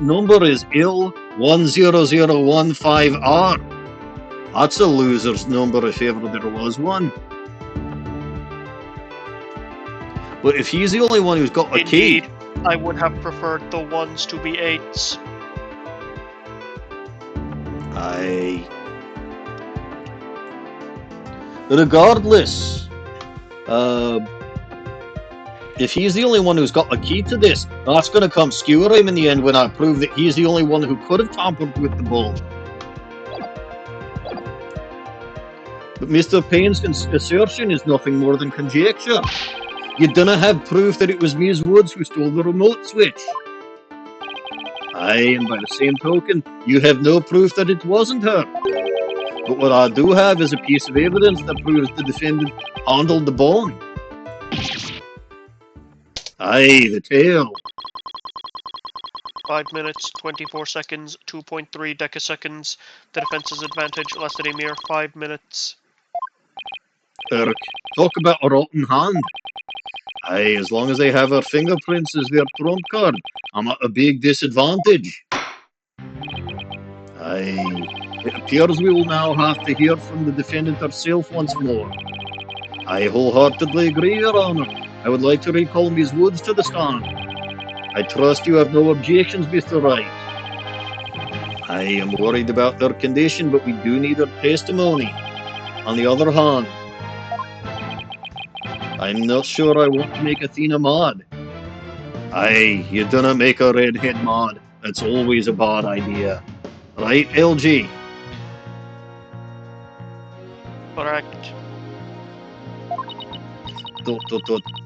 number is L10015R. That's a loser's number if ever there was one. But if he's the only one who's got a key... Indeed, I would have preferred the ones to be 8s. Aye. Regardless, if he's the only one who's got a key to this, that's going to come skewer him in the end when I prove that he's the only one who could have tampered with the ball. But Mr. Payne's assertion is nothing more than conjecture. You dunna have proof that it was Ms. Woods who stole the remote switch. Aye, and by the same token, you have no proof that it wasn't her. But what I do have is a piece of evidence that proves the defendant handled the bomb. Aye, the tail. 5 minutes, 24 seconds, 2.3 decaseconds. The defense's advantage lasted a mere 5 minutes. Eric, talk about a rotten hand. Aye, as long as they have her fingerprints as their trump card, I'm at a big disadvantage. Aye, it appears we will now have to hear from the defendant herself once more. I wholeheartedly agree, Your Honour. I would like to recall Ms. Woods to the stand. I trust you have no objections, Mr. Wright. I am worried about their condition, but we do need her testimony. On the other hand, I'm not sure I want to make Athena mad. Aye, you dunna make a redhead mad. That's always a bad idea. Right, LG? Correct.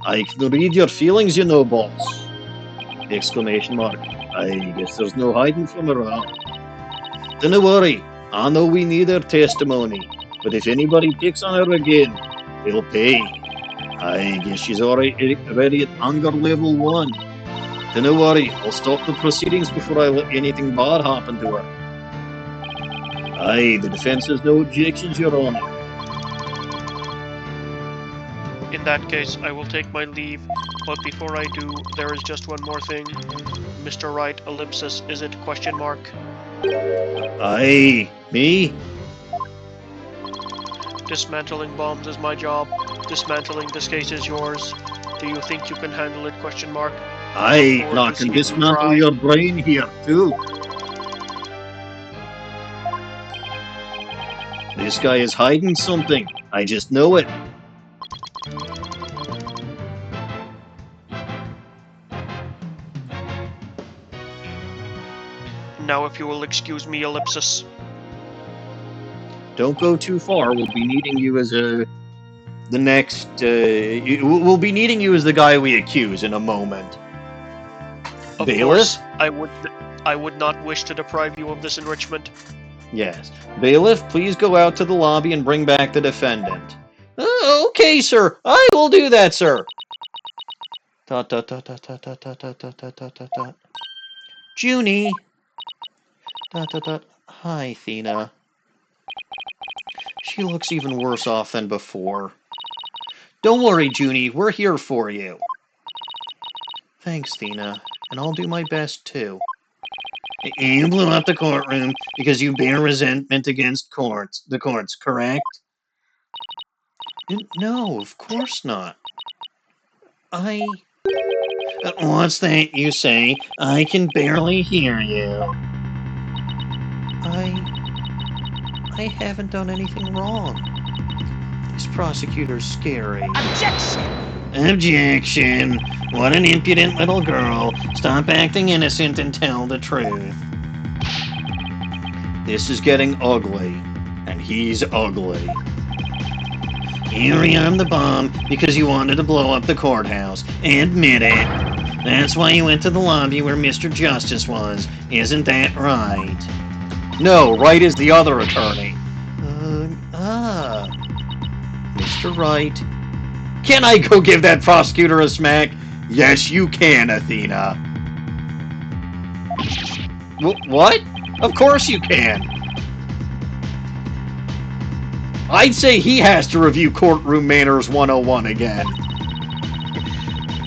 I can read your feelings, you know, boss. Exclamation mark. I guess there's no hiding from her now. Don't worry, I know we need her testimony, but if anybody picks on her again, they'll pay. I guess she's already at anger level 1. Don't worry, I'll stop the proceedings before I let anything bad happen to her. Aye, the defense has no objections, Your Honor. In that case, I will take my leave, but before I do, there is just one more thing. Mr. Wright, ellipsis, is it question mark? Aye, me? Dismantling bombs is my job. Dismantling this case is yours. Do you think you can handle it, question mark? Aye, Or I does can he dismantle try? your brain here, too. This guy is hiding something. I just know it. Now if you will excuse me, ellipsis. Don't go too far. We'll be needing you as the next. We'll be needing you as the guy we accuse in a moment. Of Bailiff? course, I would not wish to deprive you of this enrichment. Yes. Bailiff, please go out to the lobby and bring back the defendant. Okay, sir. I will do that, sir. Junie. Hi, Athena. She looks even worse off than before. Don't worry, Junie. We're here for you. Thanks, Athena. And I'll do my best, too. You blew up the courtroom because you bear resentment against the courts, correct? No, of course not. What's that you say? I can barely hear you. I haven't done anything wrong. This prosecutor's scary. Objection! Objection! What an impudent little girl. Stop acting innocent and tell the truth. This is getting ugly, and he's ugly. You rearmed the bomb because you wanted to blow up the courthouse. Admit it. That's why you went to the lobby where Mr. Justice was. Isn't that right? No, Wright is the other attorney. Mr. Wright. Can I go give that prosecutor a smack? Yes, you can, Athena. What? Of course you can. I'd say he has to review Courtroom Manners 101 again.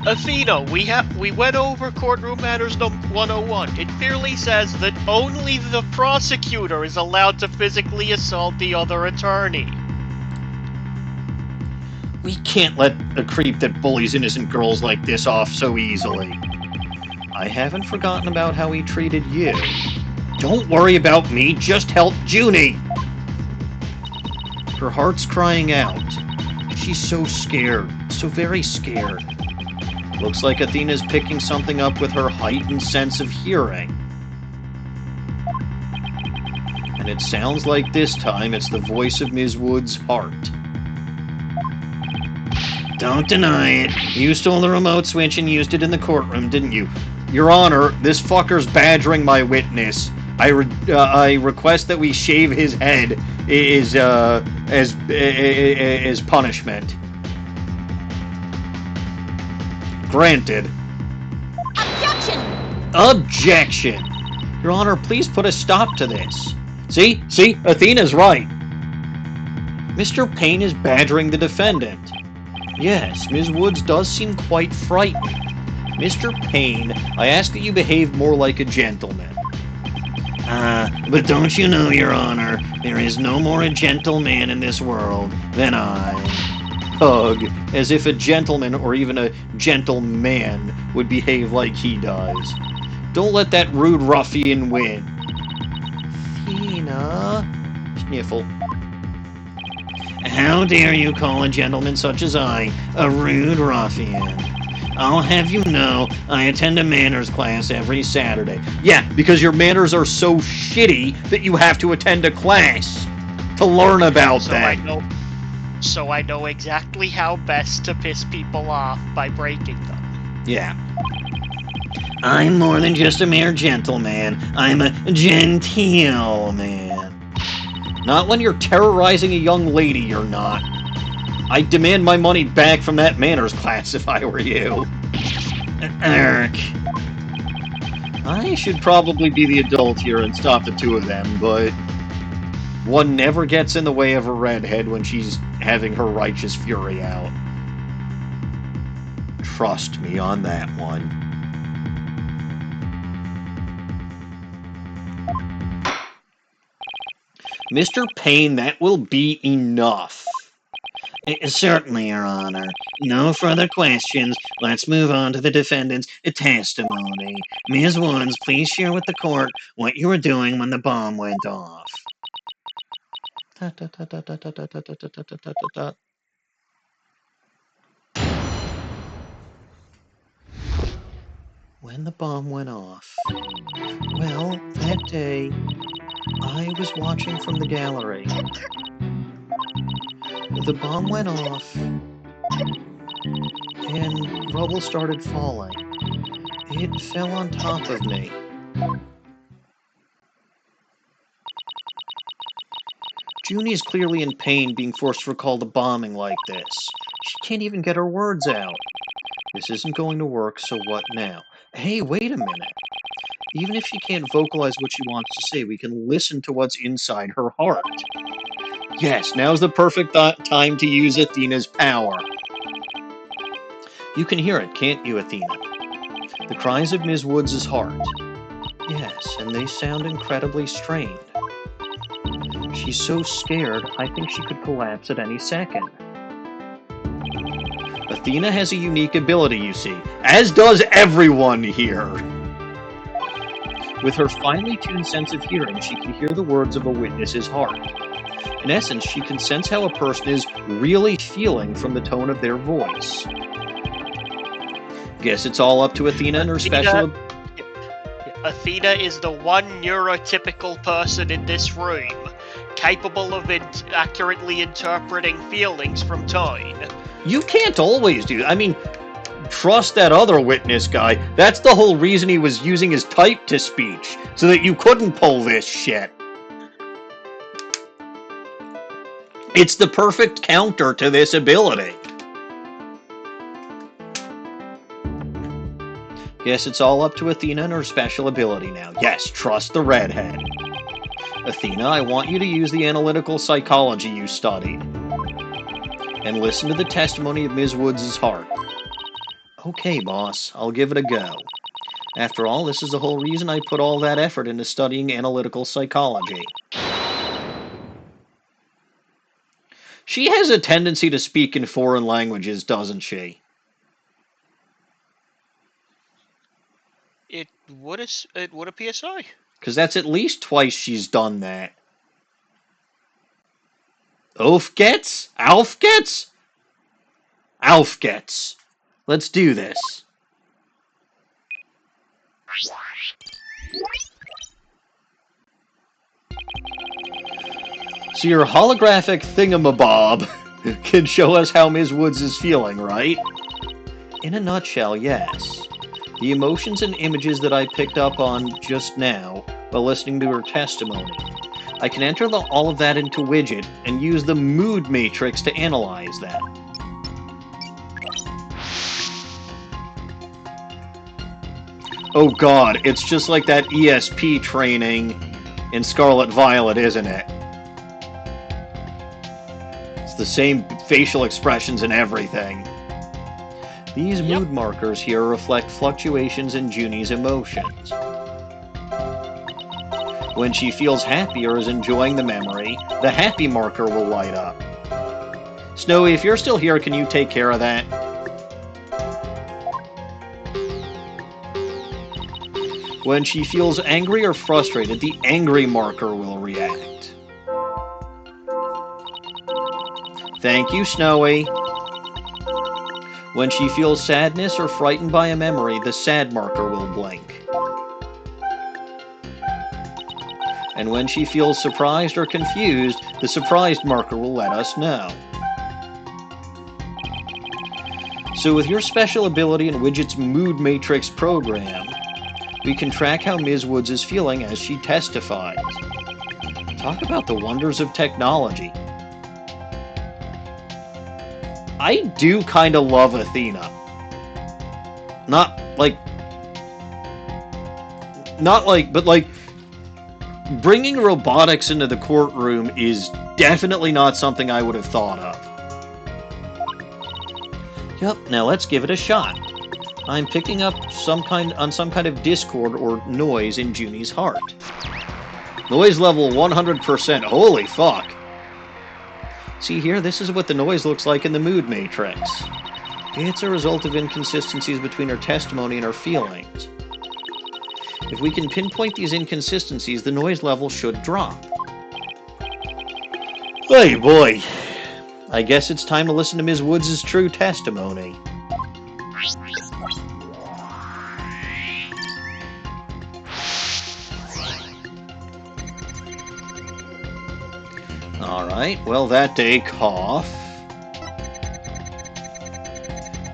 Athena, we went over Courtroom Manners 101. It clearly says that only the prosecutor is allowed to physically assault the other attorney. We can't let a creep that bullies innocent girls like this off so easily. I haven't forgotten about how he treated you. Don't worry about me, just help Junie! Her heart's crying out. She's so scared, so very scared. Looks like Athena's picking something up with her heightened sense of hearing. And it sounds like this time it's the voice of Ms. Woods' heart. Don't deny it. You stole the remote switch and used it in the courtroom, didn't you? Your Honor, this fucker's badgering my witness. I request that we shave his head as punishment. Granted. Objection! Objection! Your Honor, please put a stop to this. See, Athena's right. Mr. Payne is badgering the defendant. Yes, Ms. Woods does seem quite frightened. Mr. Payne, I ask that you behave more like a gentleman. But don't you know, Your Honor, there is no more a gentleman in this world than I. Hug, as if a gentleman or even a gentleman would behave like he does. Don't let that rude ruffian win. Athena. Sniffle. How dare you call a gentleman such as I a rude ruffian? I'll have you know, I attend a manners class every Saturday. Yeah, because your manners are so shitty that you have to attend a class to learn about that. So I know exactly how best to piss people off by breaking them. Yeah. I'm more than just a mere gentleman. I'm a genteel man. Not when you're terrorizing a young lady, you're not. I'd demand my money back from that manners class if I were you. Eric. I should probably be the adult here and stop the two of them, but one never gets in the way of a redhead when she's having her righteous fury out. Trust me on that one. Mr. Payne, that will be enough. Certainly, Your Honor. No further questions. Let's move on to the defendant's testimony. Ms. Woods, please share with the court what you were doing when the bomb went off. When the bomb went off. Well, that day, I was watching from the gallery. The bomb went off, and rubble started falling. It fell on top of me. Junie is clearly in pain being forced to recall the bombing like this. She can't even get her words out. This isn't going to work, so what now? Hey, wait a minute. Even if she can't vocalize what she wants to say, we can listen to what's inside her heart. Yes, now's the perfect time to use Athena's power. You can hear it, can't you, Athena? The cries of Ms. Woods' heart. Yes, and they sound incredibly strained. She's so scared, I think she could collapse at any second. Athena has a unique ability, you see, as does everyone here. With her finely tuned sense of hearing, she can hear the words of a witness's heart. In essence, she can sense how a person is really feeling from the tone of their voice. Guess it's all up to Athena and her special... Athena is the one neurotypical person in this room, capable of accurately interpreting feelings from tone. You can't always do that. I mean, trust that other witness guy. That's the whole reason he was using his type-to-speech, so that you couldn't pull this shit. It's the perfect counter to this ability. Guess it's all up to Athena and her special ability now. Yes, trust the redhead. Athena, I want you to use the analytical psychology you studied. And listen to the testimony of Ms. Woods' heart. Okay, boss, I'll give it a go. After all, this is the whole reason I put all that effort into studying analytical psychology. She has a tendency to speak in foreign languages, doesn't she? It would a PSI. Because that's at least twice she's done that. Aufgeht's? Aufgeht's? Aufgeht's. Let's do this. So your holographic thingamabob can show us how Ms. Woods is feeling, right? In a nutshell, yes. The emotions and images that I picked up on just now while listening to her testimony. I can enter all of that into Widget and use the mood matrix to analyze that. Oh god, it's just like that ESP training in Scarlet Violet, isn't it? It's the same facial expressions and everything. These mood markers here reflect fluctuations in Junie's emotions. When she feels happy or is enjoying the memory, the happy marker will light up. Snowy, if you're still here, can you take care of that? When she feels angry or frustrated, the angry marker will react. Thank you, Snowy. When she feels sadness or frightened by a memory, the sad marker will blink. And when she feels surprised or confused, the surprised marker will let us know. So with your special ability in Widget's Mood Matrix program, we can track how Ms. Woods is feeling as she testifies. Talk about the wonders of technology. I do kind of love Athena. But bringing robotics into the courtroom is definitely not something I would have thought of. Yep, now let's give it a shot. I'm picking up some kind of discord or noise in Junie's heart. Noise level 100%. Holy fuck. See here, this is what the noise looks like in the mood matrix. It's a result of inconsistencies between her testimony and her feelings. If we can pinpoint these inconsistencies, the noise level should drop. Hey boy, I guess it's time to listen to Ms. Woods' true testimony. Alright, well that day, cough.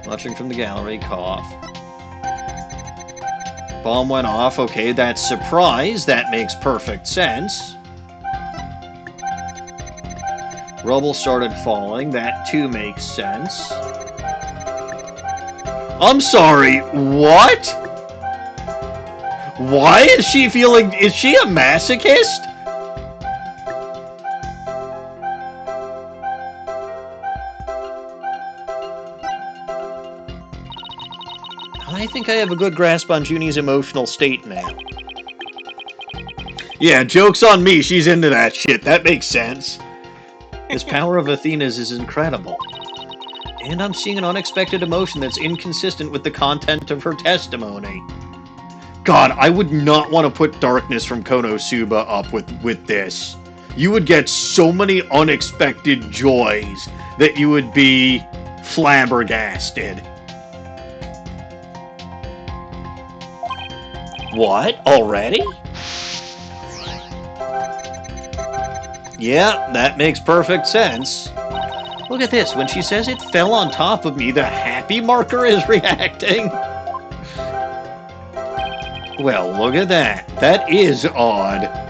Watching from the gallery, cough. Bomb went off, okay, that's surprise, that makes perfect sense. Rubble started falling, that too makes sense. I'm sorry, what? Why is she feeling... Is she a masochist? I think I have a good grasp on Junie's emotional state now. Yeah, joke's on me, she's into that shit, that makes sense. This power of Athena's is incredible. And I'm seeing an unexpected emotion that's inconsistent with the content of her testimony. God, I would not want to put Darkness from Konosuba up with this. You would get so many unexpected joys that you would be flabbergasted. What? Already? Yeah, that makes perfect sense. Look at this. When she says it fell on top of me, the happy marker is reacting. Well, look at that. That is odd.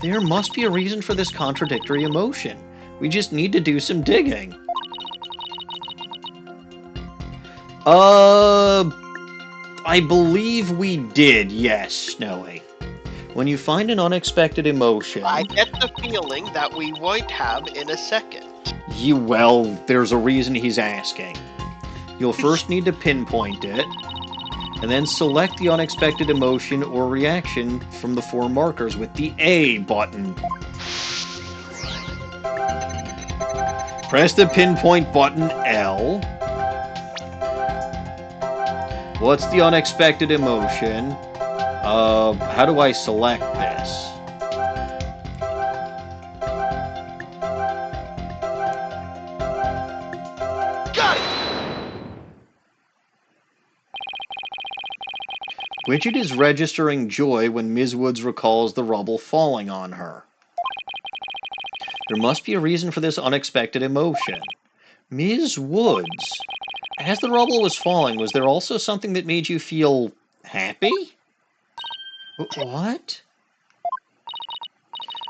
There must be a reason for this contradictory emotion. We just need to do some digging. I believe we did, yes, Snowy. When you find an unexpected emotion... I get the feeling that we won't have in a second. Well, there's a reason he's asking. You'll first need to pinpoint it, and then select the unexpected emotion or reaction from the 4 markers with the A button. Press the pinpoint button L. What's the unexpected emotion? How do I select this? Got it! Widget is registering joy when Ms. Woods recalls the rubble falling on her. There must be a reason for this unexpected emotion. Ms. Woods, as the rubble was falling, was there also something that made you feel happy? What?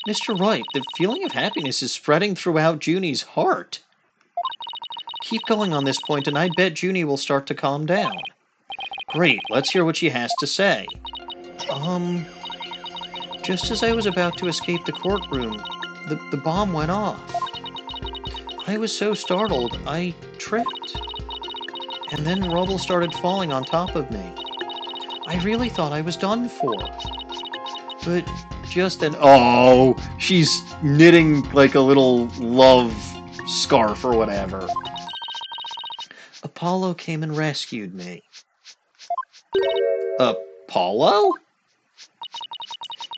Mr. Wright, the feeling of happiness is spreading throughout Junie's heart. Keep going on this point, and I bet Junie will start to calm down. Great, let's hear what she has to say. Just as I was about to escape the courtroom, the bomb went off. I was so startled, I tripped. And then rubble started falling on top of me. I really thought I was done for. But just then... Oh, she's knitting like a little love scarf or whatever. Apollo came and rescued me. Apollo?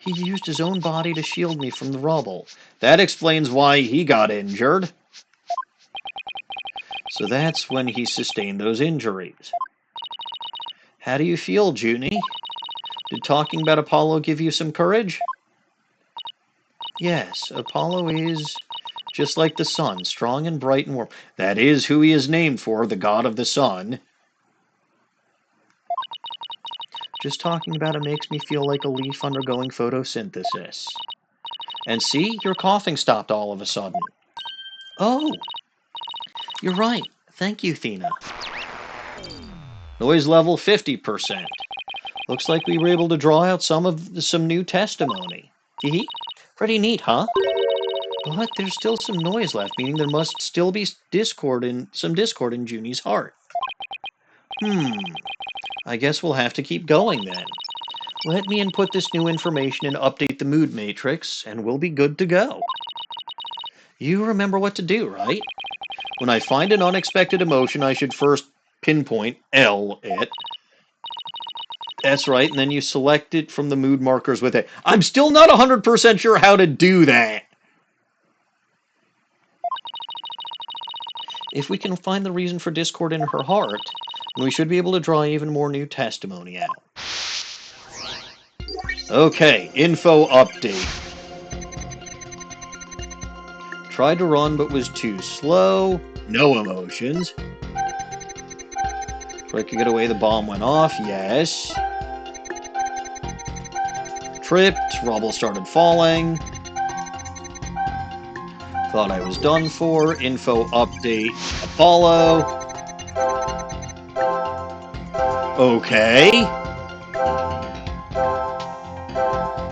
He used his own body to shield me from the rubble. That explains why he got injured. So that's when he sustained those injuries. How do you feel, Junie? Did talking about Apollo give you some courage? Yes, Apollo is just like the sun, strong and bright and warm. That is who he is named for, the god of the sun. Just talking about it makes me feel like a leaf undergoing photosynthesis. And see, your coughing stopped all of a sudden. Oh, you're right. Thank you, Athena. Noise level 50%. Looks like we were able to draw out some new testimony. Hee. Pretty neat, huh? But there's still some noise left, meaning there must still be some discord in Junie's heart. I guess we'll have to keep going then. Let me input this new information and update the mood matrix, and we'll be good to go. You remember what to do, right? When I find an unexpected emotion, I should first pinpoint L it. That's right, and then you select it from the mood markers with it. I'm still not 100% sure how to do that. If we can find the reason for discord in her heart, we should be able to draw even more new testimony out. Okay, info update. Tried to run but was too slow. No emotions. Quick to get away, the bomb went off. Yes. Tripped. Rubble started falling. Thought I was done for. Info update. Apollo. Okay.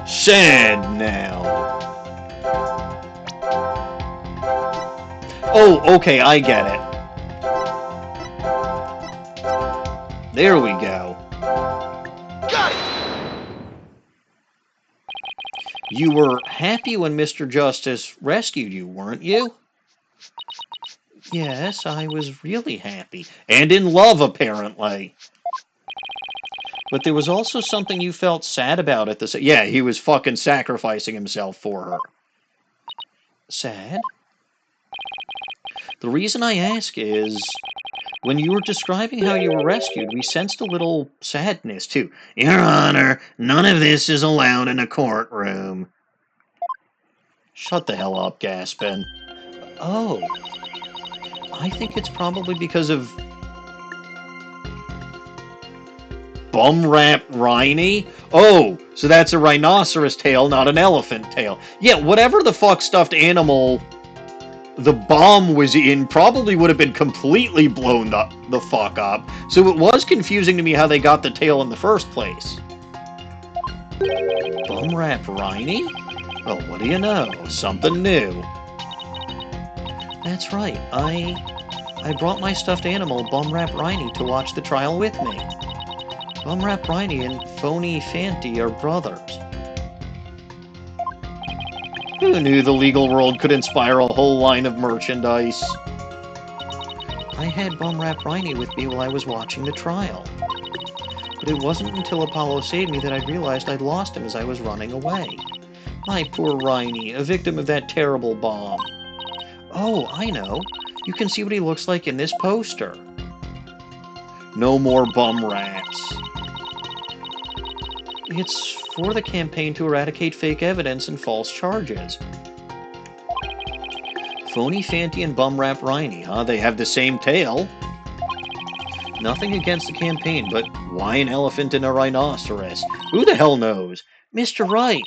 Sad now. Oh, okay, I get it. There we go. Got it! You were happy when Mr. Justice rescued you, weren't you? Yes, I was really happy. And in love, apparently. But there was also something you felt sad about at the... Yeah, he was fucking sacrificing himself for her. Sad? The reason I ask is, when you were describing how you were rescued, we sensed a little sadness, too. Your Honor, none of this is allowed in a courtroom. Shut the hell up, Gaspin. Oh. I think it's probably because of... Bum-rap Riney? Oh, so that's a rhinoceros tail, not an elephant tail. Yeah, whatever the fuck stuffed animal the bomb was in probably would have been completely blown the fuck up. So it was confusing to me how they got the tail in the first place. Bum-rap Riney? Well, what do you know? Something new. That's right. I brought my stuffed animal, Bum-rap Riney, to watch the trial with me. Bum-rap Riney and Phony Fanty are brothers. Who knew the legal world could inspire a whole line of merchandise? I had Bum-rap Riney with me while I was watching the trial. But it wasn't until Apollo saved me that I realized I'd lost him as I was running away. My poor Riney, a victim of that terrible bomb. Oh, I know. You can see what he looks like in this poster. No more bum rats. It's for the campaign to eradicate fake evidence and false charges. Phony Fanty and Bum-rap Riney, huh? They have the same tail. Nothing against the campaign, but why an elephant and a rhinoceros? Who the hell knows? Mr. Wright,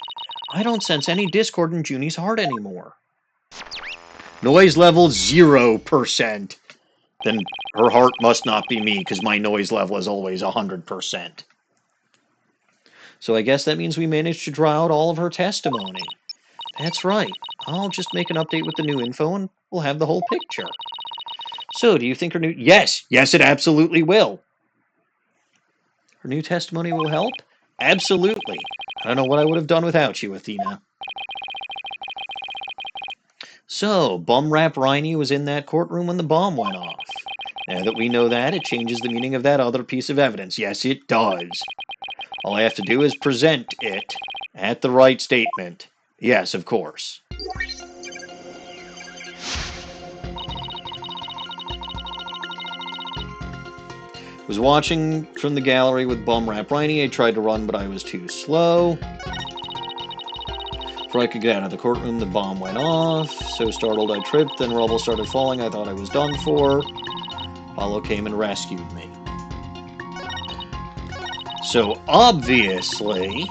I don't sense any discord in Junie's heart anymore. Noise level 0%. Then her heart must not be me, because my noise level is always 100%. So I guess that means we managed to draw out all of her testimony. That's right. I'll just make an update with the new info and we'll have the whole picture. So, do you think her new... Yes! Yes, it absolutely will. Her new testimony will help? Absolutely. I don't know what I would have done without you, Athena. So, Bum-rap Riney was in that courtroom when the bomb went off. Now that we know that, it changes the meaning of that other piece of evidence. Yes, it does. All I have to do is present it at the right statement. Yes, of course. Was watching from the gallery with Bum-rap Riney. I tried to run, but I was too slow. Before I could get out of the courtroom, the bomb went off. So startled, I tripped. Then rubble started falling. I thought I was done for. Apollo came and rescued me. So, obviously,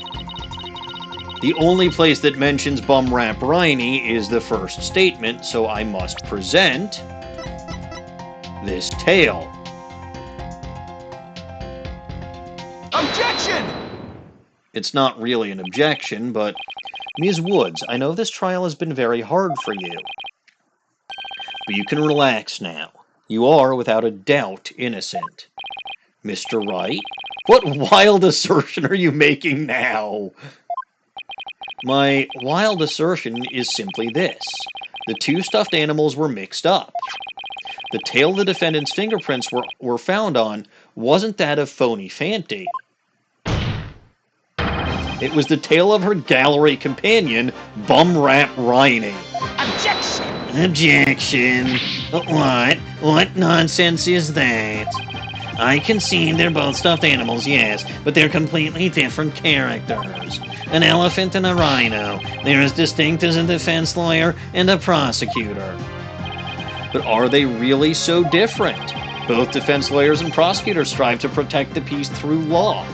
the only place that mentions Bum-rap Riney is the first statement, so I must present this tale. Objection! It's not really an objection, but Ms. Woods, I know this trial has been very hard for you. But you can relax now. You are, without a doubt, innocent. Mr. Wright? What wild assertion are you making now? My wild assertion is simply this. The two stuffed animals were mixed up. The tail the defendant's fingerprints were found on wasn't that of Phony Fanty. It was the tail of her gallery companion, Bum-rap Riney. Objection! Objection. What? What nonsense is that? I concede they're both stuffed animals, yes, but they're completely different characters. An elephant and a rhino. They're as distinct as a defense lawyer and a prosecutor. But are they really so different? Both defense lawyers and prosecutors strive to protect the peace through law.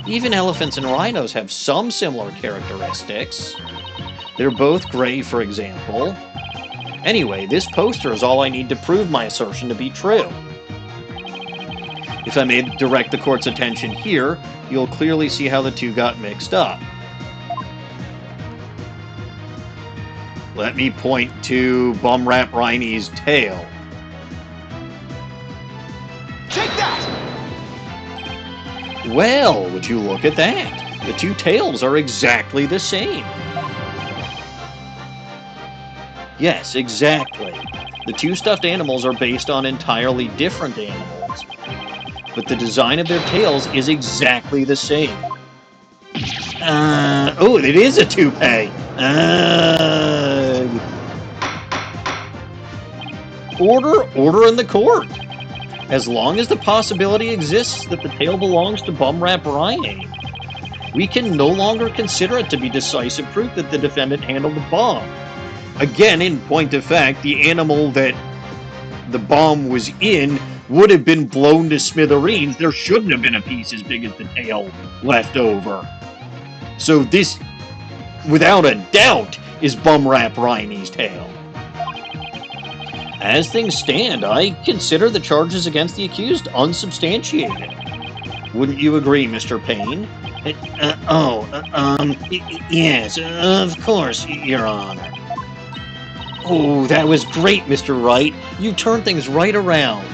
Even elephants and rhinos have some similar characteristics. They're both gray, for example. Anyway, this poster is all I need to prove my assertion to be true. If I may direct the court's attention here, you'll clearly see how the two got mixed up. Let me point to Bum-rap Riney's tail. Take that! Well, would you look at that? The two tails are exactly the same. Yes, exactly. The two stuffed animals are based on entirely different animals. but the design of their tails is exactly the same. Oh, it is a toupee. Order in the court. As long as the possibility exists that the tail belongs to Bumrap Riney, we can no longer consider it to be decisive proof that the defendant handled the bomb. Again, in point of fact, the animal that the bomb was in would have been blown to smithereens. There shouldn't have been a piece as big as the tail left over. So this, without a doubt, is Bumrap Riney's tail. As things stand, I consider the charges against the accused unsubstantiated. Wouldn't you agree, Mr. Payne? Yes, of course, Your Honor. Oh, that was great, Mr. Wright. You turned things right around.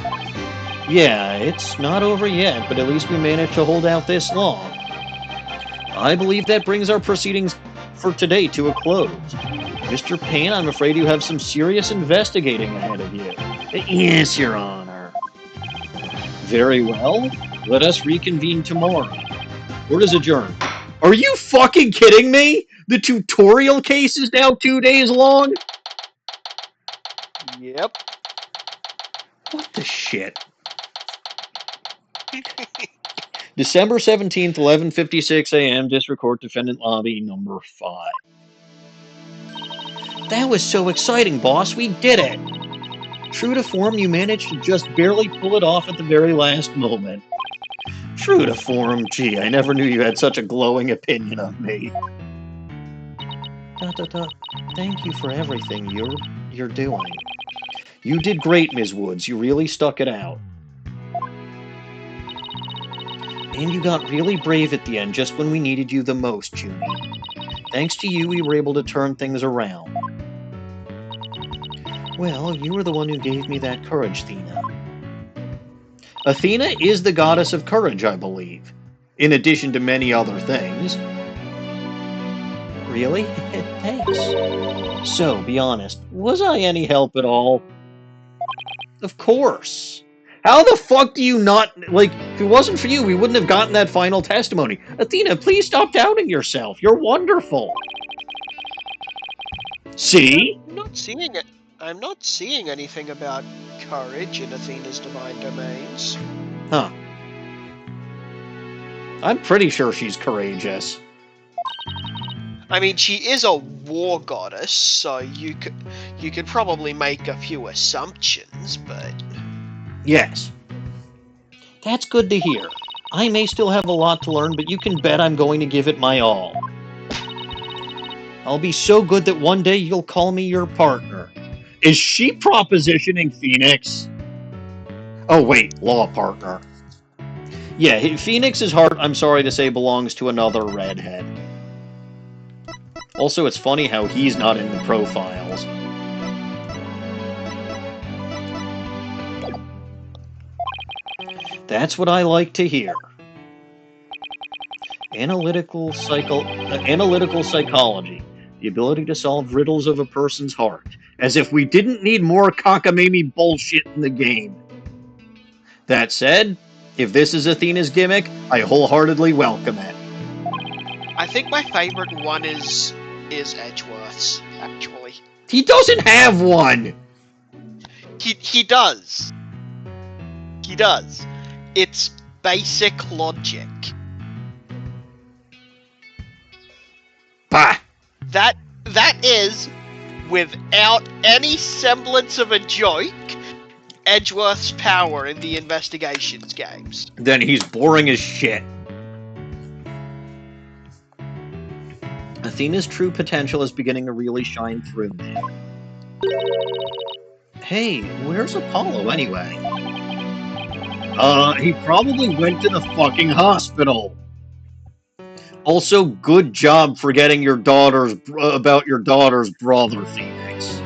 Yeah, it's not over yet, but at least we managed to hold out this long. I believe that brings our proceedings for today to a close. Mr. Payne, I'm afraid you have some serious investigating ahead of you. Yes, Your Honor. Very well. Let us reconvene tomorrow. Court is adjourned. Are you fucking kidding me? The tutorial case is now 2 days long? Yep. What the shit? December 17th, 11:56 a.m., District Court, Defendant Lobby, number 5. That was so exciting, boss. We did it. True to form, you managed to just barely pull it off at the very last moment. True to form, gee, I never knew you had such a glowing opinion of me. Thank you for everything you're doing. You did great, Ms. Woods. You really stuck it out. And you got really brave at the end, just when we needed you the most, Junie. Thanks to you, we were able to turn things around. Well, you were the one who gave me that courage, Athena. Athena is the goddess of courage, I believe, in addition to many other things. Really? Thanks. So, be honest, was I any help at all? Of course. How the fuck do you not, like, if it wasn't for you, we wouldn't have gotten that final testimony. Athena, please stop doubting yourself. You're wonderful. See? I'm not seeing anything about courage in Athena's divine domains. Huh. I'm pretty sure she's courageous. I mean, she is a war goddess, so you could probably make a few assumptions, but... Yes. That's good to hear. I may still have a lot to learn, but you can bet I'm going to give it my all. I'll be so good that one day you'll call me your partner. Is she propositioning Phoenix? Oh, wait, law partner. Yeah, Phoenix's heart, I'm sorry to say, belongs to another redhead. Also, it's funny how he's not in the profiles. That's what I like to hear. Analytical psychology. The ability to solve riddles of a person's heart. As if we didn't need more cockamamie bullshit in the game. That said, if this is Athena's gimmick, I wholeheartedly welcome it. I think my favorite one is Edgeworth's, actually. He doesn't have one! He does. He does. It's basic logic. Bah! That is, without any semblance of a joke, Edgeworth's power in the investigations games. Then he's boring as shit. Athena's true potential is beginning to really shine through now. Hey, where's Apollo anyway? He probably went to the fucking hospital. Also, good job forgetting about your daughter's brother, Phoenix.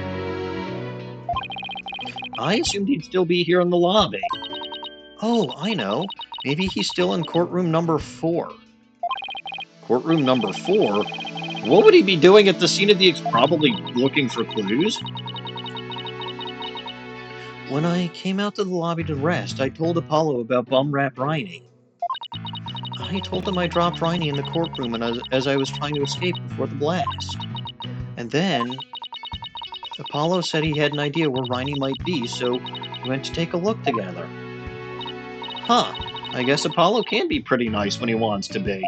I assumed he'd still be here in the lobby. Oh, I know. Maybe he's still in courtroom number 4. Courtroom number 4? What would he be doing at the scene of the probably looking for clues? When I came out to the lobby to rest, I told Apollo about bum rap Riney. I told him I dropped Riney in the courtroom and as I was trying to escape before the blast. And then Apollo said he had an idea where Riney might be, so we went to take a look together. Huh, I guess Apollo can be pretty nice when he wants to be.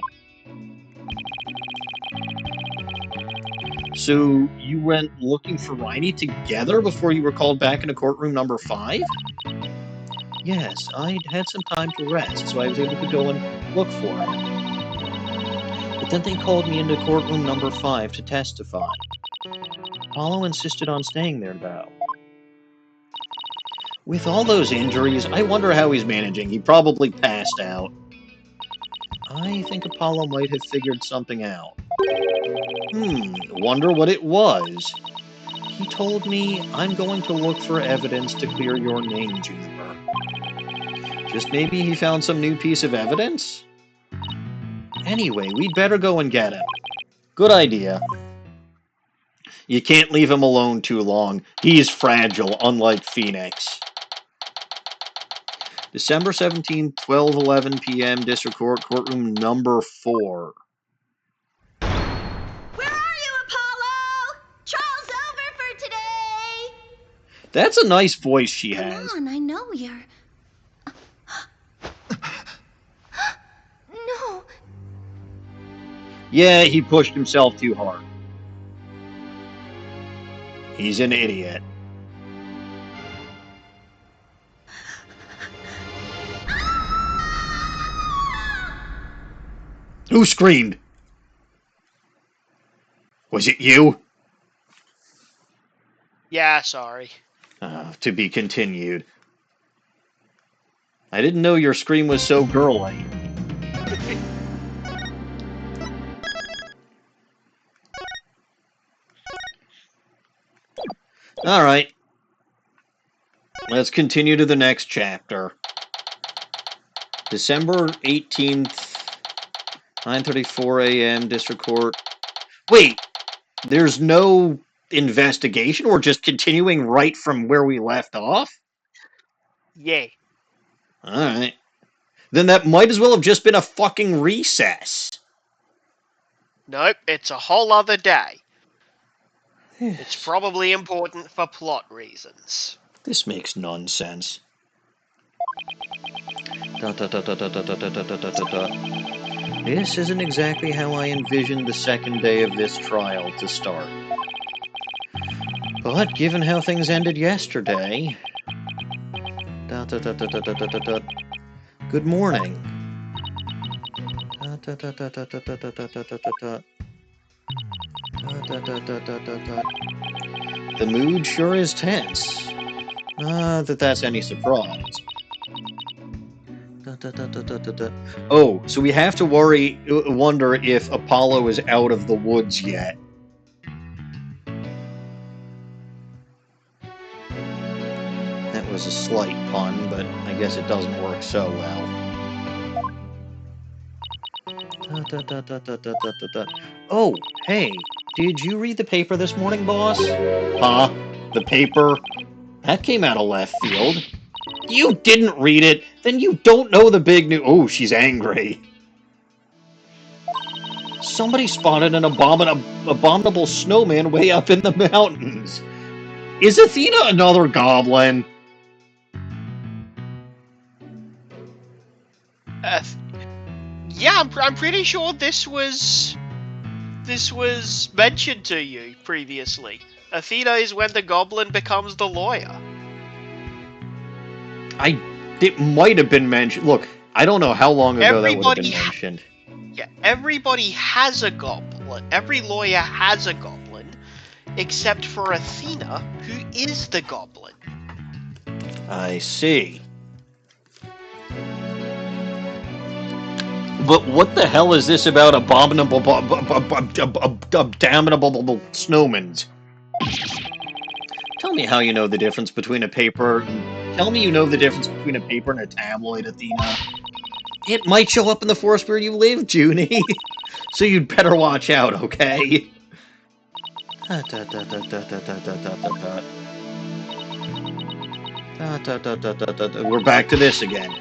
So you went looking for Riney together before you were called back into courtroom number 5? Yes, I'd had some time to rest, so I was able to go and look for him. But then they called me into courtroom number 5 to testify. Apollo insisted on staying there, though. With all those injuries, I wonder how he's managing. He probably passed out. I think Apollo might have figured something out. Wonder what it was. He told me, I'm going to look for evidence to clear your name, Juniper. Just maybe he found some new piece of evidence? Anyway, we'd better go and get him. Good idea. You can't leave him alone too long. He's fragile, unlike Phoenix. December 17th, 12:11 p.m., District Court, courtroom number 4. Where are you, Apollo? Trial's over for today. That's a nice voice she Come has. on, I know you're... No. Yeah, he pushed himself too hard. He's an idiot. Who screamed? Was it you? Yeah, sorry. To be continued. I didn't know your scream was so girly. Alright. Let's continue to the next chapter. December 18th, 9:34 a.m., District Court. Wait, there's no investigation? We're just continuing right from where we left off? Yeah. Alright. Then that might as well have just been a fucking recess. Nope, it's a whole other day. It's probably important for plot reasons. This makes nonsense. This isn't exactly how I envisioned the second day of this trial to start. But given how things ended yesterday... Good morning. The mood sure is tense. Not that that's any surprise. Oh, so we have to wonder if Apollo is out of the woods yet. That was a slight pun, but I guess it doesn't work so well. Oh, hey, did you read the paper this morning, boss? Huh? The paper? That came out of left field. You didn't read it, then you don't know the big news. Oh, she's angry. Somebody spotted an abominable snowman way up in the mountains. Is Athena another goblin? Yeah, I'm pretty sure this was mentioned to you previously. Athena is when the goblin becomes the lawyer. It might have been mentioned. Look, I don't know how long ago that would have been mentioned. Yeah, everybody has a goblin. Every lawyer has a goblin, except for Athena, who is the goblin. I see. But what the hell is this about abominable snowmen? Tell me how you know the difference between a paper... Tell me you know the difference between a paper and a tabloid, Athena. It might show up in the forest where you live, Junie. So you'd better watch out, okay? We're back to this again.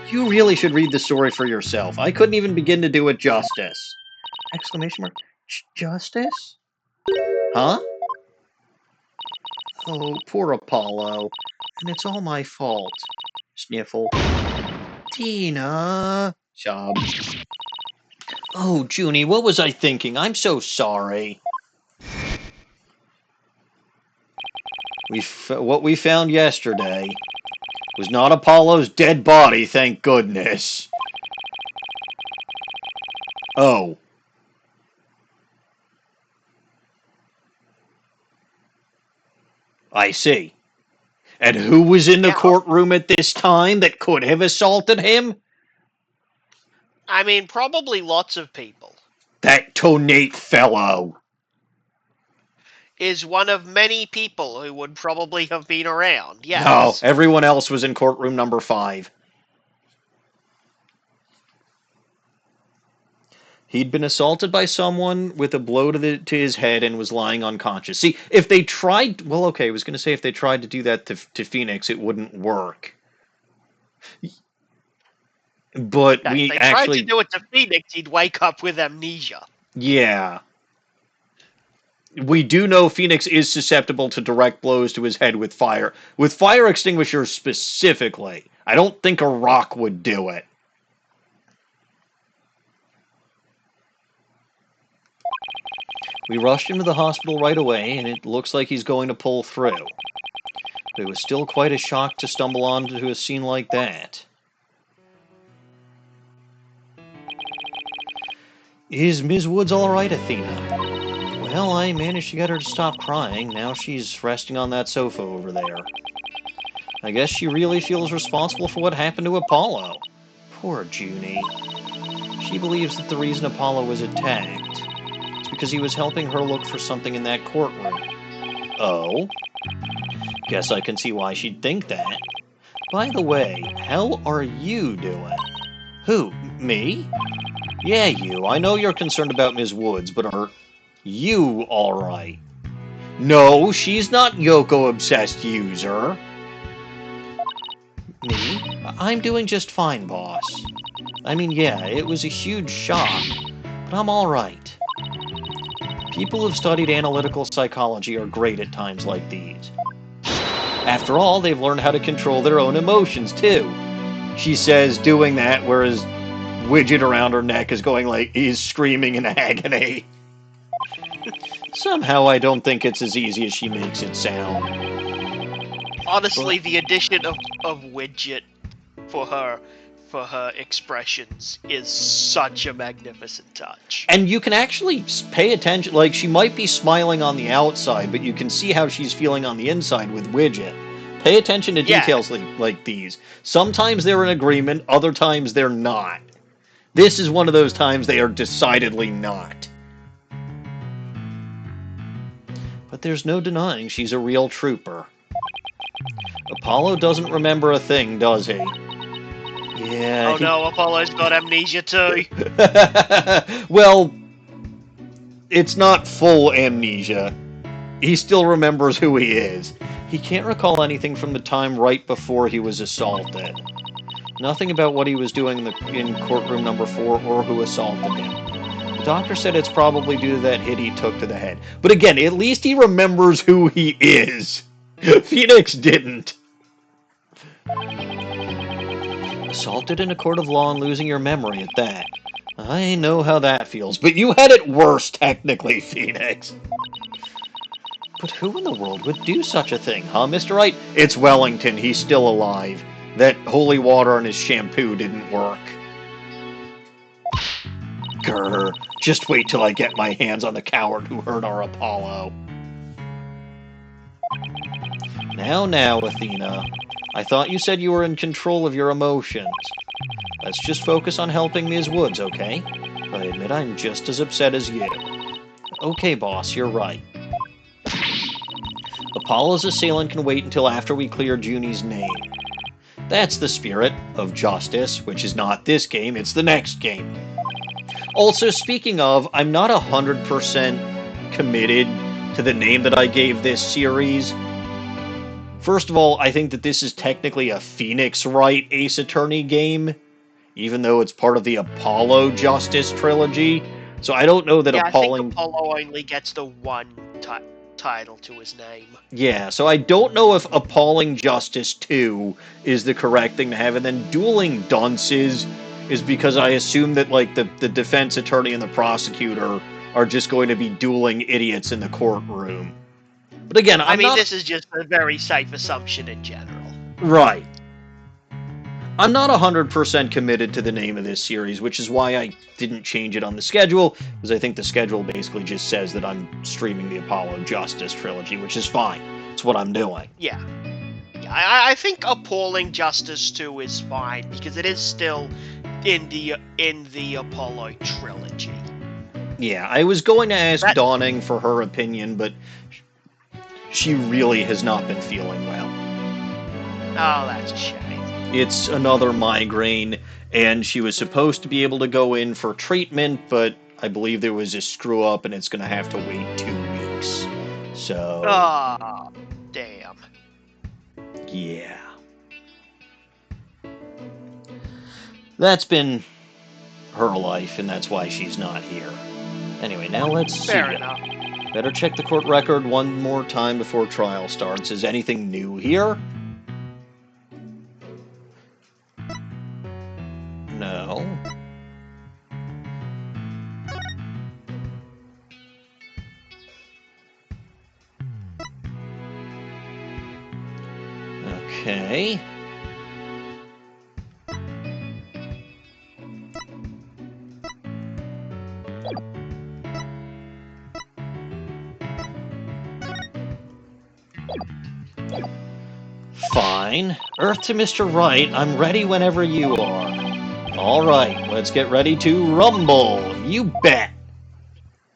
You really should read the story for yourself. I couldn't even begin to do it justice. Exclamation mark. Justice? Huh? Oh, poor Apollo. And it's all my fault. Sniffle. Tina. Sob. Oh, Junie, what was I thinking? I'm so sorry. What we found yesterday was not Apollo's dead body, thank goodness. Oh. I see. And who was in the courtroom at this time that could have assaulted him? I mean, probably lots of people. That Tonate fellow is one of many people who would probably have been around, yes. No, everyone else was in courtroom number 5. He'd been assaulted by someone with a blow to his head and was lying unconscious. See, if they tried... Well, okay, I was going to say if they tried to do that to Phoenix, it wouldn't work. But if they tried to do it to Phoenix, he'd wake up with amnesia. Yeah. We do know Phoenix is susceptible to direct blows to his head with fire. With fire extinguishers specifically. I don't think a rock would do it. We rushed him to the hospital right away, and it looks like he's going to pull through. But it was still quite a shock to stumble onto a scene like that. Is Ms. Woods all right, Athena? Well, I managed to get her to stop crying. Now she's resting on that sofa over there. I guess she really feels responsible for what happened to Apollo. Poor Junie. She believes that the reason Apollo was attacked is because he was helping her look for something in that courtroom. Oh? Guess I can see why she'd think that. By the way, how are you doing? Who? Me? Yeah, you. I know you're concerned about Ms. Woods, but are you all right? No, she's not Yoko-obsessed user. Me? I'm doing just fine, boss. I mean, yeah, it was a huge shock, but I'm all right. People who've studied analytical psychology are great at times like these. After all, they've learned how to control their own emotions, too. She says, doing that, whereas widget around her neck is going like, he's screaming in agony. Somehow I don't think it's as easy as she makes it sound. Honestly, the addition of widget for her expressions is such a magnificent touch. And you can actually pay attention, like she might be smiling on the outside, but you can see how she's feeling on the inside with widget. Pay attention to details like these. Sometimes they're in agreement, other times they're not. This is one of those times they are decidedly not. But there's no denying she's a real trooper. Apollo doesn't remember a thing, does he? Yeah. Oh no, Apollo's got amnesia too. Well, it's not full amnesia. He still remembers who he is. He can't recall anything from the time right before he was assaulted. Nothing about what he was doing in courtroom number 4 or who assaulted him. The doctor said it's probably due to that hit he took to the head. But again, at least he remembers who he is. Phoenix didn't. Assaulted in a court of law and losing your memory at that. I know how that feels, but you had it worse, technically, Phoenix. But who in the world would do such a thing, huh, Mr. Wright? It's Wellington, he's still alive. That holy water on his shampoo didn't work. Grr, just wait till I get my hands on the coward who hurt our Apollo. Now, Athena. I thought you said you were in control of your emotions. Let's just focus on helping Ms. Woods, okay? I admit I'm just as upset as you. Okay, boss, you're right. Apollo's assailant can wait until after we clear Junie's name. That's the spirit of justice, which is not this game, it's the next game. Also, speaking of, I'm not 100% committed to the name that I gave this series. First of all, I think that this is technically a Phoenix Wright Ace Attorney game, even though it's part of the Apollo Justice trilogy. So I don't know that Yeah, Appalling... I think Apollo only gets the one title to his name. Yeah, so I don't know if Appalling Justice 2 is the correct thing to have, and then Dueling Dunces is because I assume that, like, the defense attorney and the prosecutor are just going to be dueling idiots in the courtroom. But again, I mean, this is just a very safe assumption in general. Right. I'm not 100% committed to the name of this series, which is why I didn't change it on the schedule, because I think the schedule basically just says that I'm streaming the Apollo Justice trilogy, which is fine. It's what I'm doing. Yeah. I think Appalling Justice 2 is fine, because it is still in the Apollo trilogy. Yeah, I was going to ask Dawning for her opinion, but she really has not been feeling well. Oh, that's a shame. It's another migraine, and she was supposed to be able to go in for treatment, but I believe there was a screw-up, and it's going to have to wait 2 weeks. So... Oh, damn. Yeah. That's been her life, and that's why she's not here. Anyway, now let's see. Fair enough. Better check the court record one more time before trial starts. Is anything new here? No. Okay. Fine. Earth to Mr. Wright, I'm ready whenever you are. All right, let's get ready to rumble. You bet.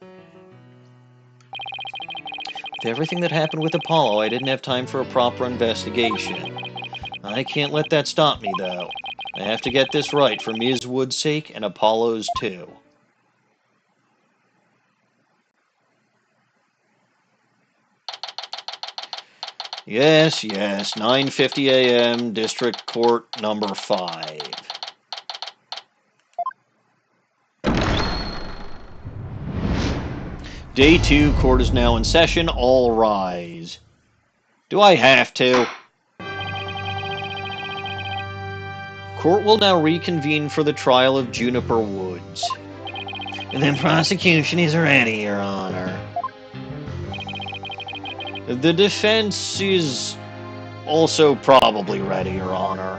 With everything that happened with Apollo, I didn't have time for a proper investigation. I can't let that stop me, though. I have to get this right for Ms. Woods' sake and Apollo's, too. Yes, 9:50 a.m., District Court number 5. Day 2, court is now in session. All rise. Do I have to? Court will now reconvene for the trial of Juniper Woods. The prosecution is ready, Your Honor. The defense is also probably ready, Your Honor.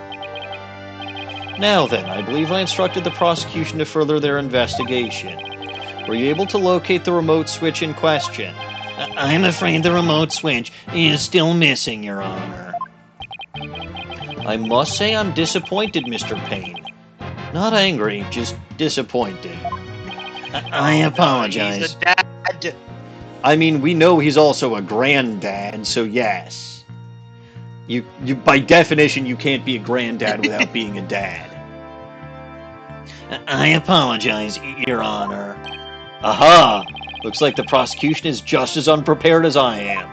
Now then, I believe I instructed the prosecution to further their investigation. Were you able to locate the remote switch in question? I'm afraid the remote switch is still missing, Your Honor. I must say I'm disappointed, Mr. Payne. Not angry, just disappointed. I apologize. He's a dad. I mean, we know he's also a granddad, so yes. You by definition, you can't be a granddad without being a dad. I apologize, Your Honor. Aha! Looks like the prosecution is just as unprepared as I am.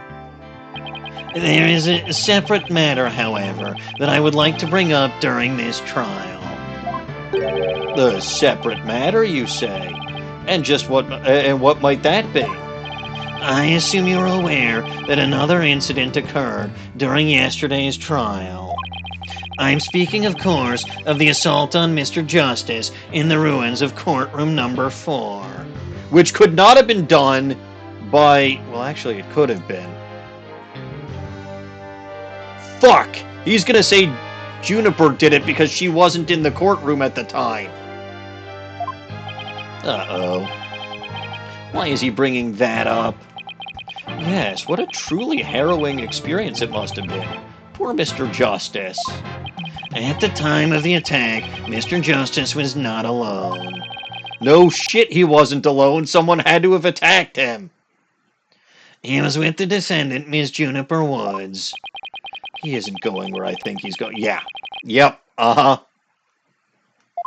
There is a separate matter, however, that I would like to bring up during this trial. A separate matter, you say? And what might that be? I assume you're aware that another incident occurred during yesterday's trial. I'm speaking, of course, of the assault on Mr. Justice in the ruins of courtroom number 4. Which could not have been done by... Well, actually, it could have been. Fuck! He's gonna say Juniper did it because she wasn't in the courtroom at the time. Uh-oh. Why is he bringing that up? Yes, what a truly harrowing experience it must have been. Poor Mr. Justice. At the time of the attack, Mr. Justice was not alone. No shit, he wasn't alone. Someone had to have attacked him. He was with the defendant, Ms. Juniper Woods. He isn't going where I think he's going. Yeah. Yep. Uh-huh.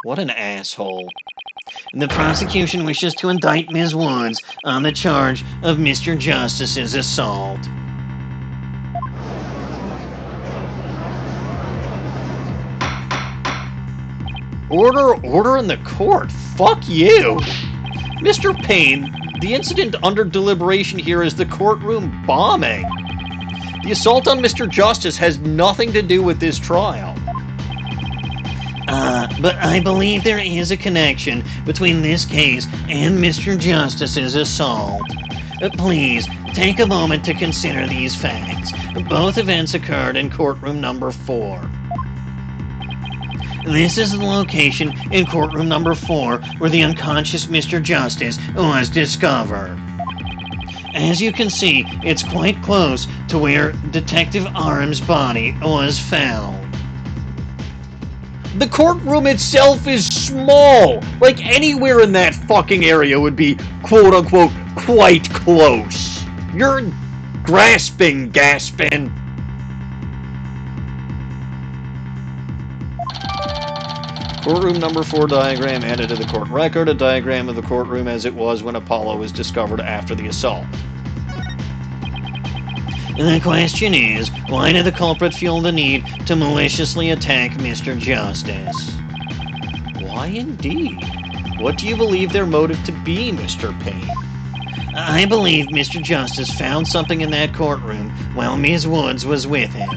What an asshole. The prosecution wishes to indict Ms. Woods on the charge of Mr. Justice's assault. Order in the court. Fuck you. Mr. Payne, the incident under deliberation here is the courtroom bombing. The assault on Mr. Justice has nothing to do with this trial. But I believe there is a connection between this case and Mr. Justice's assault. Please, take a moment to consider these facts. Both events occurred in courtroom number 4. This is the location in courtroom number 4 where the unconscious Mr. Justice was discovered. As you can see, it's quite close to where Detective Arm's body was found. The courtroom itself is small. Like, anywhere in that fucking area would be, quote-unquote, quite close. You're gasping. Courtroom number 4 diagram added to the court record, a diagram of the courtroom as it was when Apollo was discovered after the assault. The question is, why did the culprit feel the need to maliciously attack Mr. Justice? Why indeed? What do you believe their motive to be, Mr. Payne? I believe Mr. Justice found something in that courtroom while Ms. Woods was with him.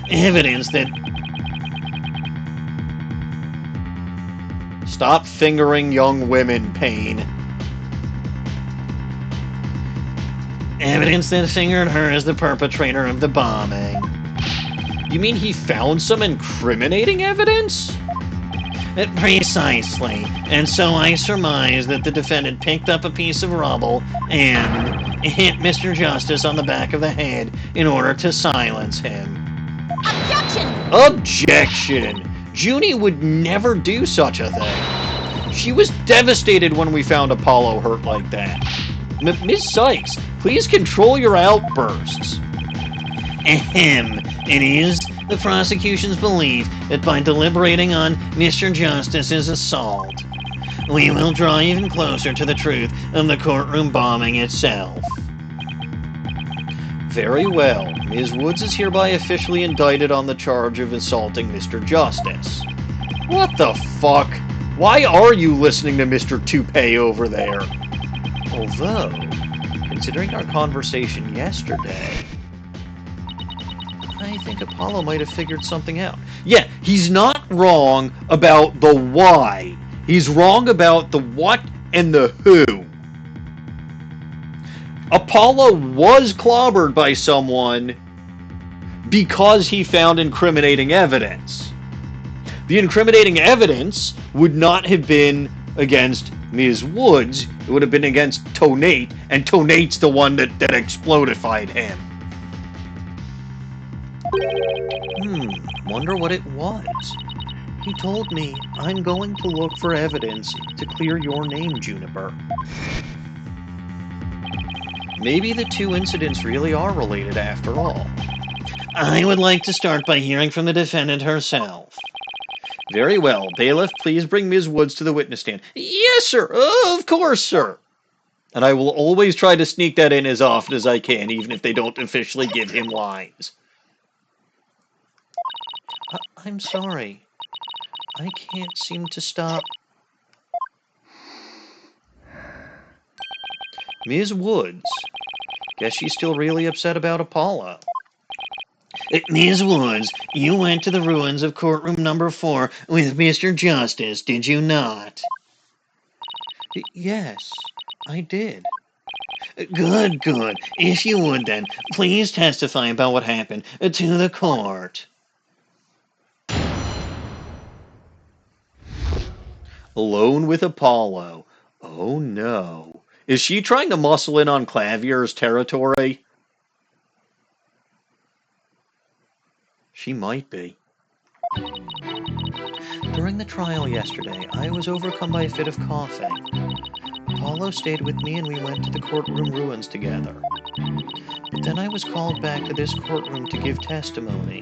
Evidence that... Stop fingering young women, Payne. Evidence that fingered her as the perpetrator of the bombing. You mean he found some incriminating evidence? Precisely. And so I surmise that the defendant picked up a piece of rubble and hit Mr. Justice on the back of the head in order to silence him. Objection! Objection! Junie would never do such a thing. She was devastated when we found Apollo hurt like that. Ms. Cykes, please control your outbursts. Ahem. It is the prosecution's belief that by deliberating on Mr. Justice's assault, we will draw even closer to the truth of the courtroom bombing itself. Very well. Ms. Woods is hereby officially indicted on the charge of assaulting Mr. Justice. What the fuck? Why are you listening to Mr. Toupee over there? Although, considering our conversation yesterday, I think Apollo might have figured something out. Yeah, he's not wrong about the why. He's wrong about the what and the who. Apollo was clobbered by someone because he found incriminating evidence. The incriminating evidence would not have been against Ms. Woods. It would have been against Tonate, and Tonate's the one that explodified him. Wonder what it was. He told me, I'm going to look for evidence to clear your name, Juniper. Maybe the two incidents really are related after all. I would like to start by hearing from the defendant herself. Very well. Bailiff, please bring Ms. Woods to the witness stand. Yes, sir. Of course, sir. And I will always try to sneak that in as often as I can, even if they don't officially give him lines. I'm sorry. I can't seem to stop. Ms. Woods. Guess she's still really upset about Apollo. Ms. Woods, you went to the ruins of courtroom number 4 with Mr. Justice, did you not? Yes, I did. Good, good. If you would then, please testify about what happened to the court. Alone with Apollo. Oh no. Is she trying to muscle in on Clavier's territory? She might be. During the trial yesterday, I was overcome by a fit of coughing. Apollo stayed with me and we went to the courtroom ruins together. But then I was called back to this courtroom to give testimony.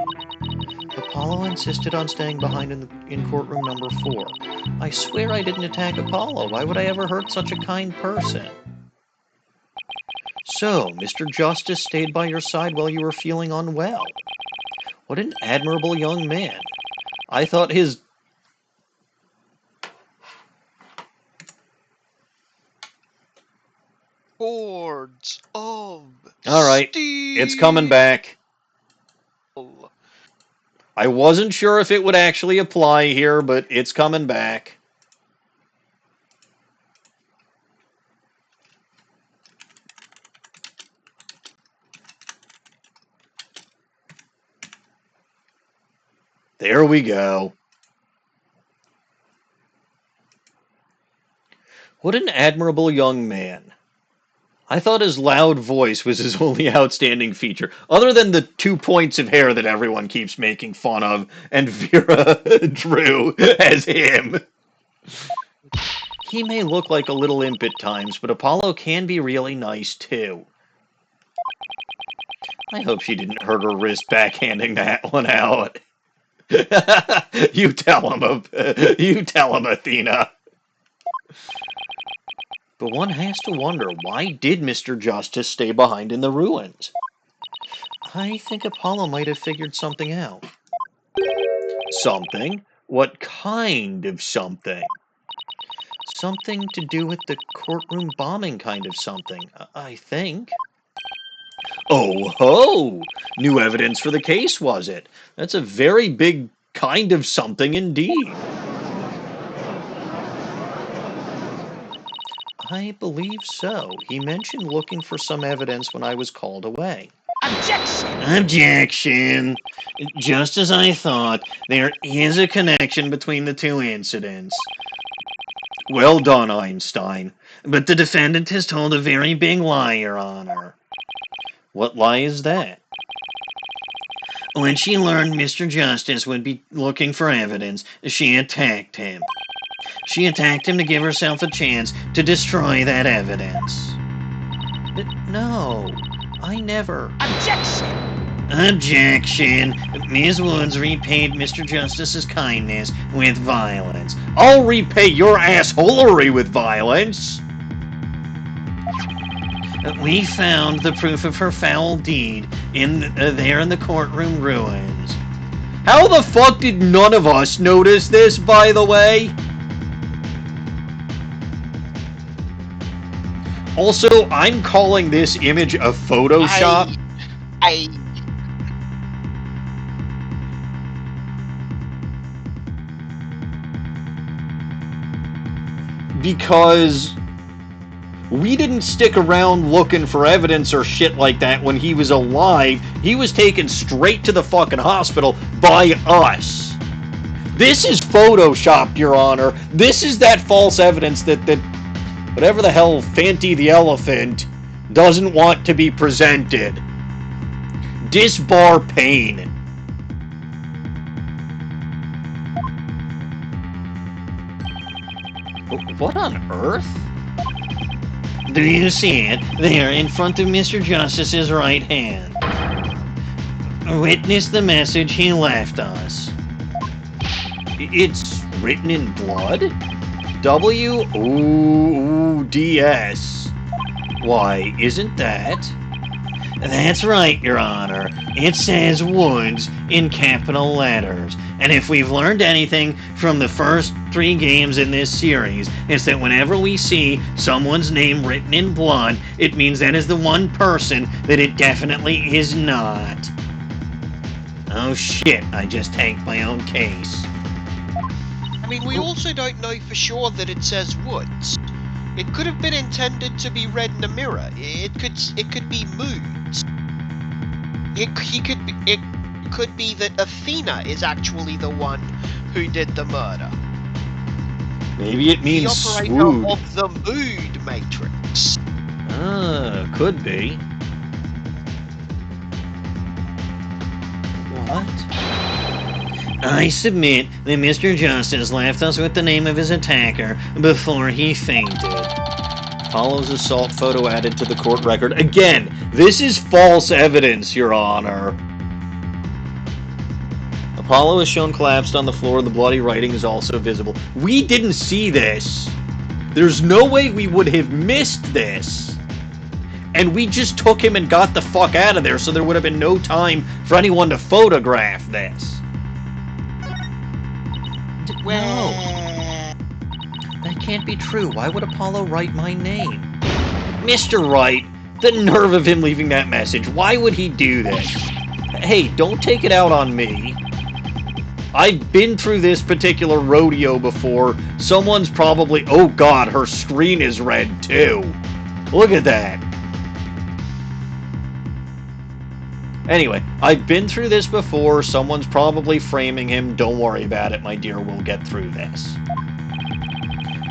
Apollo insisted on staying behind in courtroom number 4. I swear I didn't attack Apollo. Why would I ever hurt such a kind person? So, Mr. Justice stayed by your side while you were feeling unwell. What an admirable young man. I thought his... Hordes of Alright, it's coming back. I wasn't sure if it would actually apply here, but it's coming back. There we go. What an admirable young man. I thought his loud voice was his only outstanding feature, other than the 2 points of hair that everyone keeps making fun of, and Vera drew as him. He may look like a little imp at times, but Apollo can be really nice, too. I hope she didn't hurt her wrist backhanding that one out. You tell him, Athena. But one has to wonder, why did Mr. Justice stay behind in the ruins? I think Apollo might have figured something out. Something? What kind of something? Something to do with the courtroom bombing kind of something, I think. Oh ho! New evidence for the case, was it? That's a very big kind of something indeed. I believe so. He mentioned looking for some evidence when I was called away. Objection! Objection! Just as I thought, there is a connection between the two incidents. Well done, Einstein. But the defendant has told a very big lie, Your Honor. What lie is that? When she learned Mr. Justice would be looking for evidence, she attacked him. She attacked him to give herself a chance to destroy that evidence. But no, I never... Objection! Objection! Ms. Woods repaid Mr. Justice's kindness with violence. I'll repay your assholery with violence! We found the proof of her foul deed there in the courtroom ruins. How the fuck did none of us notice this, by the way? Also, I'm calling this image a Photoshop. Because we didn't stick around looking for evidence or shit like that when he was alive. He was taken straight to the fucking hospital by us. This is Photoshopped, Your Honor. This is that false evidence that whatever the hell Fanty the Elephant doesn't want to be presented. Disbar pain. What on earth? Do you see it? There, in front of Mr. Justice's right hand. Witness the message he left us. It's written in blood? W-O-O-D-S. Why, isn't that? That's right, Your Honor. It says Woods in capital letters. And if we've learned anything from the first 3 games in this series, it's that whenever we see someone's name written in blood, it means that is the one person that it definitely is not. Oh shit, I just tanked my own case. I mean, we also don't know for sure that it says Woods. It could have been intended to be read in a mirror. It could be moods. It could be that Athena is actually the one who did the murder. Maybe it means the operator swoon. of the mood matrix. Could be. What? I submit that Mr. Justice left us with the name of his attacker before he fainted. Apollo's assault photo added to the court record. Again, this is false evidence, Your Honor. Apollo is shown collapsed on the floor. The bloody writing is also visible. We didn't see this. There's no way we would have missed this. And we just took him and got the fuck out of there, so there would have been no time for anyone to photograph this. No. That can't be true. Why would Apollo write my name? Mr. Wright, the nerve of him leaving that message. Why would he do this? Hey, don't take it out on me. I've been through this particular rodeo before. Someone's probably... Oh, God, her screen is red, too. Look at that. Anyway, I've been through this before. Someone's probably framing him. Don't worry about it, my dear. We'll get through this.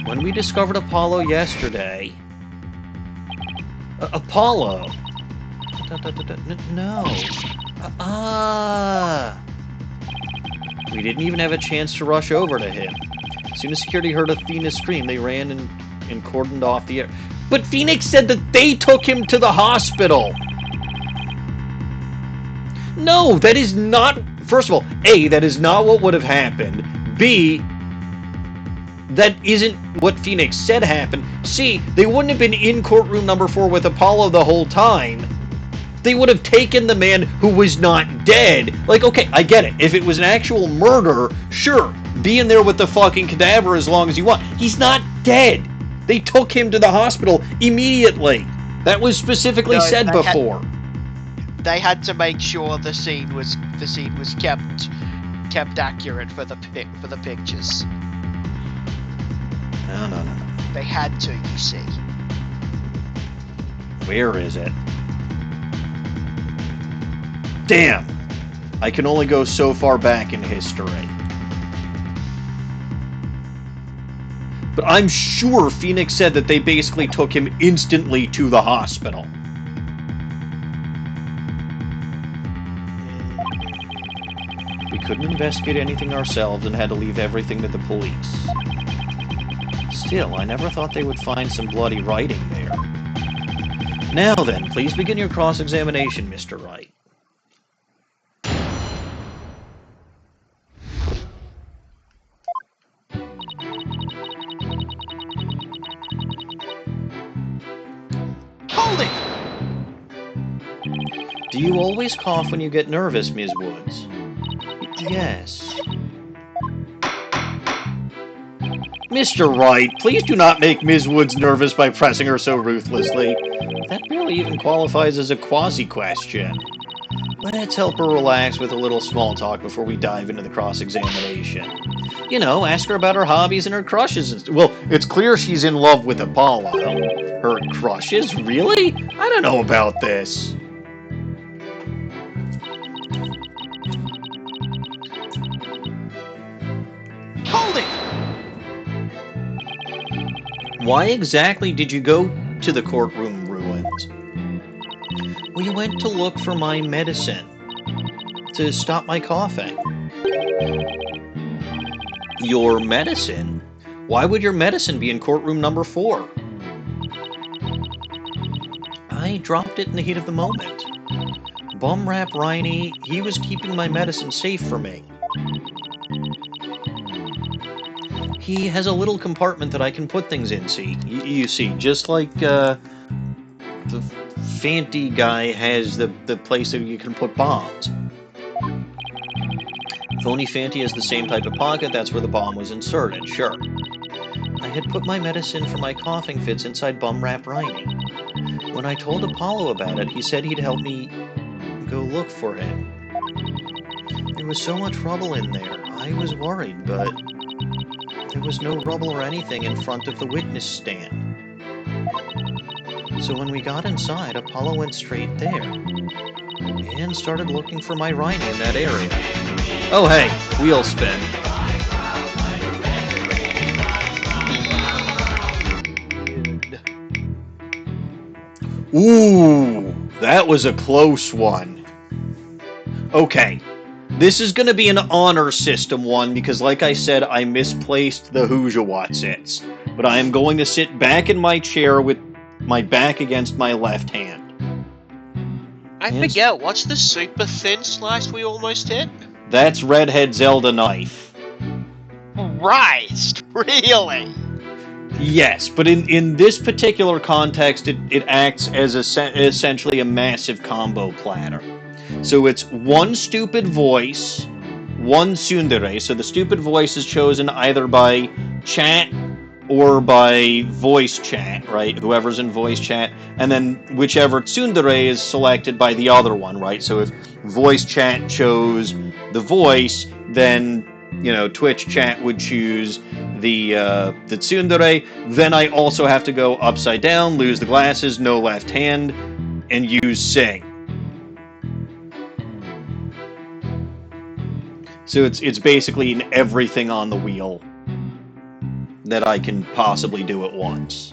When we discovered Apollo yesterday... Apollo? No. We didn't even have a chance to rush over to him. As soon as security heard Athena scream, they ran and cordoned off the air. But Phoenix said that they took him to the hospital! No, that is not... First of all, A, that is not what would have happened. B, that isn't what Phoenix said happened. C, they wouldn't have been in courtroom number 4 with Apollo the whole time. They would have taken the man who was not dead. Like, okay, I get it. If it was an actual murder, sure, be in there with the fucking cadaver as long as you want. He's not dead. They took him to the hospital immediately. That was specifically said before. They had to make sure the scene was kept accurate for the pictures. No. They had to, you see. Where is it? Damn! I can only go so far back in history. But I'm sure Phoenix said that they basically took him instantly to the hospital. We couldn't investigate anything ourselves and had to leave everything to the police. Still, I never thought they would find some bloody writing there. Now then, please begin your cross-examination, Mr. Wright. Hold it! Do you always cough when you get nervous, Ms. Woods? Yes. Mr. Wright, please do not make Ms. Woods nervous by pressing her so ruthlessly. That barely even qualifies as a quasi-question. Let's help her relax with a little small talk before we dive into the cross-examination. You know, ask her about her hobbies and her crushes. Well, it's clear she's in love with Apollo. Her crushes? Really? I don't know about this. Hold it! Why exactly did you go to the courtroom ruins? We went to look for my medicine. To stop my coughing. Your medicine? Why would your medicine be in courtroom number 4? I dropped it in the heat of the moment. Bum Rap Riney, he was keeping my medicine safe for me. He has a little compartment that I can put things in, see? You see, just like the Fanty guy has the place that you can put bombs. Phony Fanty has the same type of pocket, that's where the bomb was inserted, sure. I had put my medicine for my coughing fits inside Bum Rap Riney. When I told Apollo about it, he said he'd help me go look for him. There was so much rubble in there, I was worried, but there was no rubble or anything in front of the witness stand. So when we got inside, Apollo went straight there and started looking for my Riney in that area. Oh hey, wheel spin. Ooh, that was a close one. Okay, this is going to be an honor system one because, like I said, I misplaced the Hoosier-Watsits. But I am going to sit back in my chair with my back against my left hand. I forget, what's the super thin slice we almost hit? That's Redhead Zelda Knife. Christ, really? Yes, but in this particular context, it acts as essentially a massive combo platter. So it's one stupid voice, one tsundere. So the stupid voice is chosen either by chat or by voice chat, right? Whoever's in voice chat, and then whichever tsundere is selected by the other one, right? So if voice chat chose the voice, then Twitch chat would choose the tsundere. Then I also have to go upside down, lose the glasses, no left hand, and use sing. So it's basically in everything on the wheel that I can possibly do at once.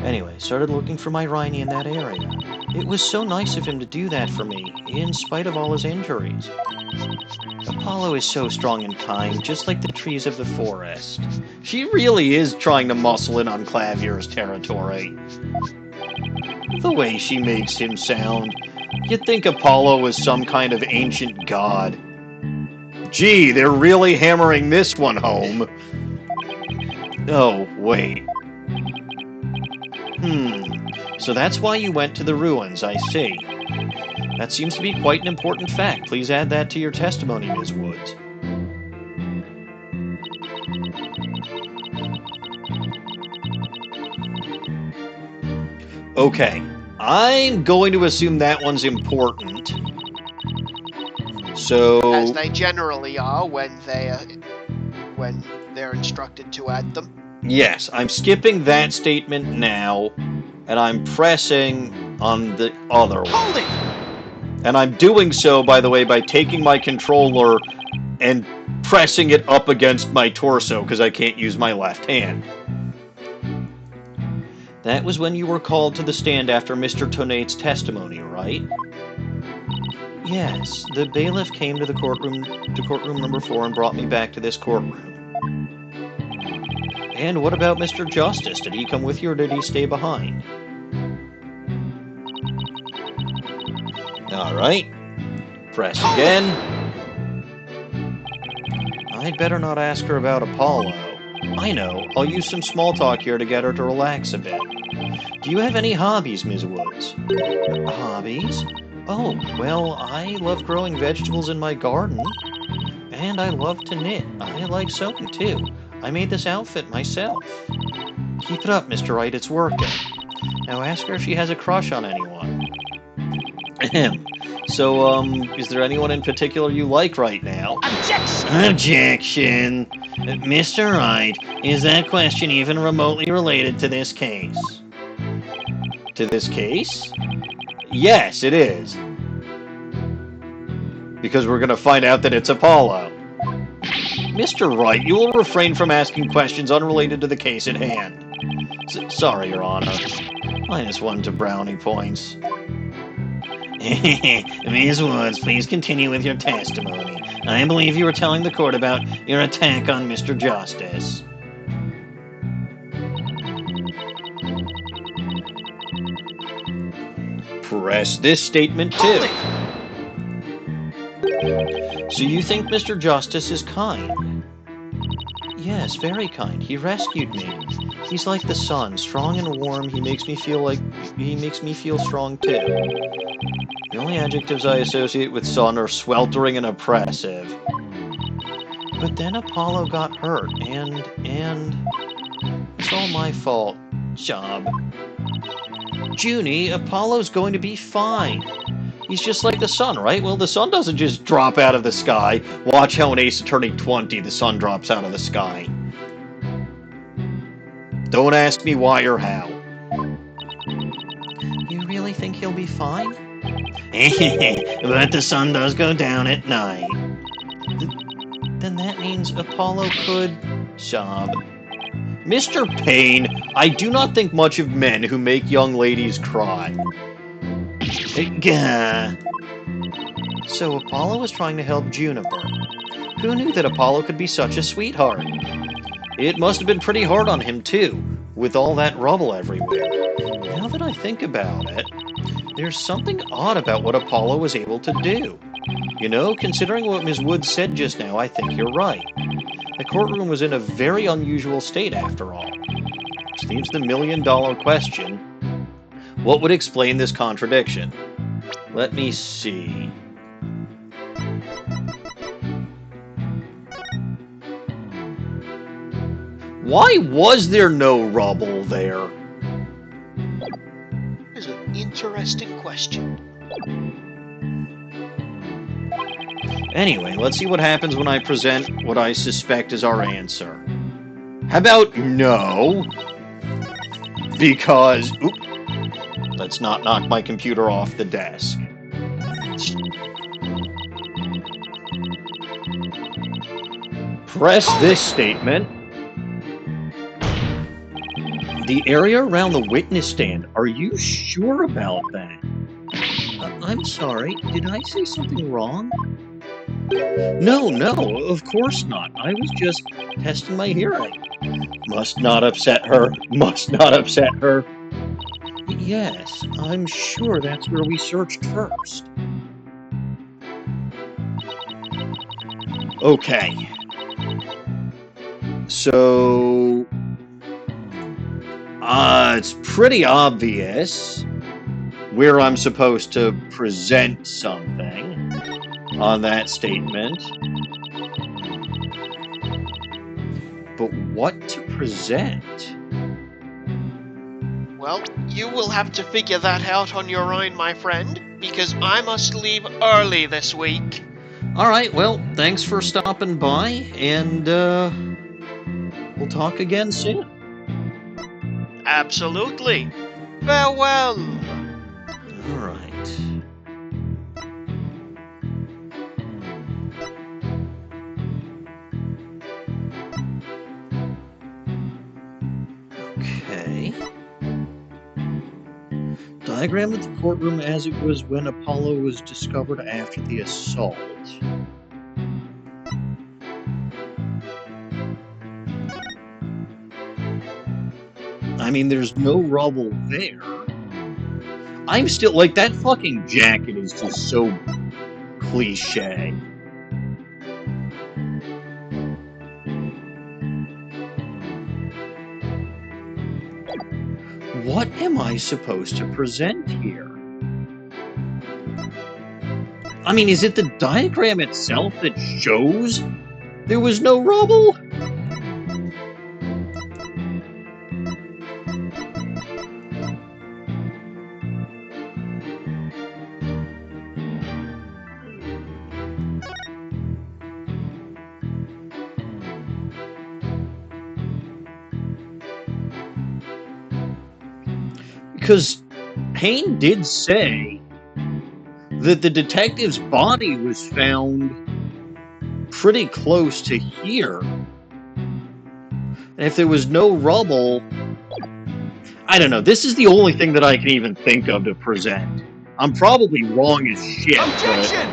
Anyway, started looking for my Rhiney in that area. It was so nice of him to do that for me, in spite of all his injuries. Apollo is so strong and kind, just like the trees of the forest. She really is trying to muscle in on Clavier's territory. The way she makes him sound, you'd think Apollo was some kind of ancient god. Gee, they're really hammering this one home. Oh, wait. So that's why you went to the ruins, I see. That seems to be quite an important fact. Please add that to your testimony, Ms. Woods. Okay, I'm going to assume that one's important. So, As they generally are when they're instructed to add them. Yes, I'm skipping that statement now, and I'm pressing on the other one. Hold it! And I'm doing so, by the way, by taking my controller and pressing it up against my torso, because I can't use my left hand. That was when you were called to the stand after Mr. Tonate's testimony, right? Yes, the bailiff came to courtroom number 4 and brought me back to this courtroom. And what about Mr. Justice? Did he come with you or did he stay behind? Alright. Press again. I'd better not ask her about Apollo. I know, I'll use some small talk here to get her to relax a bit. Do you have any hobbies, Ms. Woods? Hobbies? Oh, well, I love growing vegetables in my garden. And I love to knit. I like sewing, too. I made this outfit myself. Keep it up, Mr. Wright, it's working. Now ask her if she has a crush on anyone. So, is there anyone in particular you like right now? Objection! Mr. Wright, is that question even remotely related to this case? To this case? Yes, it is. Because we're gonna find out that it's Apollo. Mr. Wright, you will refrain from asking questions unrelated to the case at hand. Sorry, Your Honor. -1 to brownie points. Ms. Woods, please continue with your testimony. I believe you were telling the court about your attack on Mr. Justice. Press this statement too. So you think Mr. Justice is kind? Yes, very kind. He rescued me. He's like the sun, strong and warm. He makes me feel strong too. The only adjectives I associate with sun are sweltering and oppressive. But then Apollo got hurt, and it's all my fault. Job. Junie, Apollo's going to be fine. He's just like the sun, right? Well, the sun doesn't just drop out of the sky. Watch how in Ace Attorney 20 the sun drops out of the sky. Don't ask me why or how. You really think he'll be fine? But the sun does go down at night. Then that means Apollo could... sob. Mr. Payne, I do not think much of men who make young ladies cry. So Apollo was trying to help Juniper. Who knew that Apollo could be such a sweetheart? It must have been pretty hard on him, too, with all that rubble everywhere. Now that I think about it, there's something odd about what Apollo was able to do. You know, considering what Ms. Woods said just now, I think you're right. The courtroom was in a very unusual state, after all. Which leaves the million-dollar question. What would explain this contradiction? Let me see. Why was there no rubble there? Is an interesting question. Anyway, let's see what happens when I present what I suspect is our answer. How about no? Because... Oop, let's not knock my computer off the desk. Press this statement. The area around the witness stand. Are you sure about that? I'm sorry. Did I say something wrong? No, of course not. I was just testing my hearing. Must not upset her. Must not upset her. Yes, I'm sure that's where we searched first. Okay. So... it's pretty obvious where I'm supposed to present something on that statement. But what to present? Well, you will have to figure that out on your own, my friend, because I must leave early this week. Alright, well, thanks for stopping by, and we'll talk again soon. Absolutely. Farewell. Alright. Okay. Diagram of the courtroom as it was when Apollo was discovered after the assault. I mean, there's no rubble there. I'm still, like, that fucking jacket is just so cliche. What am I supposed to present here? I mean, is it the diagram itself that shows there was no rubble? Because Payne did say that the detective's body was found pretty close to here. And if there was no rubble, I don't know. This is the only thing that I can even think of to present. I'm probably wrong as shit. Objection!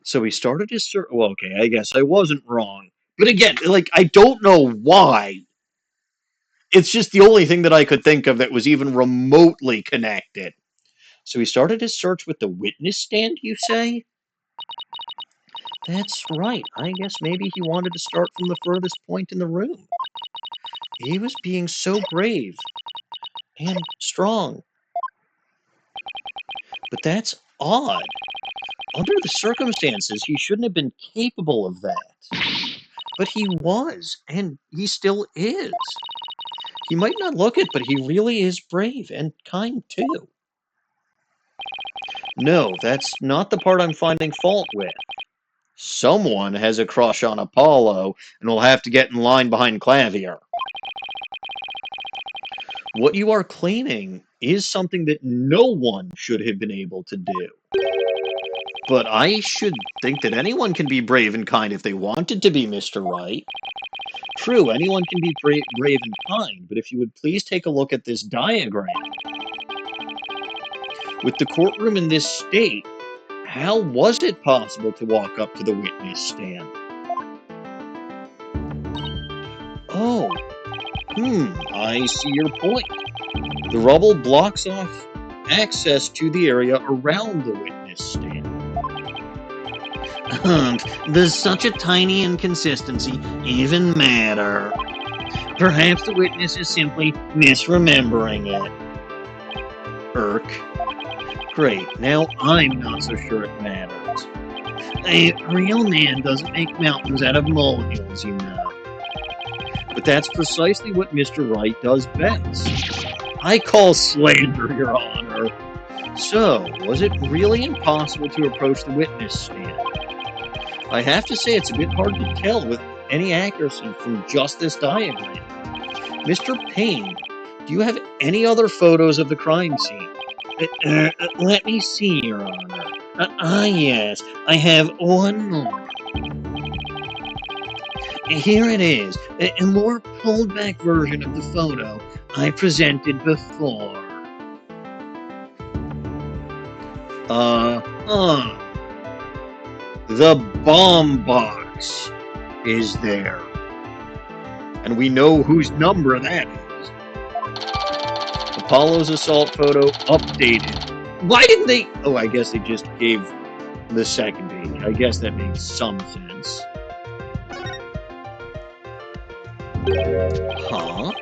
So he started his search. Well, okay, I guess I wasn't wrong. But again, like, I don't know why. It's just the only thing that I could think of that was even remotely connected. So he started his search with the witness stand, you say? That's right. I guess maybe he wanted to start from the furthest point in the room. He was being so brave and strong. But that's odd. Under the circumstances, he shouldn't have been capable of that. But he was, and he still is. He might not look it, but he really is brave and kind too. No, that's not the part I'm finding fault with. Someone has a crush on Apollo and will have to get in line behind Clavier. What you are claiming is something that no one should have been able to do. But I should think that anyone can be brave and kind if they wanted to be, Mr. Wright. True, anyone can be brave and kind, but if you would please take a look at this diagram. With the courtroom in this state, how was it possible to walk up to the witness stand? Oh, I see your point. The rubble blocks off access to the area around the witness stand. Does such a tiny inconsistency even matter? Perhaps the witness is simply misremembering it. Irk. Great, now I'm not so sure it matters. A real man doesn't make mountains out of molehills, you know. But that's precisely what Mr. Wright does best. I call slander, Your Honor. So, was it really impossible to approach the witness stand? I have to say it's a bit hard to tell with any accuracy from just this diagram. Mr. Payne, do you have any other photos of the crime scene? Let me see, Your Honor. Yes, I have one more. Here it is, a more pulled back version of the photo I presented before. The bomb box is there. And we know whose number that is. Apollo's assault photo updated. Why didn't they? Oh, I guess they just gave the second page. I guess that makes some sense. Huh?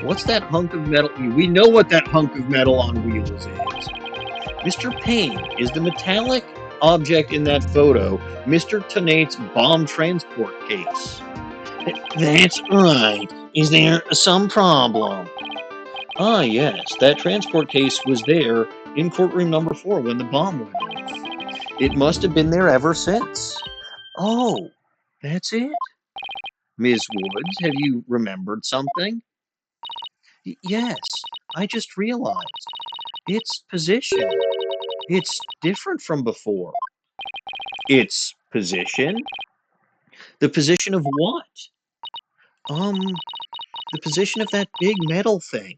What's that hunk of metal? We know what that hunk of metal on wheels is. Mr. Payne, is the metallic object in that photo Mr. Tonate's bomb transport case? That's right. Is there some problem? Ah, yes. That transport case was there in courtroom number 4 when the bomb went off. It must have been there ever since. Oh, that's it? Ms. Woods, have you remembered something? Yes, I just realized. Its position. It's different from before. Its position? The position of what? The position of that big metal thing.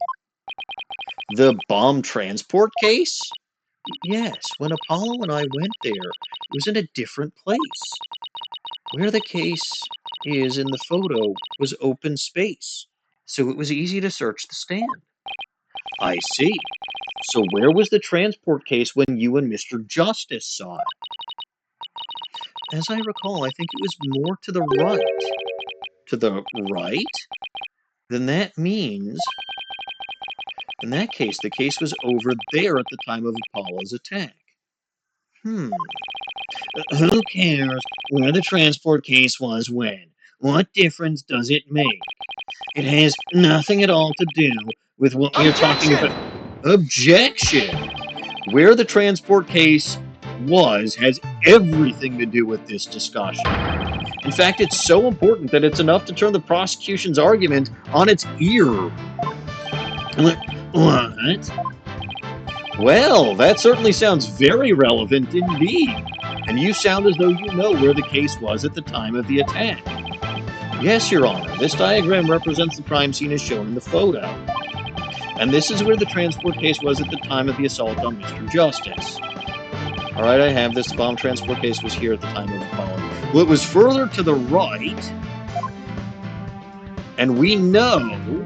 The bomb transport case? Yes, when Apollo and I went there, it was in a different place. Where the case is in the photo was open space, so it was easy to search the stand. I see. So where was the transport case when you and Mr. Justice saw it? As I recall, I think it was more to the right. To the right? Then that means, in that case, the case was over there at the time of Apollo's attack. Who cares where the transport case was when? What difference does it make? It has nothing at all to do with what we're talking about. Objection! Where the transport case was has everything to do with this discussion. In fact, it's so important that it's enough to turn the prosecution's argument on its ear. What? Well, that certainly sounds very relevant indeed. And you sound as though you know where the case was at the time of the attack. Yes, Your Honor, this diagram represents the crime scene as shown in the photo. And this is where the transport case was at the time of the assault on Mr. Justice. All right, I have this. The bomb transport case was here at the time of Apollo. Well, it was further to the right, and we know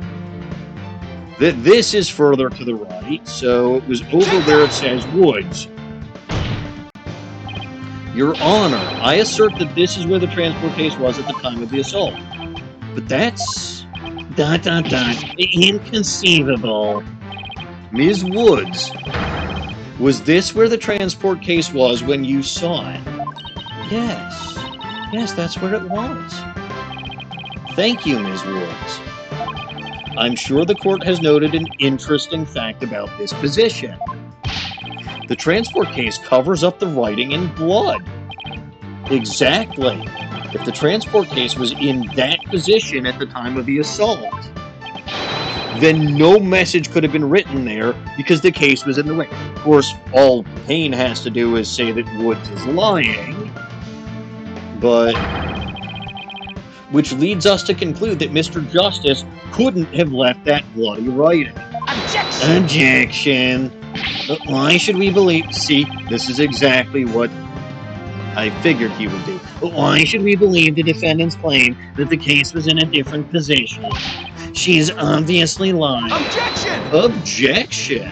that this is further to the right, so it was over where it says Woods. Your Honor, I assert that this is where the transport case was at the time of the assault. But that's... inconceivable. Ms. Woods, was this where the transport case was when you saw it? Yes. Yes, that's where it was. Thank you, Ms. Woods. I'm sure the court has noted an interesting fact about this position. The transport case covers up the writing in blood. Exactly. If the transport case was in that position at the time of the assault, then no message could have been written there because the case was in the way. Of course, all Payne has to do is say that Woods is lying, but... which leads us to conclude that Mr. Justice couldn't have left that bloody writing. Objection! Objection! But why should we believe... See, this is exactly what I figured he would do. But why should we believe the defendant's claim that the case was in a different position? She is obviously lying. Objection! Objection!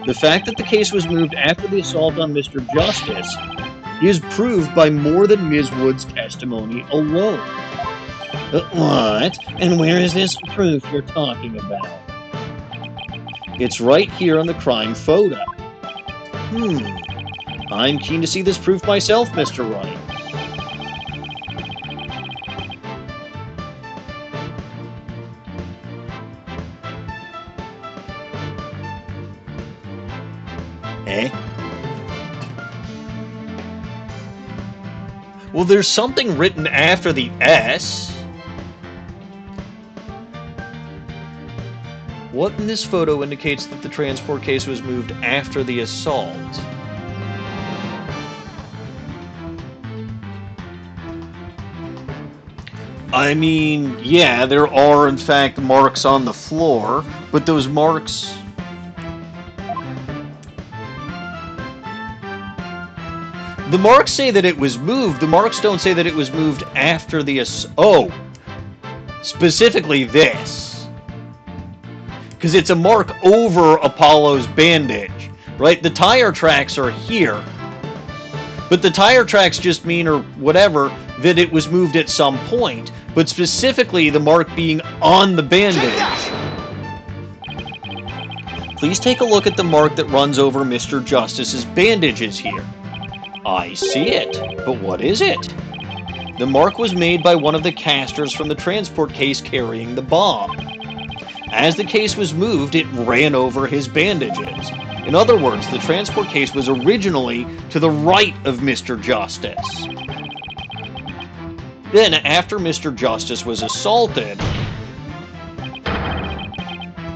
The fact that the case was moved after the assault on Mr. Justice is proved by more than Ms. Woods' testimony alone. What? And where is this proof you're talking about? It's right here on the crime photo. I'm keen to see this proof myself, Mr. Wright. Eh? Well, there's something written after the S. What in this photo indicates that the transport case was moved after the assault? I mean, yeah, there are in fact marks on the floor, but those marks... The marks say that it was moved. The marks don't say that it was moved after the assault. Oh! Specifically this. Because it's a mark over Apollo's bandage, right? The tire tracks are here. But the tire tracks just mean, or whatever, that it was moved at some point. But specifically, the mark being on the bandage. Please take a look at the mark that runs over Mr. Justice's bandages here. I see it, but what is it? The mark was made by one of the casters from the transport case carrying the bomb. As the case was moved, it ran over his bandages. In other words, the transport case was originally to the right of Mr. Justice. Then, after Mr. Justice was assaulted,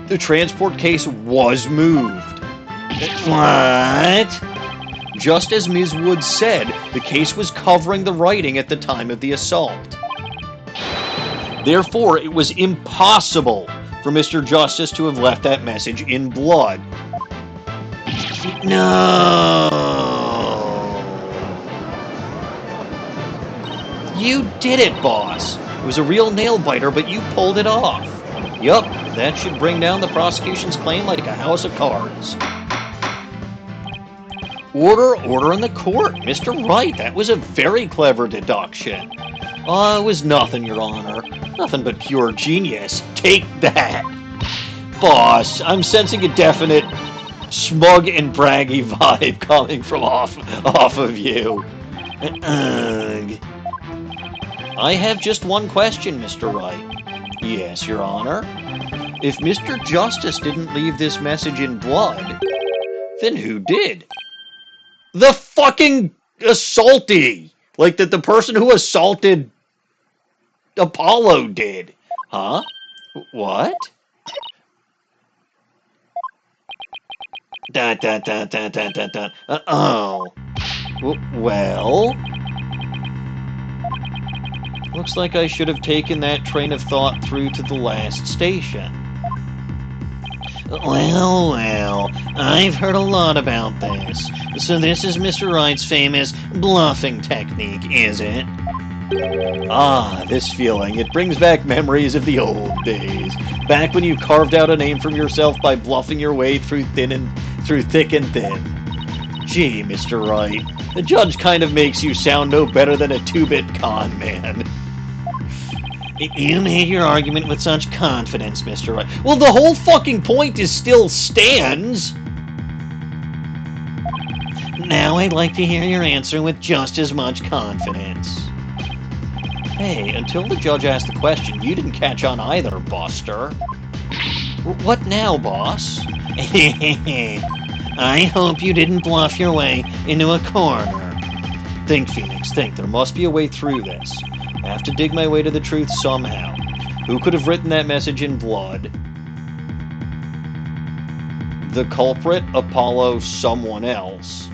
the transport case was moved. What? Just as Ms. Woods said, the case was covering the writing at the time of the assault. Therefore, it was impossible for Mr. Justice to have left that message in blood. No! You did it, boss! It was a real nail-biter, but you pulled it off. Yup, that should bring down the prosecution's claim like a house of cards. Order in the court, Mr. Wright. That was a very clever deduction. Oh, it was nothing, Your Honor. Nothing but pure genius. Take that. Boss, I'm sensing a definite smug and braggy vibe coming from off of you. Ugh. I have just one question, Mr. Wright. Yes, Your Honor. If Mr. Justice didn't leave this message in blood, then who did? The fucking assaultee! Like that the person who assaulted Apollo did. Huh? What? Oh. Well? Looks like I should have taken that train of thought through to the last station. Well, I've heard a lot about this. So this is Mr. Wright's famous bluffing technique, is it? Ah, this feeling. It brings back memories of the old days. Back when you carved out a name for yourself by bluffing your way through thick and thin. Gee, Mr. Wright, the judge kind of makes you sound no better than a two-bit con man. You made your argument with such confidence, Mr. Wright. Well, the whole fucking point is still stands. Now I'd like to hear your answer with just as much confidence. Hey, until the judge asked the question, you didn't catch on either, Buster. What now, boss? I hope you didn't bluff your way into a corner. Think, Phoenix, think. There must be a way through this. I have to dig my way to the truth somehow. Who could have written that message in blood? The culprit, Apollo, someone else.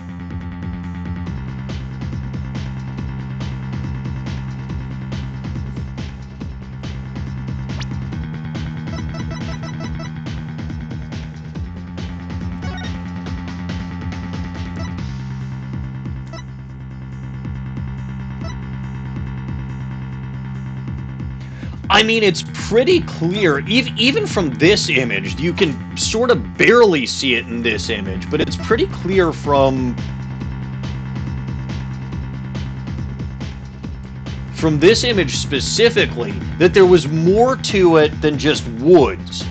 I mean, it's pretty clear, even from this image, you can sort of barely see it in this image, but it's pretty clear from this image specifically that there was more to it than just Woods.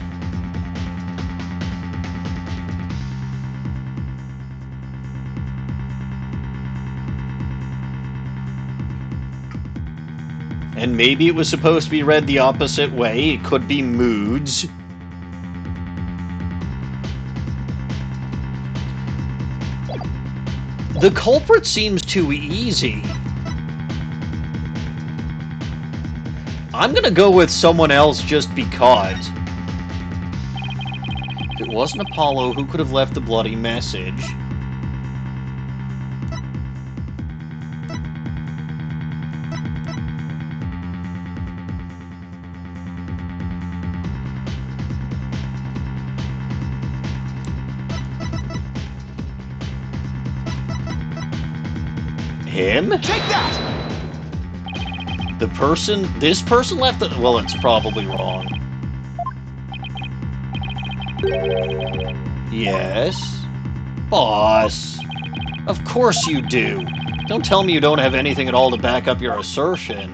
and maybe it was supposed to be read the opposite way. It could be moods. The culprit seems too easy. I'm gonna go with someone else just because. If it wasn't Apollo, who could have left the bloody message? Him? Take that! This person left the... Well, it's probably wrong. Yes? Boss. Of course you do. Don't tell me you don't have anything at all to back up your assertion.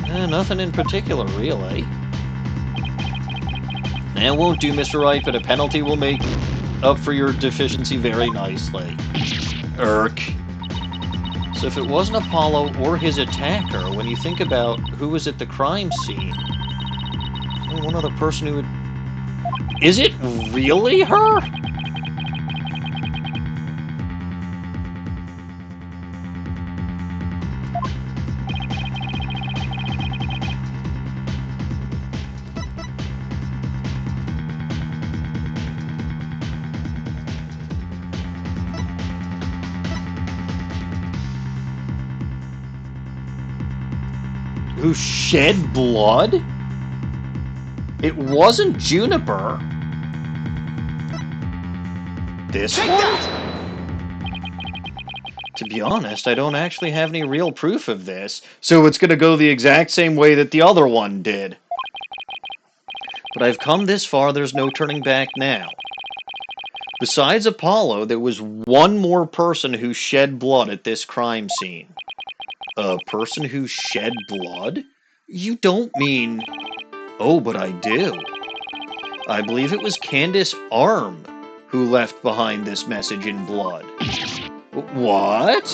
Nothing in particular, really. That won't do, Mr. Wright, but a penalty will make up for your deficiency very nicely. Irk. So if it wasn't Apollo or his attacker, when you think about who was at the crime scene, one other person who would... Is it really her? Who shed blood? It wasn't Juniper. This one? To be honest, I don't actually have any real proof of this, so it's going to go the exact same way that the other one did. But I've come this far, there's no turning back now. Besides Apollo, there was one more person who shed blood at this crime scene. A person who shed blood? You don't mean... Oh, but I do. I believe it was Candace Arm who left behind this message in blood. What?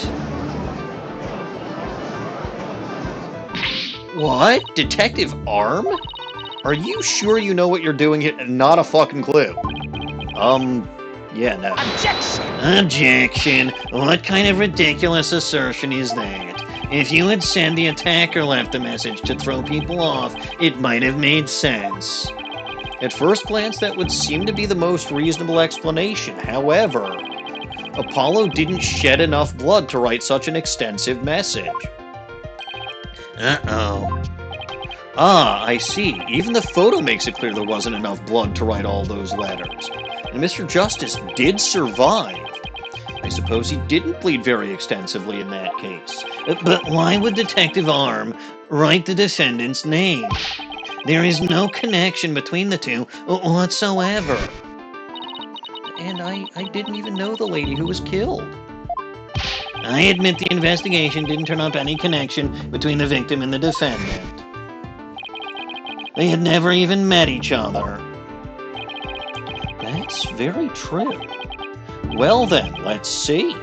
What? Detective Arm? Are you sure you know what you're doing here? Not a fucking clue. Yeah, no. Objection! Objection! What kind of ridiculous assertion is that? If you had said the attacker left the message to throw people off, it might have made sense. At first glance, that would seem to be the most reasonable explanation. However, Apollo didn't shed enough blood to write such an extensive message. Uh-oh. Ah, I see. Even the photo makes it clear there wasn't enough blood to write all those letters. And Mr. Justice did survive. I suppose he didn't bleed very extensively in that case. But why would Detective Arm write the defendant's name? There is no connection between the two whatsoever. And I didn't even know the lady who was killed. I admit the investigation didn't turn up any connection between the victim and the defendant. They had never even met each other. That's very true. Well then, let's see.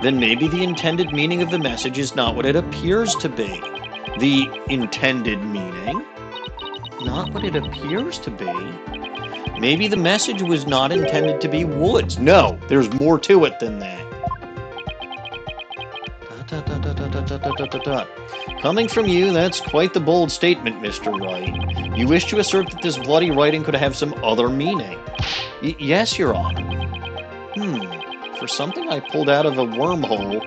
Then maybe the intended meaning of the message is not what it appears to be. The intended meaning? Not what it appears to be. Maybe the message was not intended to be Woods. No, there's more to it than that. Coming from you, that's quite the bold statement, Mr. Wright. You wish to assert that this bloody writing could have some other meaning. Yes, Your Honor. For something I pulled out of a wormhole,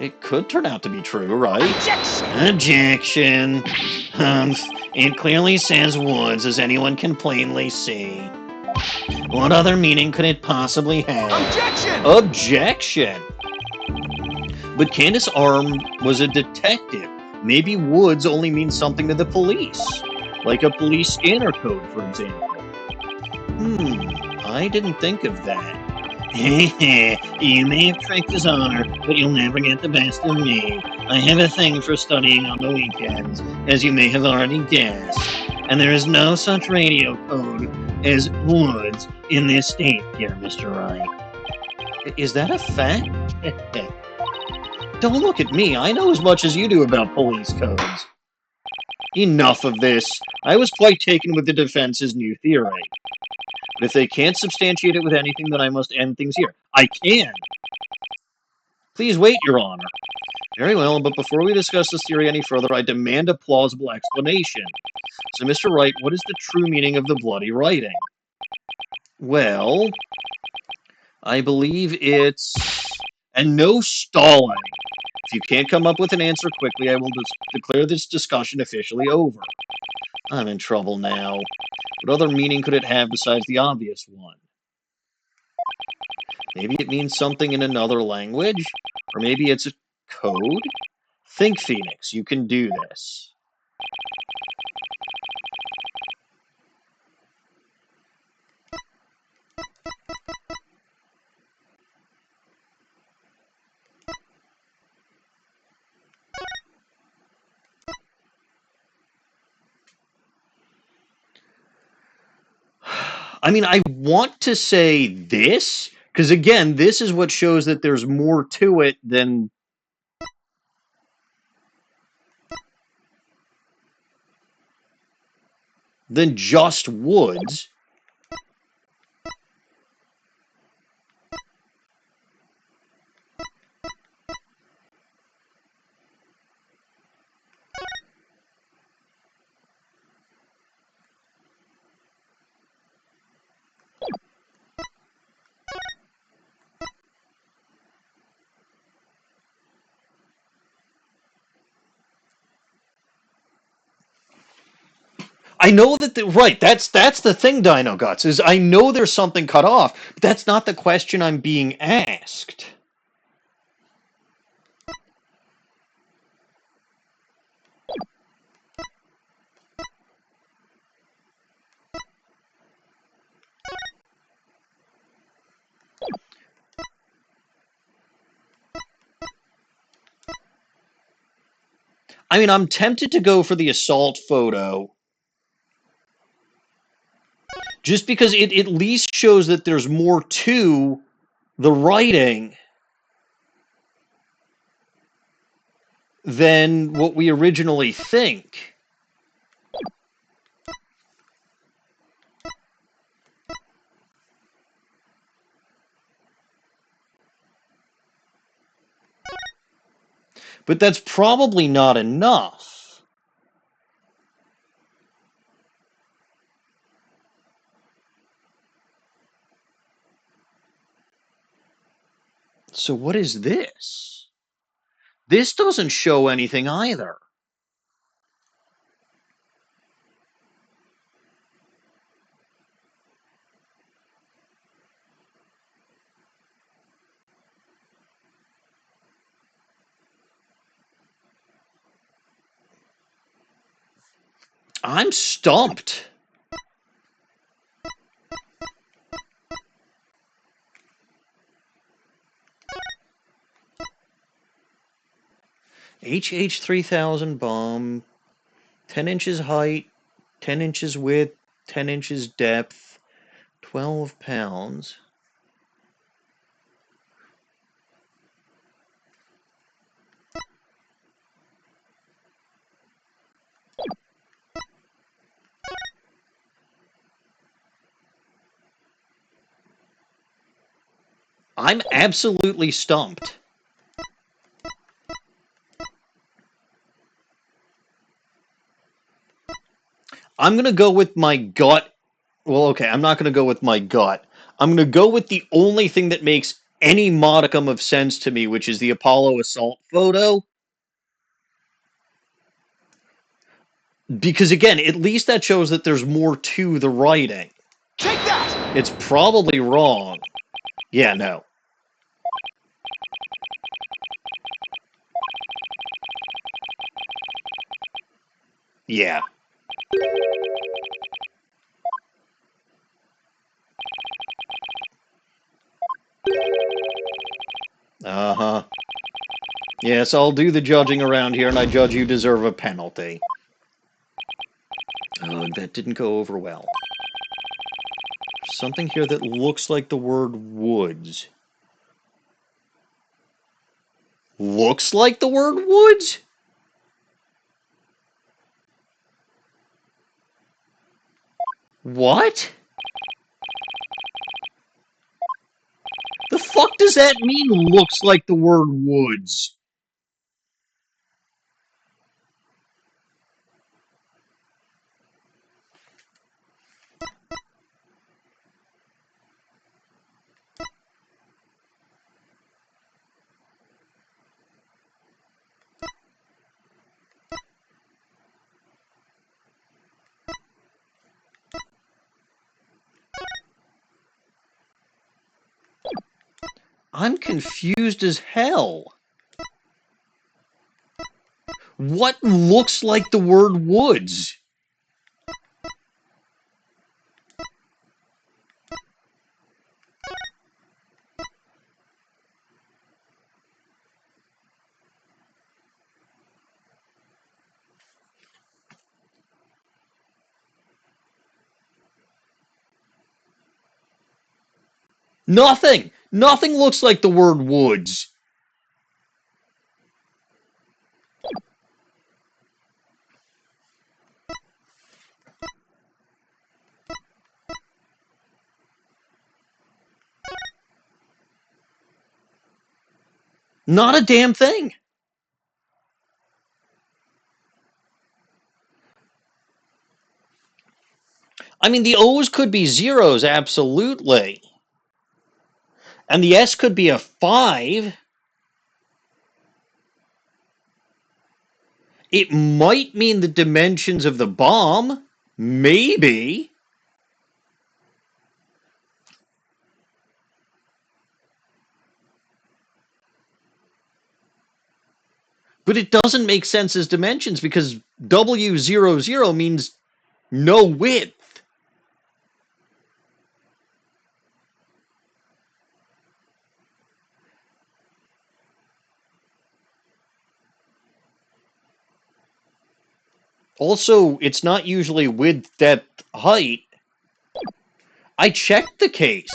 it could turn out to be true, right? Objection! It clearly says Woods, as anyone can plainly see. What other meaning could it possibly have? Objection! Objection! But Candace Arm was a detective. Maybe Woods only means something to the police. Like a police scanner code, for example. I didn't think of that. You may have tricked His Honor, but you'll never get the best of me. I have a thing for studying on the weekends, as you may have already guessed. And there is no such radio code as Woods in this state here, Mr. Wright. Is that a fact? Don't look at me. I know as much as you do about police codes. Enough of this. I was quite taken with the defense's new theory. But if they can't substantiate it with anything, then I must end things here. I can! Please wait, Your Honor. Very well, but before we discuss this theory any further, I demand a plausible explanation. So, Mr. Wright, what is the true meaning of the bloody writing? Well, I believe it's... And no stalling. If you can't come up with an answer quickly, I will declare this discussion officially over. I'm in trouble now. What other meaning could it have besides the obvious one? Maybe it means something in another language? Or maybe it's a code? Think, Phoenix, you can do this. I mean, I want to say this, because again, this is what shows that there's more to it than just Woods. I know that right. That's the thing, Dino Guts, is I know there's something cut off, but that's not the question I'm being asked. I mean, I'm tempted to go for the assault photo, just because it at least shows that there's more to the writing than what we originally think. But that's probably not enough. So what is this? This doesn't show anything either. I'm stumped. HH 3000 bomb, 10 inches height, 10 inches width, 10 inches depth, 12 pounds. I'm absolutely stumped. I'm going to go with my gut. Well, okay, I'm not going to go with my gut. I'm going to go with the only thing that makes any modicum of sense to me, which is the Apollo assault photo. Because, again, at least that shows that there's more to the writing. Take that! It's probably wrong. Yeah, no. Yeah. Uh-huh. Yes, I'll do the judging around here, and I judge you deserve a penalty. Oh, that didn't go over well. Something here that looks like the word woods. looks like the word woods? What? The fuck does that mean, looks like the word woods? I'm confused as hell. What looks like the word woods? Nothing! Nothing looks like the word woods. Not a damn thing. I mean, the O's could be zeros, absolutely. And the S could be a 5. It might mean the dimensions of the bomb. Maybe. But it doesn't make sense as dimensions because W00 means no width. Also, it's not usually width, depth, height. I checked the case.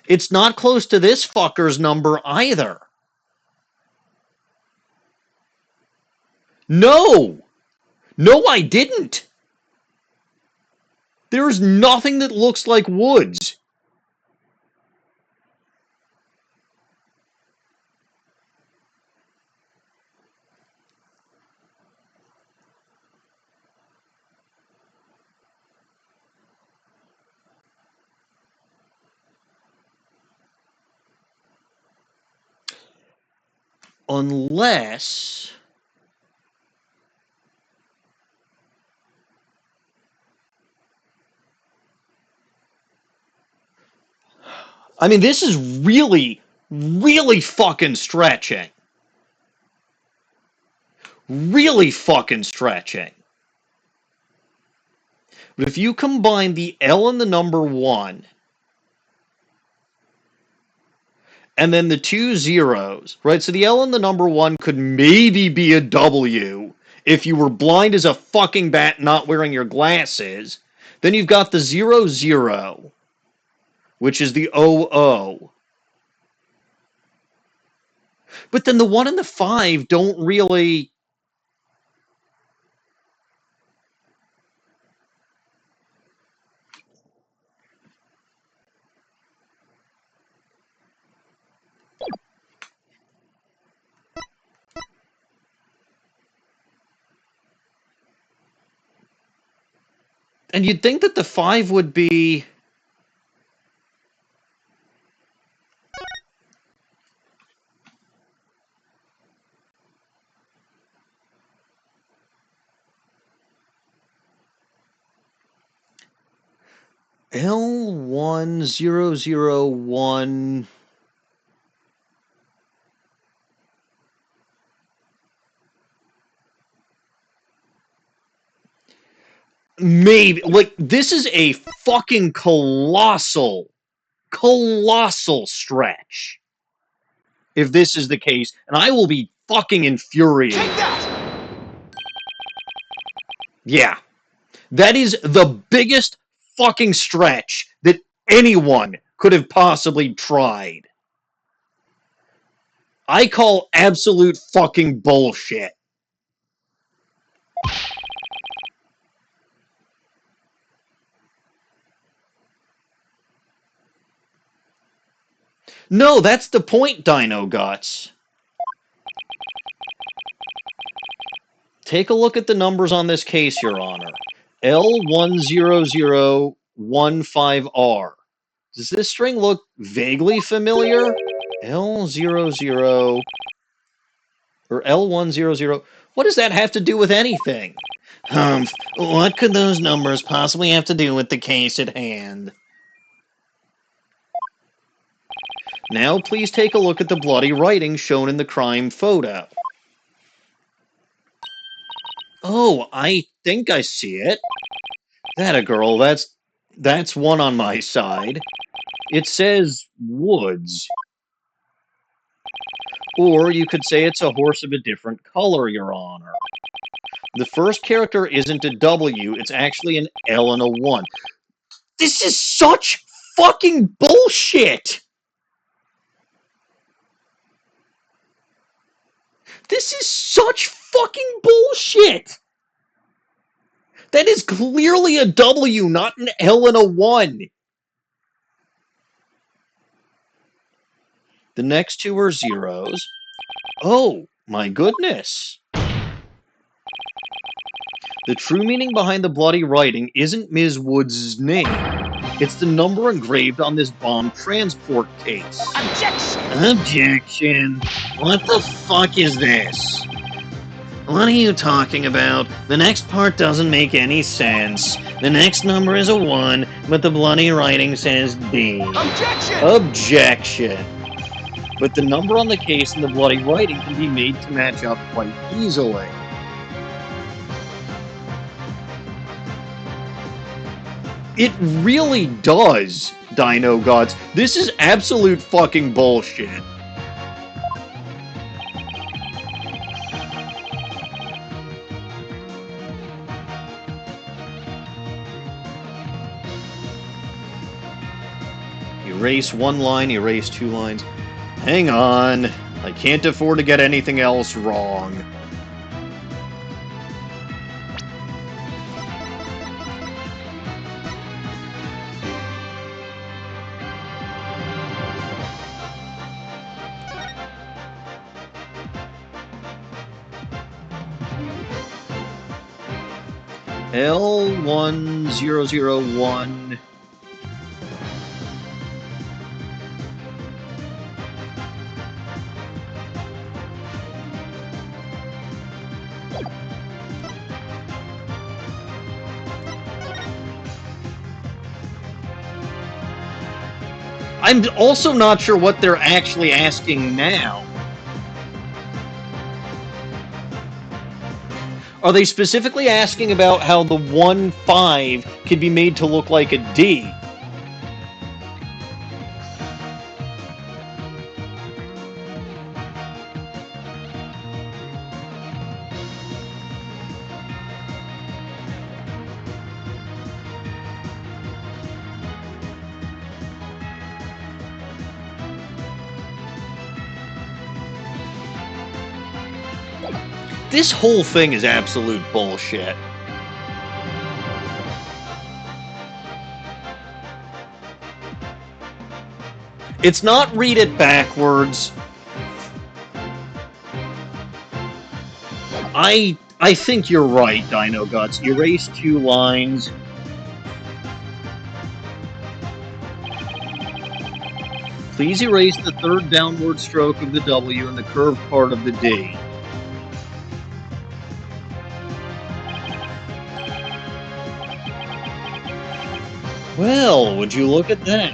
It's not close to this fucker's number either. No! No, I didn't! There's nothing that looks like woods. Unless... I mean, this is really, really fucking stretching. Really fucking stretching. But if you combine the L and the number 1, and then the 2 zeros, right? So the L and the number 1 could maybe be a W if you were blind as a fucking bat not wearing your glasses. Then you've got the 00, which is the OO. But then the 1 and the 5 don't really... And you'd think that the 5 would be... L1001... Maybe. Like, this is a fucking colossal stretch. If this is the case, and I will be fucking infuriated. Take that! Yeah. That is the biggest fucking stretch that anyone could have possibly tried. I call absolute fucking bullshit. No, that's the point, Dino Guts. Take a look at the numbers on this case, Your Honor. L10015R. Does this string look vaguely familiar? L00 or L100. What does that have to do with anything? Humph, what could those numbers possibly have to do with the case at hand? Now please take a look at the bloody writing shown in the crime photo. Oh, I think I see it. That a girl, that's one on my side. It says Woods. Or you could say it's a horse of a different color, Your Honor. The first character isn't a W, it's actually an L and a 1. This is such fucking bullshit! This is such fucking bullshit! That is clearly a W, not an L and a 1. The next two are zeros. Oh, my goodness. The true meaning behind the bloody writing isn't Ms. Woods' name. It's the number engraved on this bomb transport case. Objection! Objection! What the fuck is this? What are you talking about? The next part doesn't make any sense. The next number is a 1, but the bloody writing says D. Objection! Objection! But the number on the case and the bloody writing can be made to match up quite easily. It really does, Dino Gods. This is absolute fucking bullshit. Erase one line, erase two lines. Hang on. I can't afford to get anything else wrong. L1001. I'm also not sure what they're actually asking now. Are they specifically asking about how the 1-5 could be made to look like a D? This whole thing is absolute bullshit. It's not read it backwards. I think you're right, Dino Guts. Erase two lines. Please erase the third downward stroke of the W and the curved part of the D. Well, would you look at that?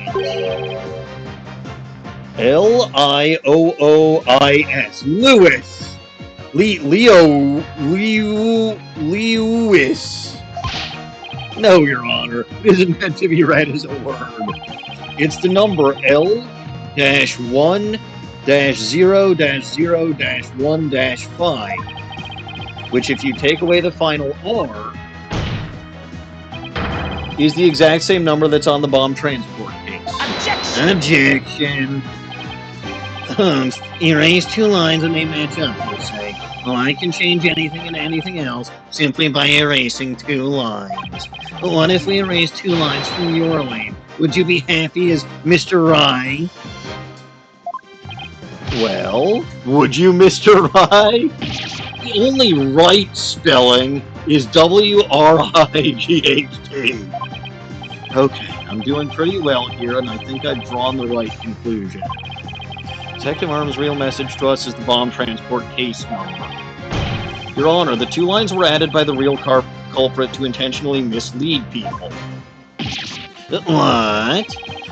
L-I-O-O-I-S. Lewis. Lewis. No, Your Honor. It isn't meant to be read as a word. It's the number L-1-0-0-1-5, which if you take away the final R, is the exact same number that's on the bomb transport case. Objection! Objection! Erase two lines and they match up, you say. Well, I can change anything and anything else simply by erasing two lines. But what if we erase two lines from your lane? Would you be happy as Mr. Rye? Well, would you, Mr. Rye? The only right spelling is W-R-I-G-H-T. Okay, I'm doing pretty well here, and I think I've drawn the right conclusion. Detective Arm's real message to us is the bomb transport case number. Your Honor, the two lines were added by the real culprit to intentionally mislead people. What?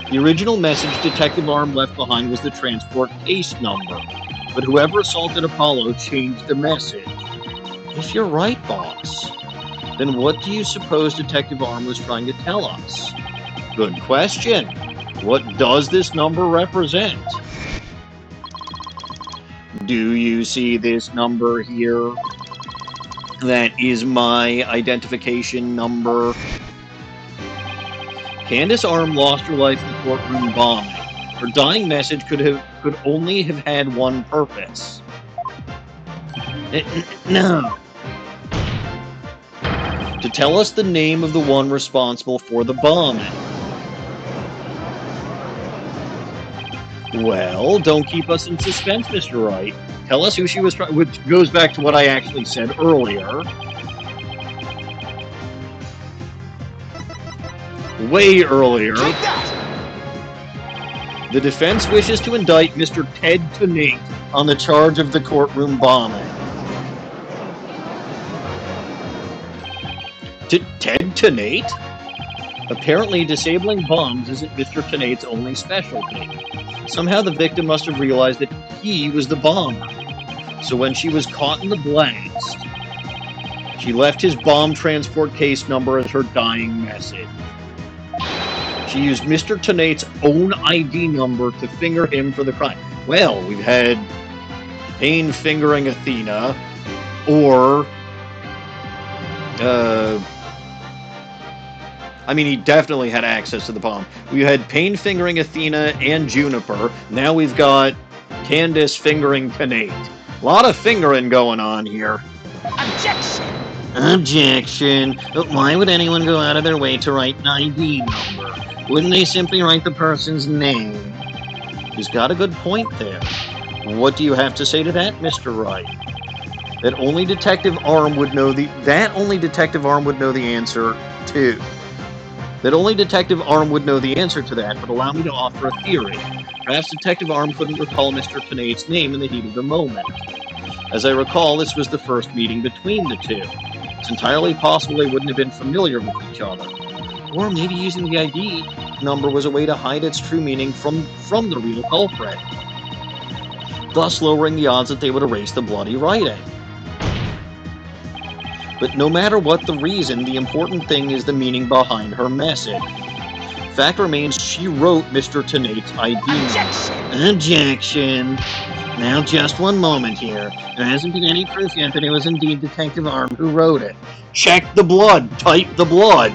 The original message Detective Arm left behind was the transport case number, but whoever assaulted Apollo changed the message. If you're right, boss, then what do you suppose Detective Arm was trying to tell us? Good question. What does this number represent? Do you see this number here? That is my identification number. Candace Arm lost her life in the courtroom bombing. Her dying message could only have had one purpose. No. To tell us the name of the one responsible for the bombing. Well, don't keep us in suspense, Mr. Wright. Tell us who she was trying, which goes back to what I actually said earlier. Way earlier. Take that! The defense wishes to indict Mr. Ted Tenate on the charge of the courtroom bombing. Ted Tenate? Apparently, disabling bombs isn't Mr. Tenate's only specialty. Somehow the victim must have realized that he was the bomber. So when she was caught in the blast, she left his bomb transport case number as her dying message. She used Mr. Tenate's own ID number to finger him for the crime. Well, we've had Payne fingering Athena, or I mean, he definitely had access to the bomb. We had Payne fingering Athena and Juniper. Now we've got Candace fingering Tenate. A lot of fingering going on here. Objection! Objection. But why would anyone go out of their way to write an ID number? Wouldn't they simply write the person's name? He's got a good point there. What do you have to say to that, Mr. Wright? That only Detective Arm would know the answer to. That only Detective Arm would know the answer to that, but allow me to offer a theory. Perhaps Detective Arm couldn't recall Mr. Tenate's name in the heat of the moment. As I recall, this was the first meeting between the two. It's entirely possible they wouldn't have been familiar with each other. Or maybe using the ID number was a way to hide its true meaning from the real culprit, thus lowering the odds that they would erase the bloody writing. But no matter what the reason, the important thing is the meaning behind her message. Fact remains, she wrote Mr. Tenate's ID number. Objection! Now just one moment here. There hasn't been any proof yet that it was indeed Detective Arm who wrote it. Check the blood! Type the blood!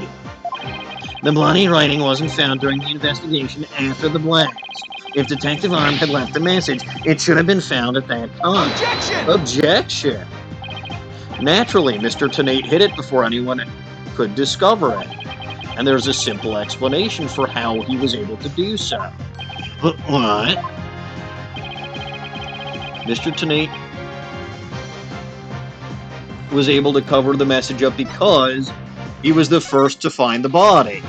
The bloody writing wasn't found during the investigation after the blast. If Detective Arm had left the message, it should have been found at that time. Objection! Objection! Naturally, Mr. Tenate hid it before anyone could discover it. And there's a simple explanation for how he was able to do so. What? Mr. Tenate was able to cover the message up because he was the first to find the body.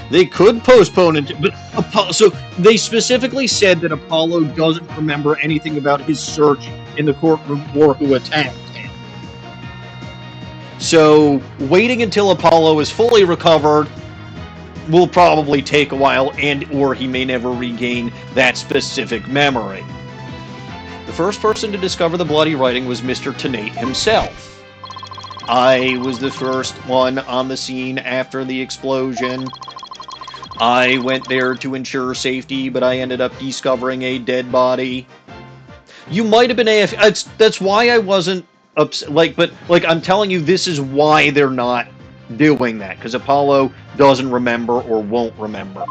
They could postpone it, but so they specifically said that Apollo doesn't remember anything about his search in the courtroom or who attacked him. So waiting until Apollo is fully recovered will probably take a while, or he may never regain that specific memory. The first person to discover the bloody writing was Mr. Tenate himself. I was the first one on the scene after the explosion. I went there to ensure safety, but I ended up discovering a dead body. You might have been AFK. That's why I wasn't upset. But I'm telling you, this is why they're not doing that, because Apollo doesn't remember or won't remember.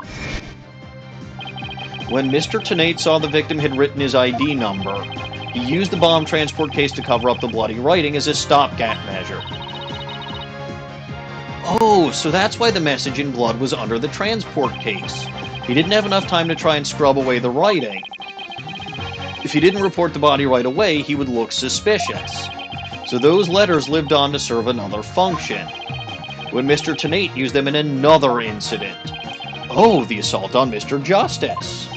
When Mr. Tenate saw the victim had written his ID number, he used the bomb transport case to cover up the bloody writing as a stopgap measure. Oh, so that's why the message in blood was under the transport case. He didn't have enough time to try and scrub away the writing. If he didn't report the body right away, he would look suspicious. So those letters lived on to serve another function. When Mr. Tenate used them in another incident. Oh, the assault on Mr. Justice.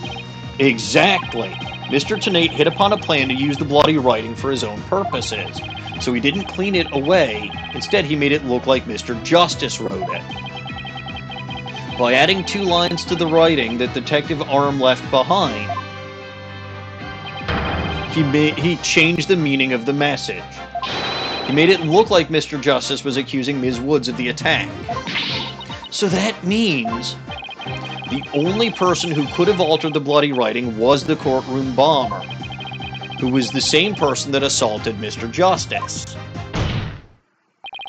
Exactly. Mr. Tenate hit upon a plan to use the bloody writing for his own purposes. So he didn't clean it away. Instead, he made it look like Mr. Justice wrote it. By adding 2 lines to the writing that Detective Arm left behind, he changed the meaning of the message. He made it look like Mr. Justice was accusing Ms. Woods of the attack. So that means the only person who could have altered the bloody writing was the courtroom bomber, who was the same person that assaulted Mr. Justice.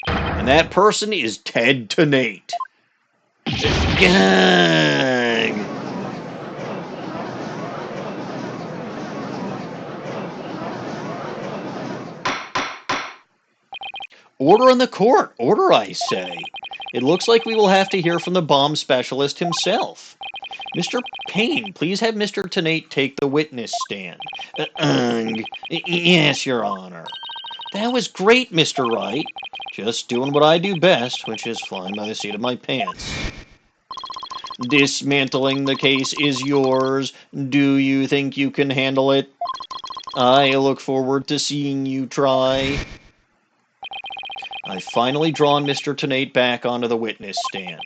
And that person is Ted Tenate. Gang! Order in the court! Order, I say! It looks like we will have to hear from the bomb specialist himself. Mr. Payne, please have Mr. Tenate take the witness stand. Yes, Your Honor. That was great, Mr. Wright. Just doing what I do best, which is flying by the seat of my pants. Dismantling the case is yours. Do you think you can handle it? I look forward to seeing you try. I've finally drawn Mr. Tenate back onto the witness stand.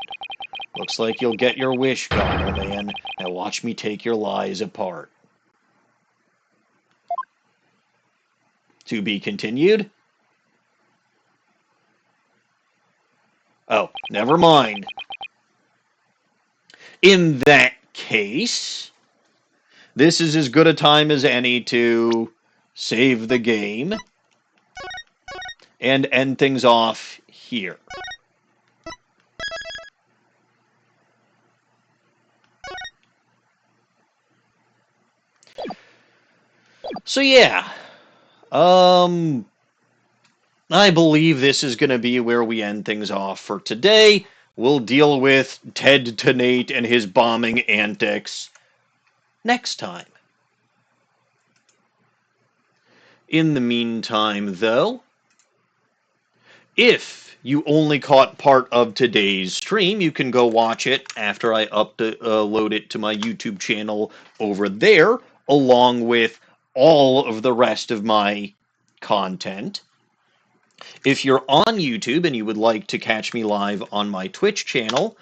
Looks like you'll get your wish, Gobble Man. Now watch me take your lies apart. To be continued? Oh, never mind. In that case, this is as good a time as any to save the game and end things off here. So yeah, I believe this is going to be where we end things off for today. We'll deal with Ted Tenate and his bombing antics next time. In the meantime, though, if you only caught part of today's stream, you can go watch it after I upload it to my YouTube channel over there, along with all of the rest of my content. If you're on YouTube and you would like to catch me live on my Twitch channel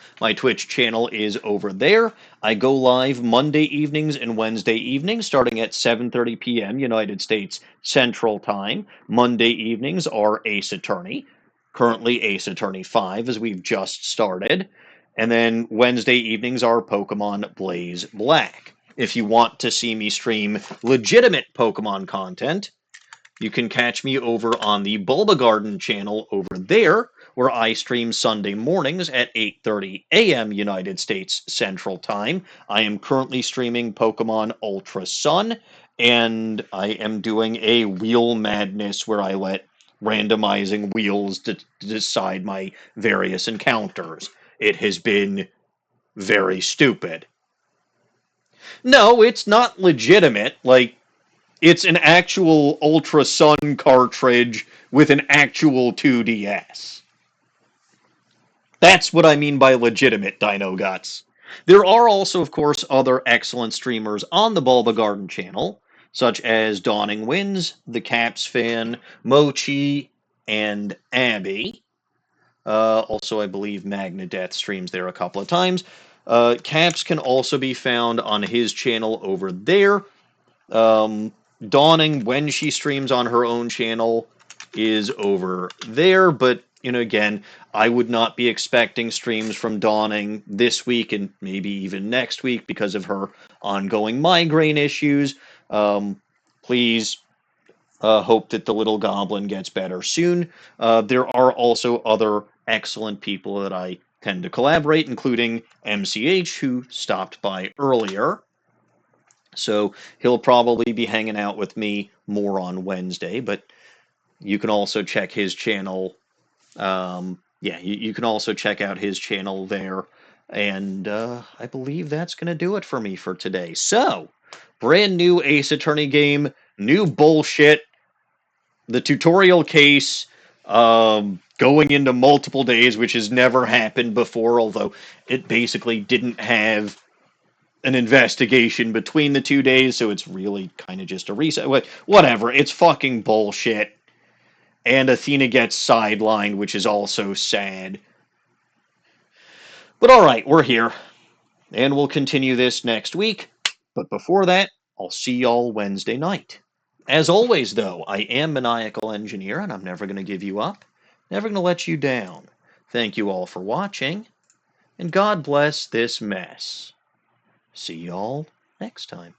is over there. I go live Monday evenings and Wednesday evenings starting at 7:30 p.m. United States Central Time. Monday evenings are Ace Attorney, currently Ace Attorney 5 as we've just started. And then Wednesday evenings are Pokemon Blaze Black. If you want to see me stream legitimate Pokemon content, you can catch me over on the Bulba Garden channel over there, where I stream Sunday mornings at 8:30 a.m. United States Central Time. I am currently streaming Pokemon Ultra Sun, and I am doing a Wheel Madness where I let randomizing wheels to decide my various encounters. It has been very stupid. No, it's not legitimate. Like, it's an actual Ultra Sun cartridge with an actual 2DS. That's what I mean by legitimate, Dino Guts. There are also, of course, other excellent streamers on the Bulba Garden channel, such as Dawning Winds, The Caps Fan, Mochi, and Abby. Also, I believe Magna Death streams there a couple of times. Caps can also be found on his channel over there. Dawning, when she streams on her own channel, is over there, but, again, I would not be expecting streams from Dawning this week and maybe even next week because of her ongoing migraine issues. Please hope that the little goblin gets better soon. There are also other excellent people that I tend to collaborate, including MCH, who stopped by earlier. So he'll probably be hanging out with me more on Wednesday, but you can also check his channel. Yeah, you can also check out his channel there. And I believe that's going to do it for me for today. So, brand new Ace Attorney game, new bullshit, the tutorial case going into multiple days, which has never happened before, although it basically didn't have an investigation between the 2 days, so it's really kind of just a reset. Whatever, it's fucking bullshit. And Athena gets sidelined, which is also sad. But alright, we're here. And we'll continue this next week. But before that, I'll see y'all Wednesday night. As always, though, I am Maniacal Engineer, and I'm never going to give you up. Never going to let you down. Thank you all for watching, and God bless this mess. See y'all next time.